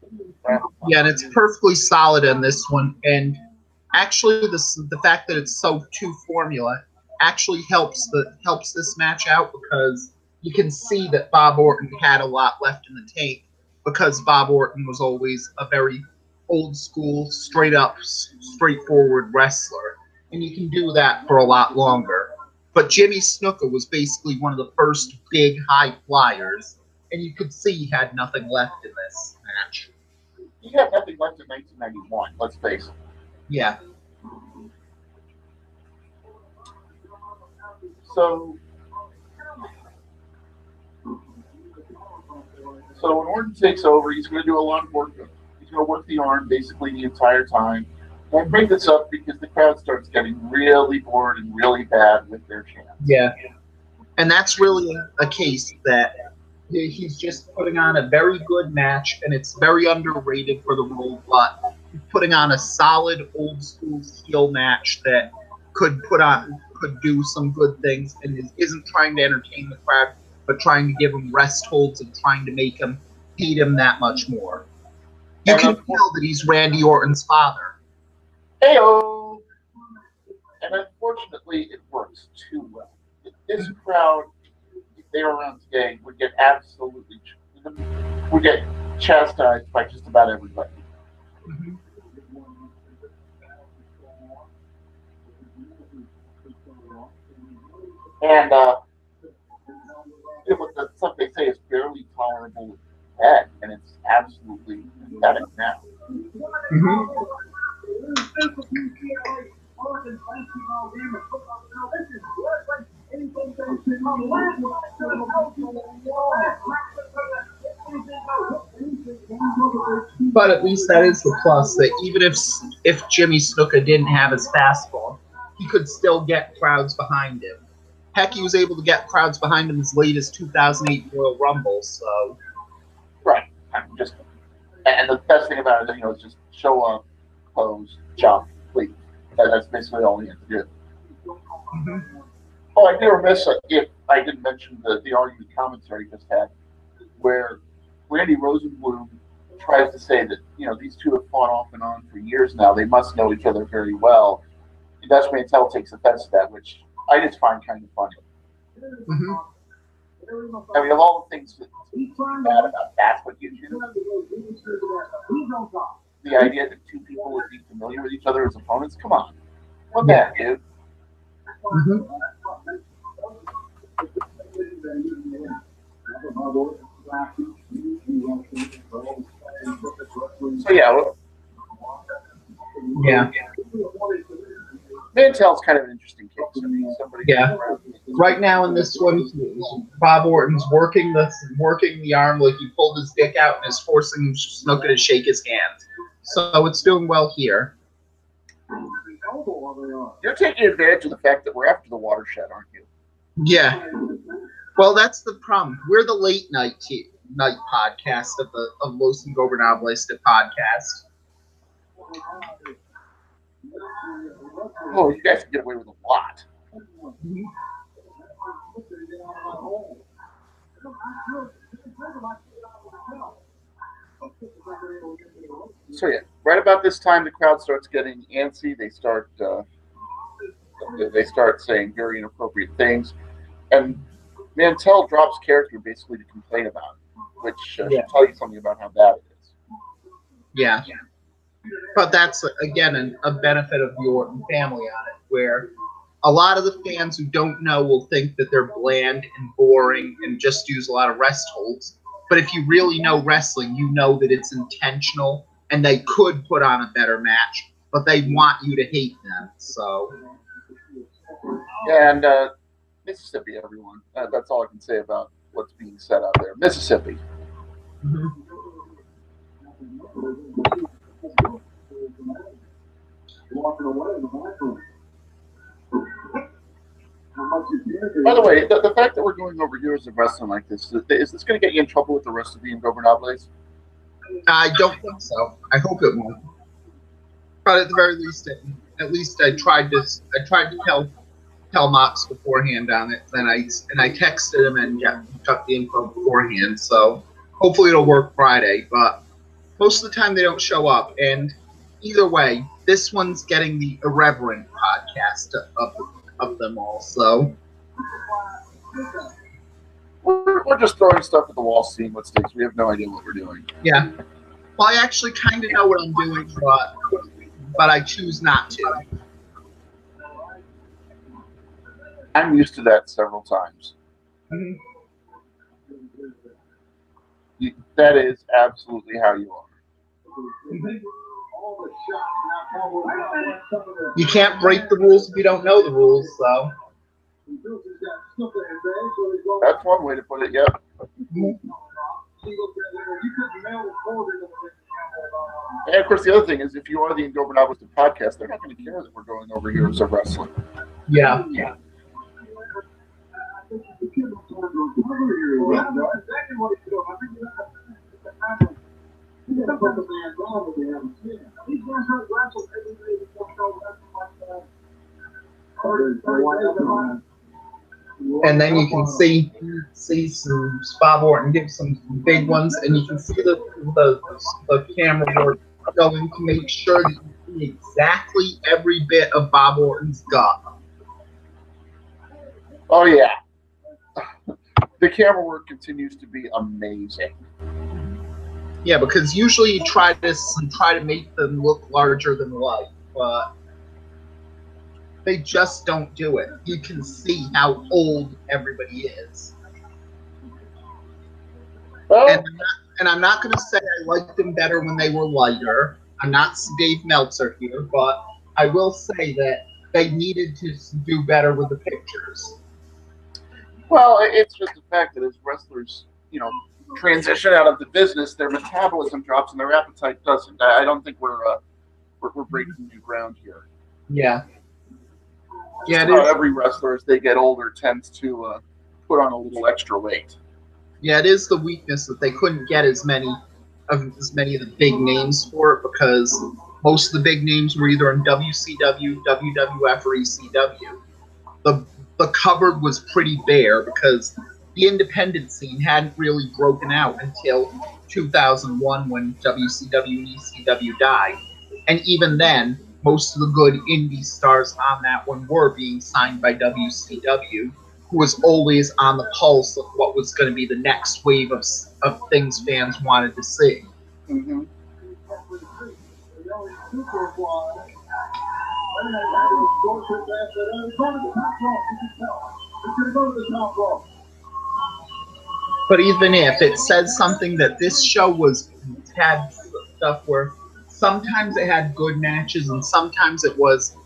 Yeah, and it's perfectly solid in this one. And actually, the fact that it's so two formula actually helps this match out, because you can see that Bob Orton had a lot left in the tank, because Bob Orton was always a very old school, straightforward wrestler, and you can do that for a lot longer. But Jimmy Snuka was basically one of the first big high flyers, and you could see he had nothing left in this match. He had nothing left in 1991, let's face it. Yeah. So when Orton takes over, he's going to do a lot of work. He's going to work the arm basically the entire time. I bring this up because the crowd starts getting really bored and really bad with their chants. Yeah. And that's really a case that he's just putting on a very good match, and it's very underrated for the role, but putting on a solid old school heel match that could do some good things, and isn't trying to entertain the crowd, but trying to give him rest holds and trying to make him hate him that much more. You can tell that he's Randy Orton's father. Heyo! And unfortunately, it works too well. This crowd, if they were around today, would get chastised by just about everybody. Mm-hmm. And what the stuff they say is barely tolerable with that, and it's absolutely pathetic now. Mm-hmm. But at least that is the plus, that even if Jimmy Snuka didn't have his fastball, he could still get crowds behind him. Heck, he was able to get crowds behind him as late as 2008 Royal Rumble. So, right. And the best thing about it is, it's just show up, pose, jump, leave. That's basically all he had to do. mm-hmm. Oh, I'd be remiss if I didn't mention the argument commentary just had, where Randy Rosenblum tries to say that these two have fought off and on for years now. They must know each other very well. And Dutch Mantel takes offense to that, which I just find kind of funny. Mm-hmm. I mean, of all the things that's bad about that's what you do, the idea that two people would be familiar with each other as opponents, come on. What the heck, dude? Mm-hmm. So, yeah. Mantel's kind of an interesting case. I mean, Right now in this one, Bob Orton's working the arm like he pulled his dick out and is forcing Snuka to shake his hand. So it's doing well here. You're taking advantage of the fact that we're after the watershed, aren't you? Yeah. Well, that's the problem. We're the late night podcast of Los Ingobernables podcast. Oh, you guys can get away with a lot. Mm-hmm. So right about this time, the crowd starts getting antsy. They start saying very inappropriate things, and Mantel drops character basically to complain about it, which should tell you something about how bad it is. Yeah. But that's, again, a benefit of the Orton family on it, where a lot of the fans who don't know will think that they're bland and boring and just use a lot of rest holds. But if you really know wrestling, you know that it's intentional and they could put on a better match, but they want you to hate them. So, Yeah, and Mississippi, everyone. That's all I can say about what's being said out there. Mississippi. mhm. By the way, the fact that we're going over years of wrestling like this, is this going to get you in trouble with the rest of the Ingobernables? I don't think so. I hope it won't. But at the very least, I tried to tell Mox beforehand on it. Then I texted him and got the info beforehand. So hopefully it'll work Friday. But most of the time they don't show up. And either way, this one's getting the irreverent podcast of them all. So We're just throwing stuff at the wall, seeing what sticks. We have no idea what we're doing. yeah. Well, I actually kind of know what I'm doing, but I choose not to. I'm used to that several times. Mm-hmm. That is absolutely how you are. You can't break the rules if you don't know the rules, so. That's one way to put it, yep. And of course, the other thing is, if you are the Ingobernables podcast, they're not going to care that we're going over Heroes of Wrestling. Yeah. And then you can see some Bob Orton give some big ones, and you can see the camera work going to make sure that you see exactly every bit of Bob Orton's gut. Oh yeah, the camera work continues to be amazing. Yeah, because usually you try to make them look larger than life, but they just don't do it. You can see how old everybody is. Well, And I'm not going to say I liked them better when they were lighter. I'm not Dave Meltzer here, but I will say that they needed to do better with the pictures. well, it's just the fact that as wrestlers, transition out of the business, their metabolism drops and their appetite doesn't. I don't think we're breaking new ground here. Yeah. Yeah, It is. every wrestler, as they get older, tends to put on a little extra weight. Yeah, it is the weakness that they couldn't get as many of the big names for it, because most of the big names were either in WCW, WWF, or ECW. The cupboard was pretty bare because the independent scene hadn't really broken out until 2001 when WCW and ECW died. And even then, most of the good indie stars on that one were being signed by WCW, who was always on the pulse of what was going to be the next wave of things fans wanted to see. Mm-hmm. But even if it says something that this show had stuff where sometimes it had good matches and sometimes it was,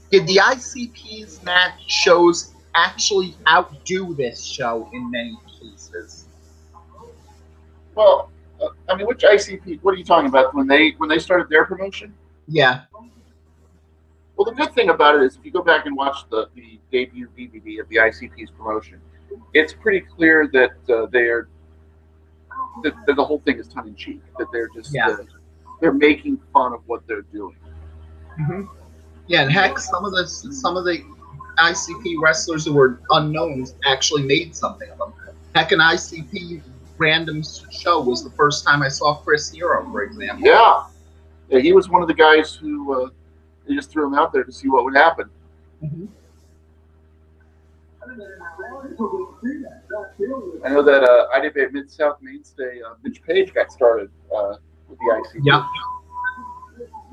did the ICP's match shows actually outdo this show in many cases? Well, which ICP? What are you talking about? When they started their promotion? Yeah. Well, the good thing about it is if you go back and watch the debut DVD of the ICP's promotion, it's pretty clear that that the whole thing is tongue in cheek. That they're just they're making fun of what they're doing. Mm-hmm. Yeah, and heck, some of the ICP wrestlers who were unknowns actually made something of them. Heck, an ICP random show was the first time I saw Chris Hero, for example. Yeah, he was one of the guys who they just threw him out there to see what would happen. Mm-hmm. I know that IDB Mid-South mainstay Mitch Page got started with the ICP. Yeah.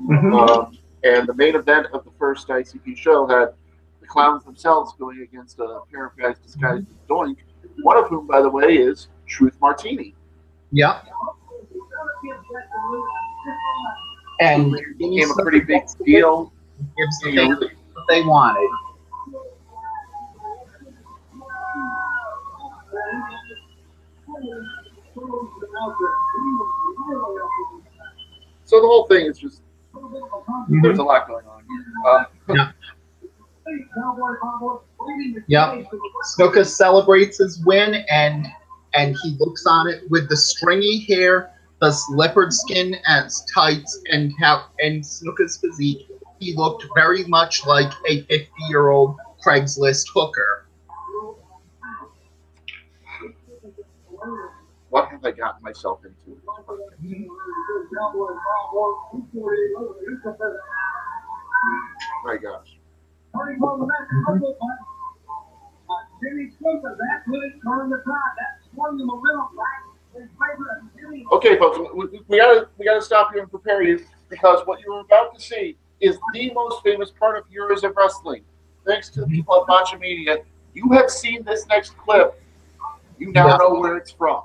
Mm-hmm. And the main event of the first ICP show had the Clowns themselves going against a pair of guys disguised as Doink, one of whom, by the way, is Truth Martini. Yep. And it became a pretty big deal. Gives the fans what they wanted. So the whole thing is just, there's a lot going on here. Yeah. Yep. Snuka celebrates his win, and he looks on it with the stringy hair, the leopard skin as tights, and Snuka's physique. He looked very much like a 50-year-old Craigslist hooker. What have I gotten myself into? My gosh. Okay, folks, we gotta stop here and prepare you, because what you're about to see is the most famous part of Heroes of Wrestling. Thanks to the people at Matcha Media, you have seen this next clip. You now know where it's from.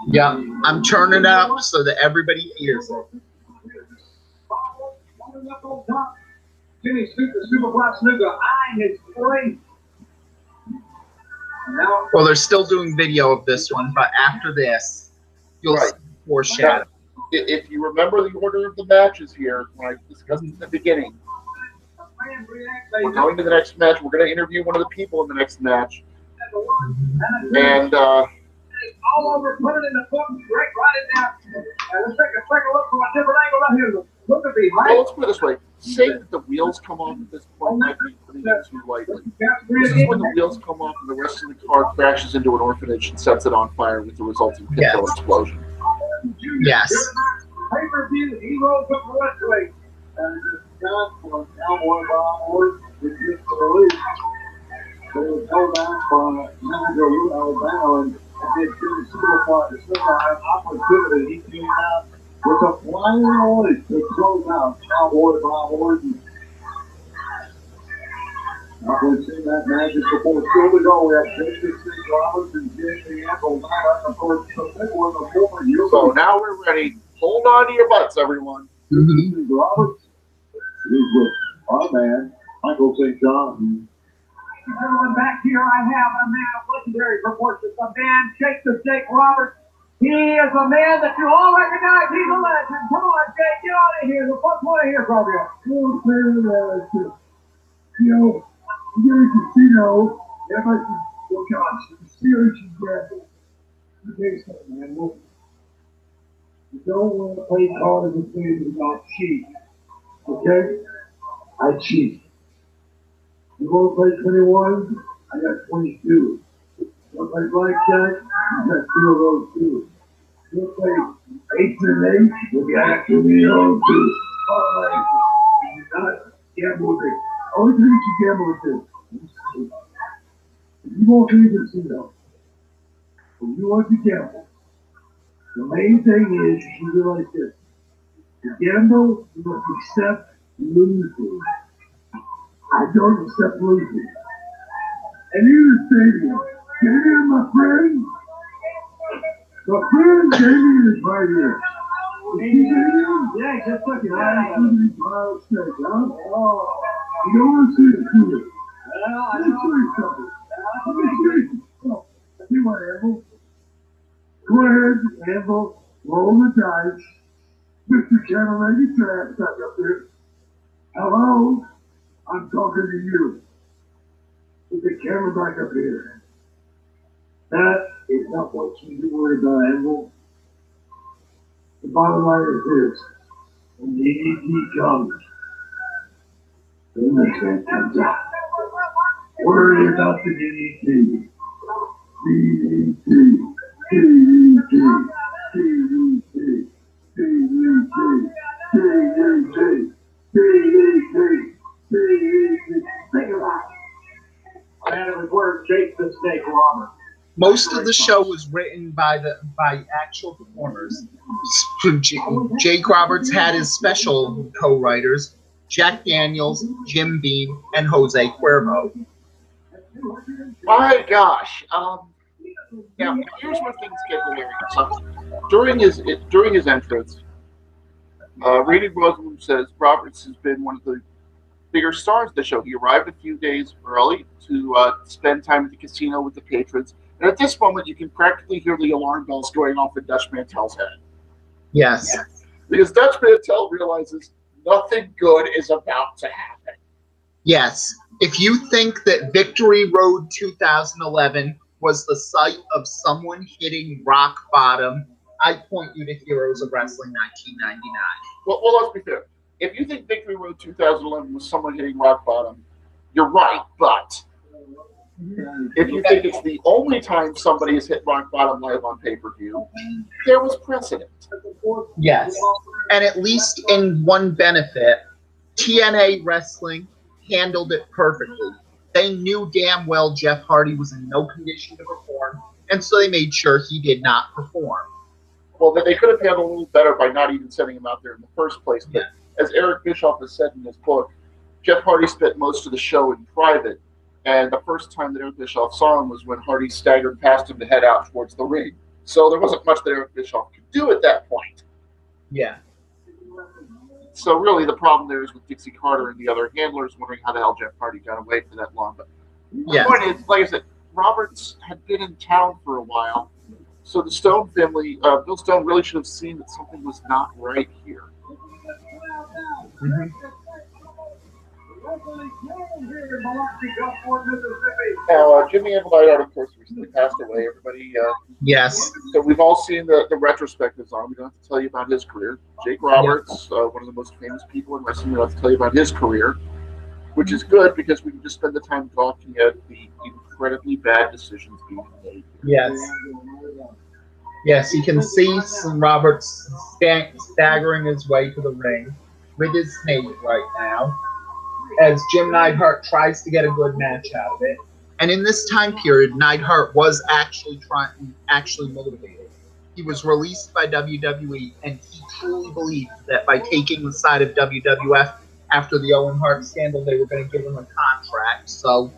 Yeah, I'm turning it up so that everybody hears it. Jimmy Superfly Snuka eyeing his plate. Well, they're still doing video of this one, but after this, you'll see foreshadow. If you remember the order of the matches here, when I discussed at the beginning, we're going to the next match. We're going to interview one of the people in the next match. And all over, put it in the book, write it down. Let's take a look from a different angle right here. Look at me, right? Well, let's put it this way. Say that the wheels come off at this point, might be putting it too lightly. This is when the wheels come off and the rest of the car crashes into an orphanage and sets it on fire with the resulting pinto explosion. Yes. Pay-per-view, he rolls up the left way. And John for Cowboy Bob is just the release. They were held out for Nanago, Alabama, and did Jimmy Superfly to survive opportunity. He came out with a flying noise to close out Cowboy Bob Orton. I've seen that magic before. Still to go. We have David C. Roberts and Jimmy Apple. Of course, the big one, the former year. So now we're ready. Hold on to your butts, everyone. Roberts. He's with our man, Michael St. John. Gentlemen, back here I have a man of legendary proportions, a man, Jake the Snake Roberts. He is a man that you all recognize. He's a legend. Come on, Jake, get out of here. The folks want to hear from you. You know, you're a casino. Everybody can go, gosh, the serious is bad. Let me tell you something, man. Look, you don't want to play hard as a game without cheat. Okay? I cheat. You want to play 21? I got 22. You want to play blackjack? I got 2 of those too. You want to play 8 and 8? We got 2 of those too. All right. You're not gamble with it. Only thing you gamble with this. If you want to be a casino, if you want to gamble, the main thing is you do like this. To gamble, you must accept losing. I don't accept losing. And here's the stadium. Damien, my friend. My friend Damien is right here. You see Damien? Yeah, just look at that. Oh, you don't want to see it, do you? Well, I know. Let me show you something. See what, Anvil? Go ahead, Anvil. Roll the dice. Mr. Cadillac, get your ass back up there. Hello? I'm talking to you. Put the camera back up here. That is not what you need to worry about, Anvil. The bottom line is this. When the EDT comes, the next man comes out. Worry about the DDT. DDT. DDT. DDT. DDT. DDT. DDT. Think about it. And it was where Jake the Snake Roberts. Most of the show was written by actual performers. Jake Roberts had his special co-writers, Jack Daniels, Jim Beam, and Jose Cuervo. My gosh. Now, here's where things get hilarious. During his entrance, Rated Rosenblum says Roberts has been one of the bigger stars of the show. He arrived a few days early to spend time at the casino with the patrons. And at this moment, you can practically hear the alarm bells going off in Dutch Mantel's head. Yes. Because Dutch Mantel realizes nothing good is about to happen. Yes. If you think that Victory Road 2011 was the site of someone hitting rock bottom, I point you to Heroes of Wrestling 1999. Well, let's be fair. If you think Victory Road 2011 was someone hitting rock bottom, you're right, but if you think it's the only time somebody has hit rock bottom live on pay-per-view, there was precedent. Yes. And at least in one benefit, TNA Wrestling handled it perfectly. They knew damn well Jeff Hardy was in no condition to perform, and so they made sure he did not perform. Well, they could have handled it a little better by not even sending him out there in the first place. But as Eric Bischoff has said in his book, Jeff Hardy spent most of the show in private, and the first time that Eric Bischoff saw him was when Hardy staggered past him to head out towards the ring. So there wasn't much that Eric Bischoff could do at that point. Yeah. So really the problem there is with Dixie Carter and the other handlers wondering how the hell Jeff Hardy got away for that long. But the point is, like I said, Roberts had been in town for a while, so the Stone family, Bill Stone really should have seen that something was not right here. Mm-hmm. Now, Jimmy Neidhart, of course, recently passed away. Everybody, yes. So we've all seen the retrospectives on him. We don't have to tell you about his career. Jake Roberts, one of the most famous people in wrestling. We don't have to tell you about his career, which is good because we can just spend the time talking at the incredibly bad decisions being made. Yes. Yes, you can see Roberts staggering his way to the ring with his snake right now, as Jim Neidhart tries to get a good match out of it. And in this time period, Neidhart was actually motivated. He was released by WWE, and he truly believed that by taking the side of WWF after the Owen Hart scandal, they were going to give him a contract. So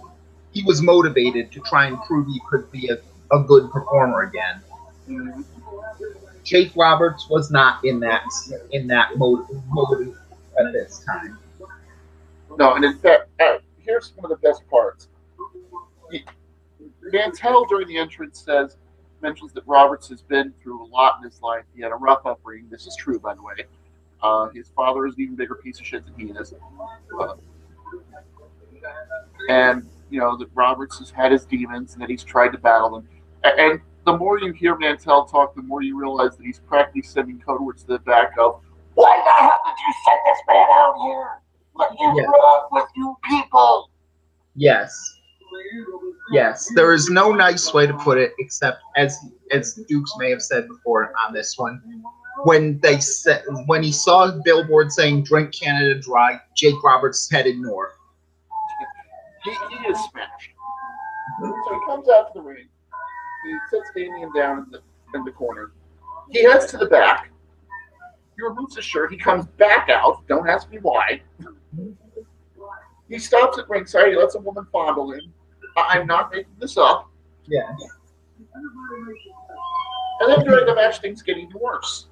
he was motivated to try and prove he could be a good performer again. Mm-hmm. Jake Roberts was not in that mode at this time. No, and in fact, here's one of the best parts. Mantel during the entrance mentions that Roberts has been through a lot in his life. He had a rough upbringing. This is true, by the way. His father is an even bigger piece of shit than he is. And, you know, that Roberts has had his demons and that he's tried to battle them. And the more you hear Mantel talk, the more you realize that he's practically sending code words to the back of, why the hell did you send this man out here? What is wrong with you people? Yes. Yes. There is no nice way to put it, except as Dukes may have said before on this one, when he saw a billboard saying "Drink Canada Dry," Jake Roberts headed north. He is smashed. So he comes out to the ring. He sits Damien down in the corner. He heads to the back. He removes his shirt. He comes back out. Don't ask me why. He stops at ringside. He lets a woman fondle him. I'm not making this up. Yeah. And then during the match, things get even worse.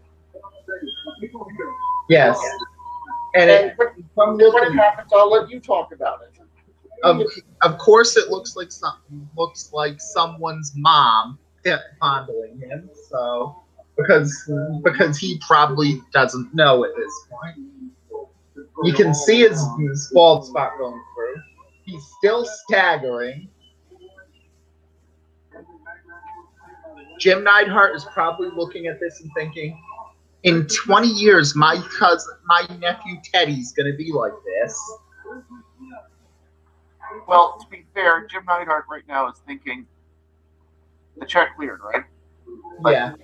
Yes. And when it happens, I'll let you talk about it. Of course, it looks like someone's mom fondling him. So because he probably doesn't know at this point. You can see his bald spot going through. He's still staggering. Jim Neidhart is probably looking at this and thinking, in 20 years, my nephew Teddy's going to be like this. Well, to be fair, Jim Neidhart right now is thinking, the check cleared, right? Yeah.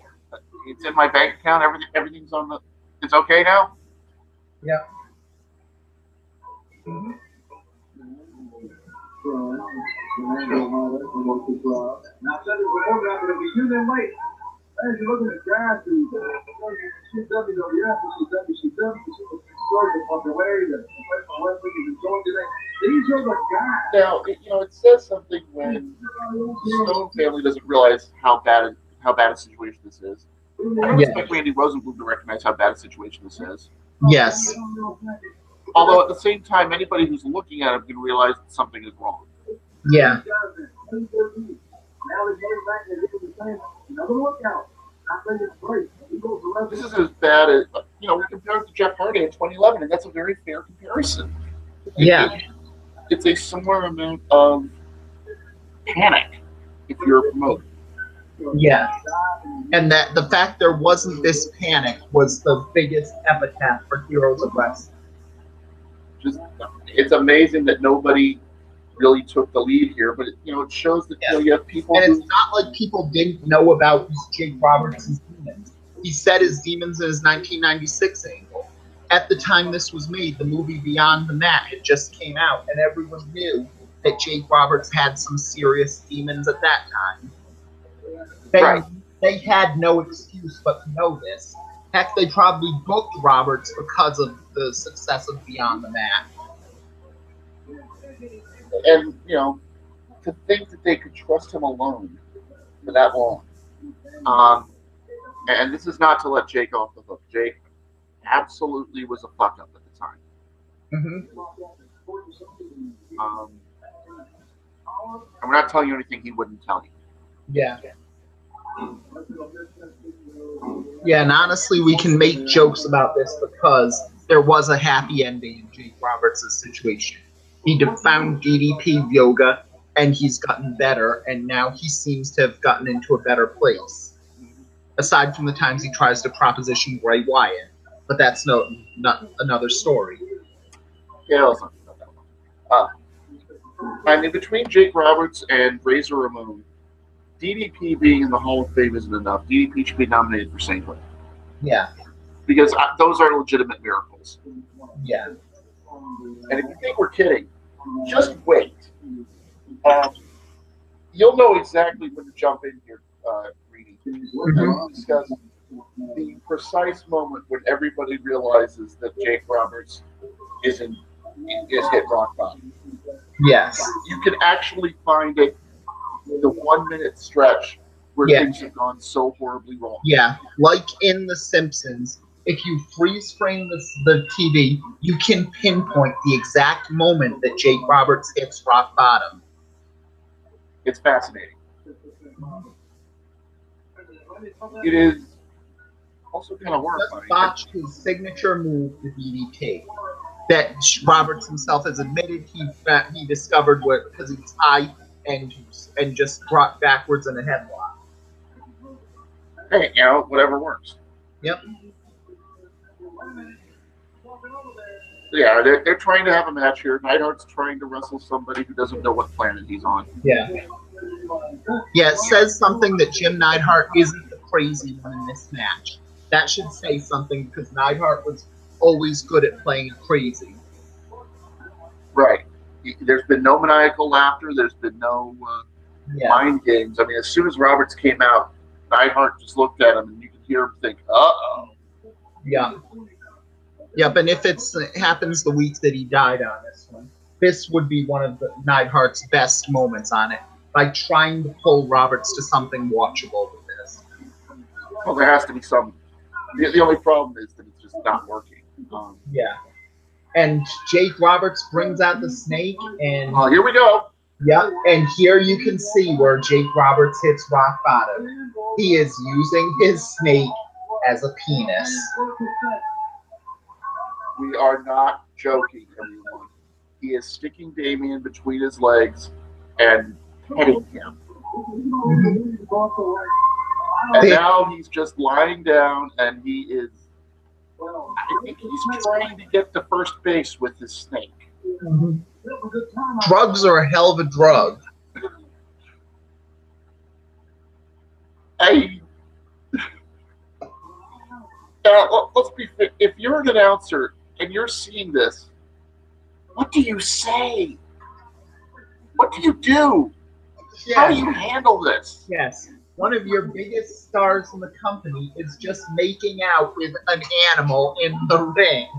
It's in my bank account. Everything's on the. It's okay now. Yeah. Mm-hmm. Now, Sunday, we're not going to be too late. As you're looking at guys who CWWF, WCW, the popularity that professional wrestling is enjoying today, These are the guys. Now, it says something when the Stone family doesn't realize how bad a situation this is. I don't expect Randy Rosenblum to recognize how bad a situation this is. Yes. Although at the same time, anybody who's looking at him can realize that something is wrong. Yeah. This is as bad as, we compare it to Jeff Hardy in 2011, and that's a very fair comparison. Yeah. It's a similar amount of panic if you're a promoter. Yeah. And that the fact there wasn't this panic was the biggest epitaph for Heroes of Wrestling. It's amazing that nobody really took the lead here, but it shows that you have people. And it's not like people didn't know about Jake Roberts' demons. He said his demons in his 1996 angle. At the time this was made, the movie Beyond the Mat had just came out, and everyone knew that Jake Roberts had some serious demons at that time. They had no excuse but to know this. Heck, they probably booked Roberts because of the success of Beyond the Mat. And, to think that they could trust him alone for that long. And this is not to let Jake off the hook. Jake absolutely was a fuck up at the time. Mm-hmm. And we're not telling you anything he wouldn't tell you. Yeah. Yeah, and honestly, we can make jokes about this because there was a happy ending in Jake Roberts' situation. He found DDP yoga, and he's gotten better, and now he seems to have gotten into a better place. Aside from the times he tries to proposition Bray Wyatt. But that's not another story. Yeah, let's not talk about that one. Between Jake Roberts and Razor Ramon, DDP being in the Hall of Fame isn't enough. DDP should be nominated for sainthood. Yeah. Because those are legitimate miracles. Yeah. And if you think we're kidding, just wait. You'll know exactly when to jump in here, Greene. We're going to discuss the precise moment when everybody realizes that Jake Roberts is hit rock bottom. Yes. You can actually find it, the 1 minute stretch where things have gone so horribly wrong. Yeah, like in The Simpsons, if you freeze frame the TV, you can pinpoint the exact moment that Jake Roberts hits rock bottom. It's fascinating. It is also kind of horrifying. Just botched his signature move, the DDT, that Roberts himself has admitted he discovered because he was high and just brought backwards in a headlock. Hey, whatever works. Yep. Yeah, they're trying to have a match here. Neidhart's trying to wrestle somebody who doesn't know what planet he's on. Yeah. Yeah, it says something that Jim Neidhart isn't the crazy one in this match. That should say something because Neidhart was always good at playing crazy. Right. There's been no maniacal laughter. There's been no mind games. I mean, as soon as Roberts came out, Neidhart just looked at him, and you could hear him think, "Uh-oh." Yeah. Yep, and if it happens the week that he died on this one, this would be one of Neidhart's best moments on it, by trying to pull Roberts to something watchable with this. Well, there has to be some. The only problem is that it's just not working. Yeah. And Jake Roberts brings out the snake, and here we go. Yeah, and here you can see where Jake Roberts hits rock bottom. He is using his snake as a penis. We are not joking, everyone. He is sticking Damien between his legs and petting him. And now he's just lying down, and he is. I think he's trying to get to first base with his snake. Mm-hmm. Drugs are a hell of a drug. Let's be fair. If you're an announcer and you're seeing this, what do you say? What do you do? Yes. How do you handle this? Yes. One of your biggest stars in the company is just making out with an animal in the ring.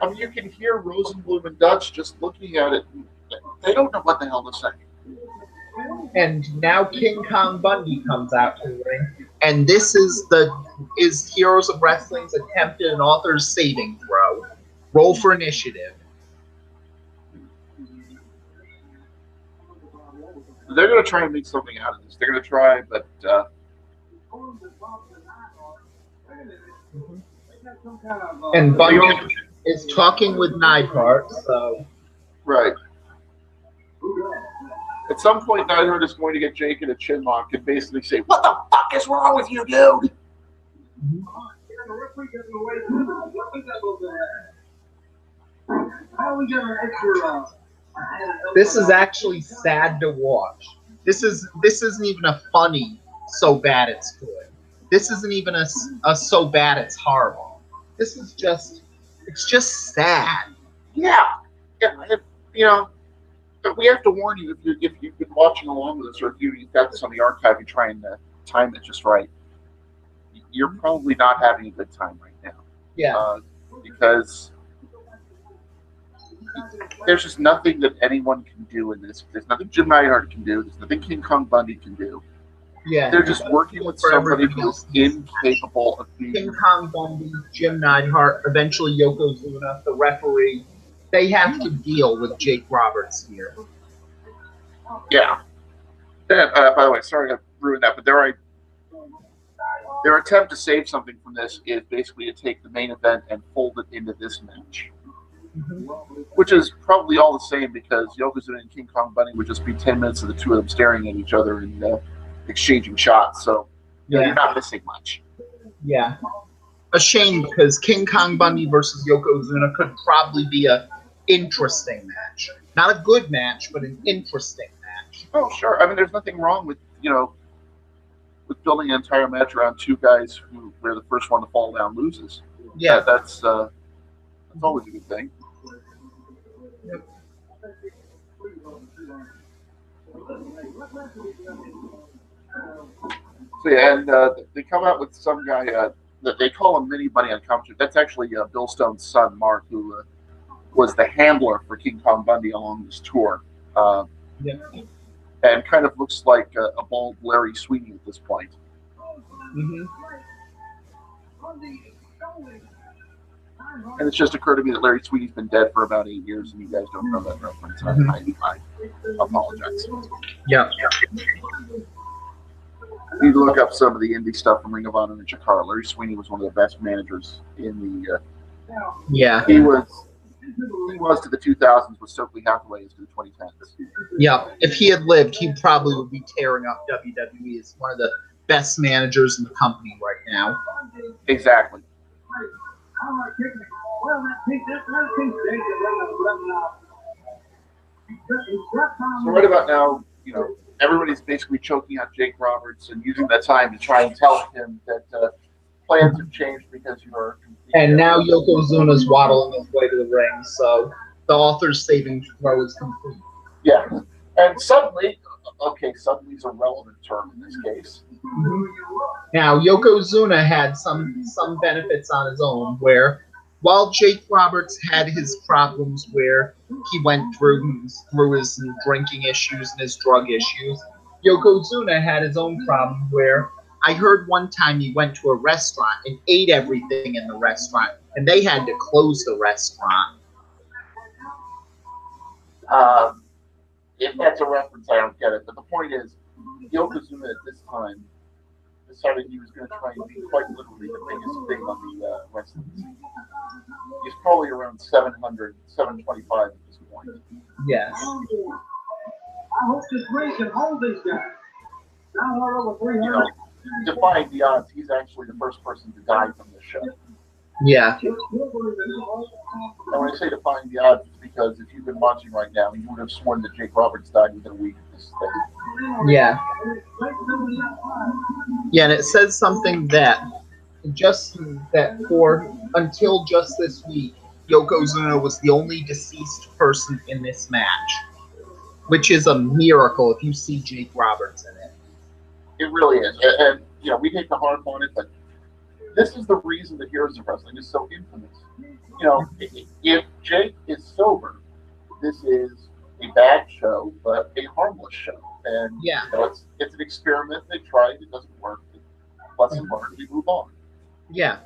I mean, you can hear Rosenblum and Dutch just looking at it. They don't know what the hell to say. And now King Kong Bundy comes out to the ring, and this is Heroes of Wrestling's attempted and author's saving throw. Roll for initiative. They're going to try and make something out of this. They're going to try, but and Bundy is talking with Neidhart, so right. At some point, Neidhart is going to get Jake in a chin lock and basically say, "What the fuck is wrong with you, dude?" This is actually sad to watch. This isn't even a funny so bad it's good. This isn't even a so bad it's horrible. This is it's just sad. Yeah. You know, but we have to warn you if you've been watching along with us, or if you've got this on the archive, you're trying to time it just right. You're probably not having a good time right now. Yeah. Because there's just nothing that anyone can do in this. There's nothing Jim Neidhart can do. There's nothing King Kong Bundy can do. Yeah. They're just working with somebody who's incapable of being. King Kong Bundy, Jim Neidhart, eventually Yokozuna, the referee. They have to deal with Jake Roberts here. Yeah. By the way, sorry to ruin that, but their attempt to save something from this is basically to take the main event and fold it into this match. Mm-hmm. Which is probably all the same, because Yokozuna and King Kong Bundy would just be 10 minutes of the two of them staring at each other and exchanging shots. So you're not missing much. Yeah. A shame, because King Kong Bundy versus Yokozuna could probably be a interesting match. Not a good match, but an interesting match. Oh, sure. I mean, there's nothing wrong with building an entire match around two guys where the first one to fall down loses. Yeah. That's always a good thing. Yep. So yeah, and they come out with some guy that they call him Mini Bunny on commentary. That's actually Bill Stone's son, Mark, who was the handler for King Kong Bundy along this tour. And kind of looks like a bald Larry Sweeney at this point. Mm-hmm. And it's just occurred to me that Larry Sweeney's been dead for about 8 years, and you guys don't know that reference. I apologize. Yeah. You need to look up some of the indie stuff from Ring of Honor and Chikara. Larry Sweeney was one of the best managers in the. Yeah. He was to the 2000s what Stokely Hathaway is to the 2010s. Yeah. If he had lived, he probably would be tearing up WWE as one of the best managers in the company right now. Exactly. So right about now, everybody's basically choking out Jake Roberts and using that time to try and tell him that plans have changed because you are. And now Yokozuna's waddling his way to the ring, so the author's saving throw is complete. Yeah, and suddenly is a relevant term in this case. Mm-hmm. Now, Yokozuna had some benefits on his own, where while Jake Roberts had his problems where he went through his drinking issues and his drug issues, Yokozuna had his own problem where I heard one time he went to a restaurant and ate everything in the restaurant, and they had to close the restaurant. If that's a reference, I don't get it. But the point is, Yokozuna at this time decided he was going to try and be quite literally the biggest thing on the wrestling scene. He's probably around 700, 725 at this point. Yes. I hope this ring can hold these guys. Now we're over 300. Defying the odds, he's actually the first person to die from this show. Yeah. And when I say defying the odds, it's because if you've been watching right now, you would have sworn that Jake Roberts died within a week of this thing. Yeah. Yeah, and it says something that until just this week, Yokozuna was the only deceased person in this match, which is a miracle if you see Jake Roberts in it. It really is, and we hate to harp on it, but this is the reason that Heroes of Wrestling is so infamous. you know, if Jake is sober, this is a bad show, but a harmless show. And Yeah. you know, it's an experiment. They tried. It doesn't work. Lesson learned. We move on. Yeah.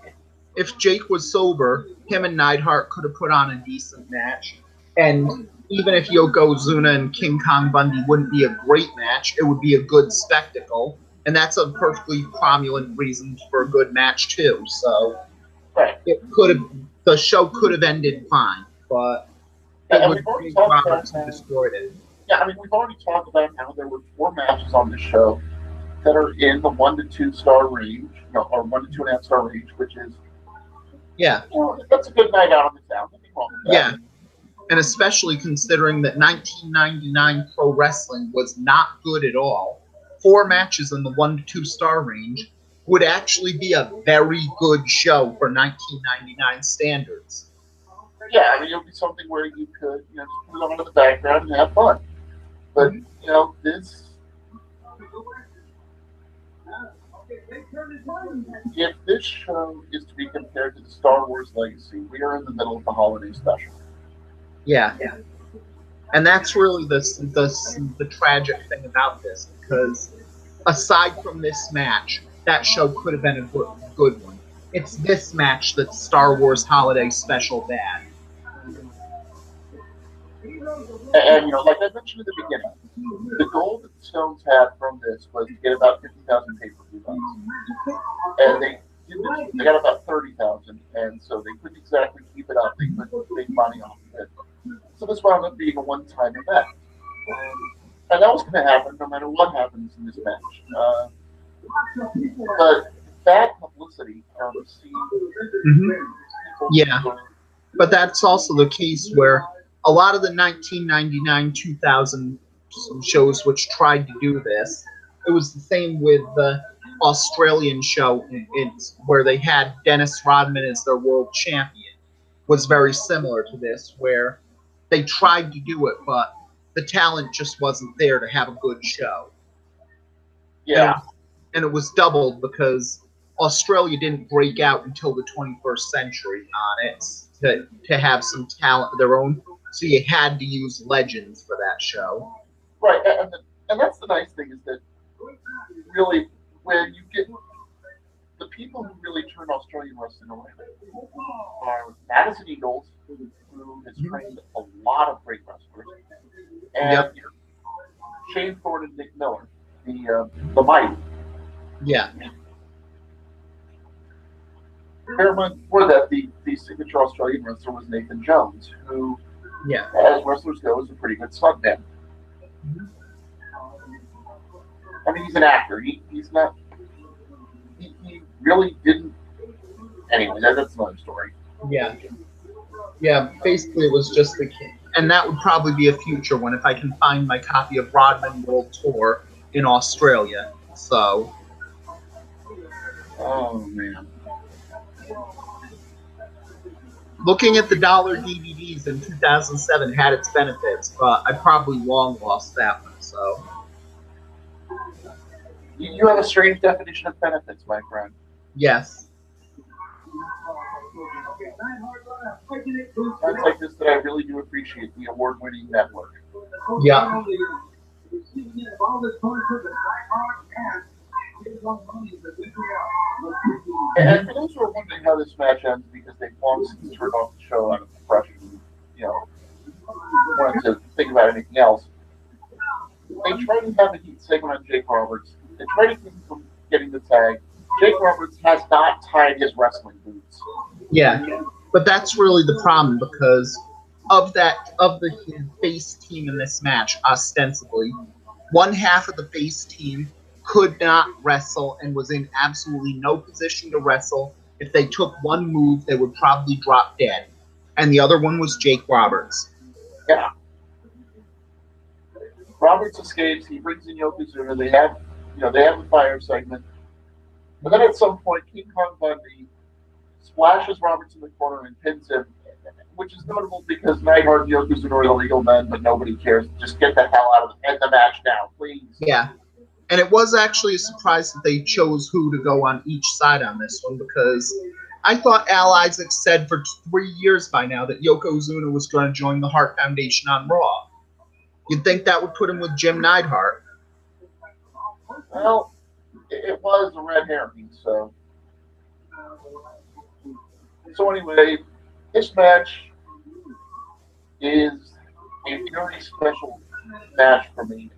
If Jake was sober, him and Neidhart could have put on a decent match. And even if Yokozuna and King Kong Bundy wouldn't be a great match, it would be a good spectacle. And that's a perfectly cromulent reason for a good match too. So Right. the show could have ended fine, but it was Jake Roberts who destroyed it. Yeah, I mean, we've already talked about how there were 4 matches on this show that are in the 1 to 2 star range, or 1 to 2.5 star range, which is, that's a good night out on the town. Nothing wrong with that. Yeah, and especially considering that 1999 pro wrestling was not good at all. 4 matches in the 1 to 2 star range would actually be a very good show for 1999 standards. Yeah, I mean, it would be something where you could, just put it on in the background and have fun. But, if this show is to be compared to the Star Wars Legacy, we are in the middle of the holiday special. Yeah. And that's really the tragic thing about this, because aside from this match, that show could have been a good one. It's this match that's Star Wars Holiday Special bad. And like I mentioned at the beginning, the goal that the Stones had from this was to get about 50,000 pay-per-view buys. And they got about 30,000, and so they couldn't exactly keep it up. They couldn't make money off of it. So this wound up being a one-time event. And that was going to happen no matter what happens in this match. But bad publicity Yeah, but that's also the case where a lot of the 1999-2000 shows which tried to do this, it was the same with the Australian show where they had Dennis Rodman as their world champion, was very similar to this, where they tried to do it, but the talent just wasn't there to have a good show. Yeah. And it was doubled because Australia didn't break out until the 21st century on it to have some talent of their own. So you had to use legends for that show. Right, and that's the nice thing is that really when you get the people who really turn Australian wrestling around are Madison Eagles, who has trained a lot of great wrestlers, and Shane Thorne and Nick Miller, the Mighty. Yeah. Bear in mind, before that, the signature Australian wrestler was Nathan Jones, who, as wrestlers go, is a pretty good stuntman. I mean, he's an actor. He's not. He really didn't. Anyway, that's another story. Yeah. Yeah, basically it was just the kid. And that would probably be a future one if I can find my copy of Rodman World Tour in Australia. So. Oh, man. Looking at the dollar DVDs in 2007 had its benefits, but I probably long lost that one, so. You have a strange definition of benefits, my friend. Yes. Times like this that I really do appreciate the award-winning network. Yeah. And for those who are wondering how this match ends because they've long since turned off the show out of depression, wanted to think about anything else, they tried to have a heat segment on Jake Roberts. They tried to keep him from getting the tag. Jake Roberts has not tied his wrestling boots. Yeah, but that's really the problem because of the face team in this match, ostensibly, one half of the face team could not wrestle and was in absolutely no position to wrestle. If they took one move, they would probably drop dead. And the other one was Jake Roberts. Yeah. Roberts escapes. He brings in Yokozuna. They have the fire segment. But then at some point, King Kong Bundy splashes Roberts in the corner and pins him, which is notable because Neidhart and Yokozuna are the legal men, but nobody cares. Just get the hell out of the match now, please. Yeah. And it was actually a surprise that they chose who to go on each side on this one because I thought Al Isaac said for 3 years by now that Yokozuna was going to join the Hart Foundation on Raw. You'd think that would put him with Jim Neidhart. Well, it was a red herring, so. So anyway, this match is a very special match for me.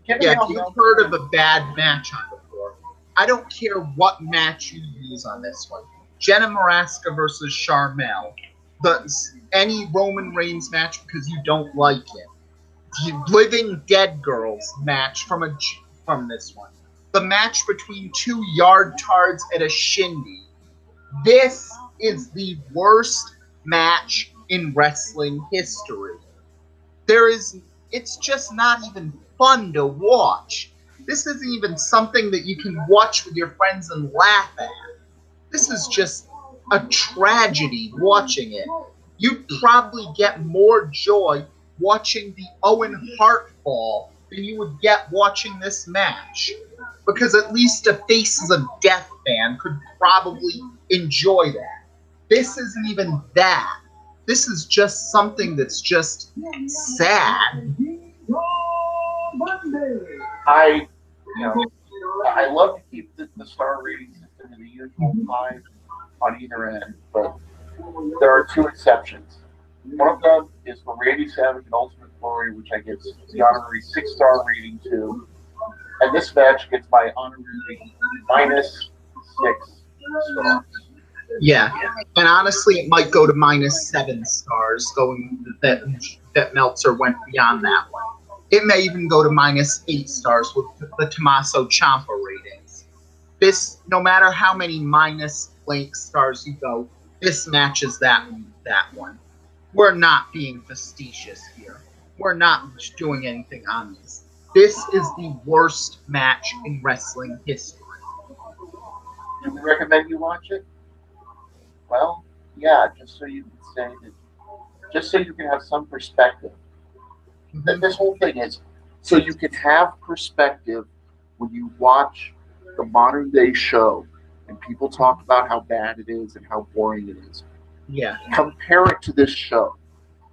You've heard of a bad match on before. I don't care what match you use on this one. Jenna Maraska versus Sharmell. Any Roman Reigns match because you don't like it. The Living Dead Girls match from this one. The match between two yard-tards at a shindy. This is the worst match in wrestling history. It's just not even fun to watch. This isn't even something that you can watch with your friends and laugh at. This is just a tragedy watching it. You'd probably get more joy watching the Owen Hart fall than you would get watching this match. Because at least a Faces of Death fan could probably enjoy that. This isn't even that. This is just something that's just sad. I love to keep the star rating system in the usual 5 on either end, but there are 2 exceptions. One of them is for Randy Savage and Ultimate Glory, which I give the honorary 6-star rating to, and this match gets my honorary rating -6 stars. Yeah, and honestly, it might go to -7 stars, going that Meltzer went beyond that one. It may even go to -8 stars with the Tommaso Ciampa ratings. This, no matter how many -blank stars you go, this match is that one. We're not being facetious here. We're not doing anything on this. This is the worst match in wrestling history. Do we recommend you watch it? Well, yeah, just so you can say that, just so you can have some perspective. This whole thing is so you can have perspective when you watch the modern day show and people talk about how bad it is and how boring it is. Yeah. Compare it to this show.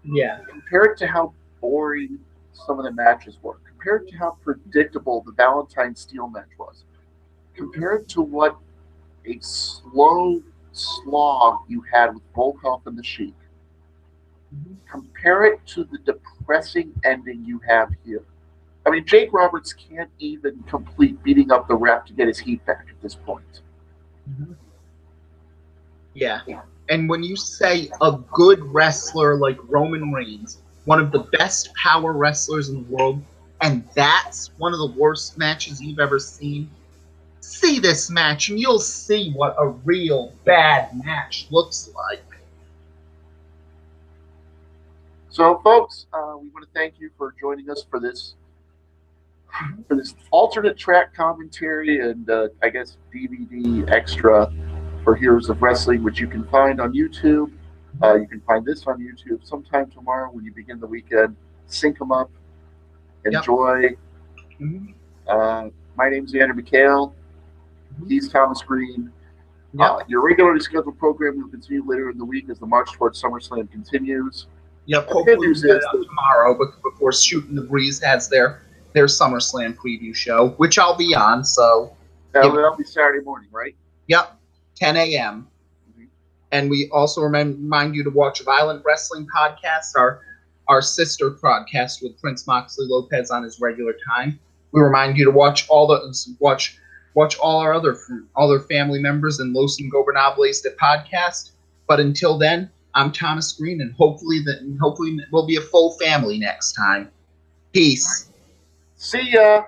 Yeah. Compare it to how boring some of the matches were. Compare it to how predictable the Valentine Steel match was. Compare it to what a slow slog you had with Volkov and the Sheik. Compare it to the depressing ending you have here. I mean, Jake Roberts can't even complete beating up the ref to get his heat back at this point. Yeah. And when you say a good wrestler like Roman Reigns, one of the best power wrestlers in the world, and that's one of the worst matches you've ever seen, see this match and you'll see what a real bad match looks like. So, folks, we want to thank you for joining us for this alternate track commentary and I guess DVD extra for Heroes of Wrestling, which you can find on YouTube. You can find this on YouTube sometime tomorrow when you begin the weekend. Sync them up. Enjoy. Yep. My name's Andrew McHale. He's Thomas Greene. Yep. Your regularly scheduled program will continue later in the week as the march towards SummerSlam continues. Yep, hopefully we'll get it out tomorrow, but before Shooting the Breeze has their SummerSlam preview show, which I'll be on, so... That'll be Saturday morning, right? Yep, 10 a.m. And we also remind you to watch Violent Wrestling Podcast, our sister podcast with Prince Moxley Lopez on his regular time. We remind you to watch all our other family members in Los Ingobernables de podcast. But until then, I'm Thomas Greene, and hopefully we'll be a full family next time. Peace. See ya.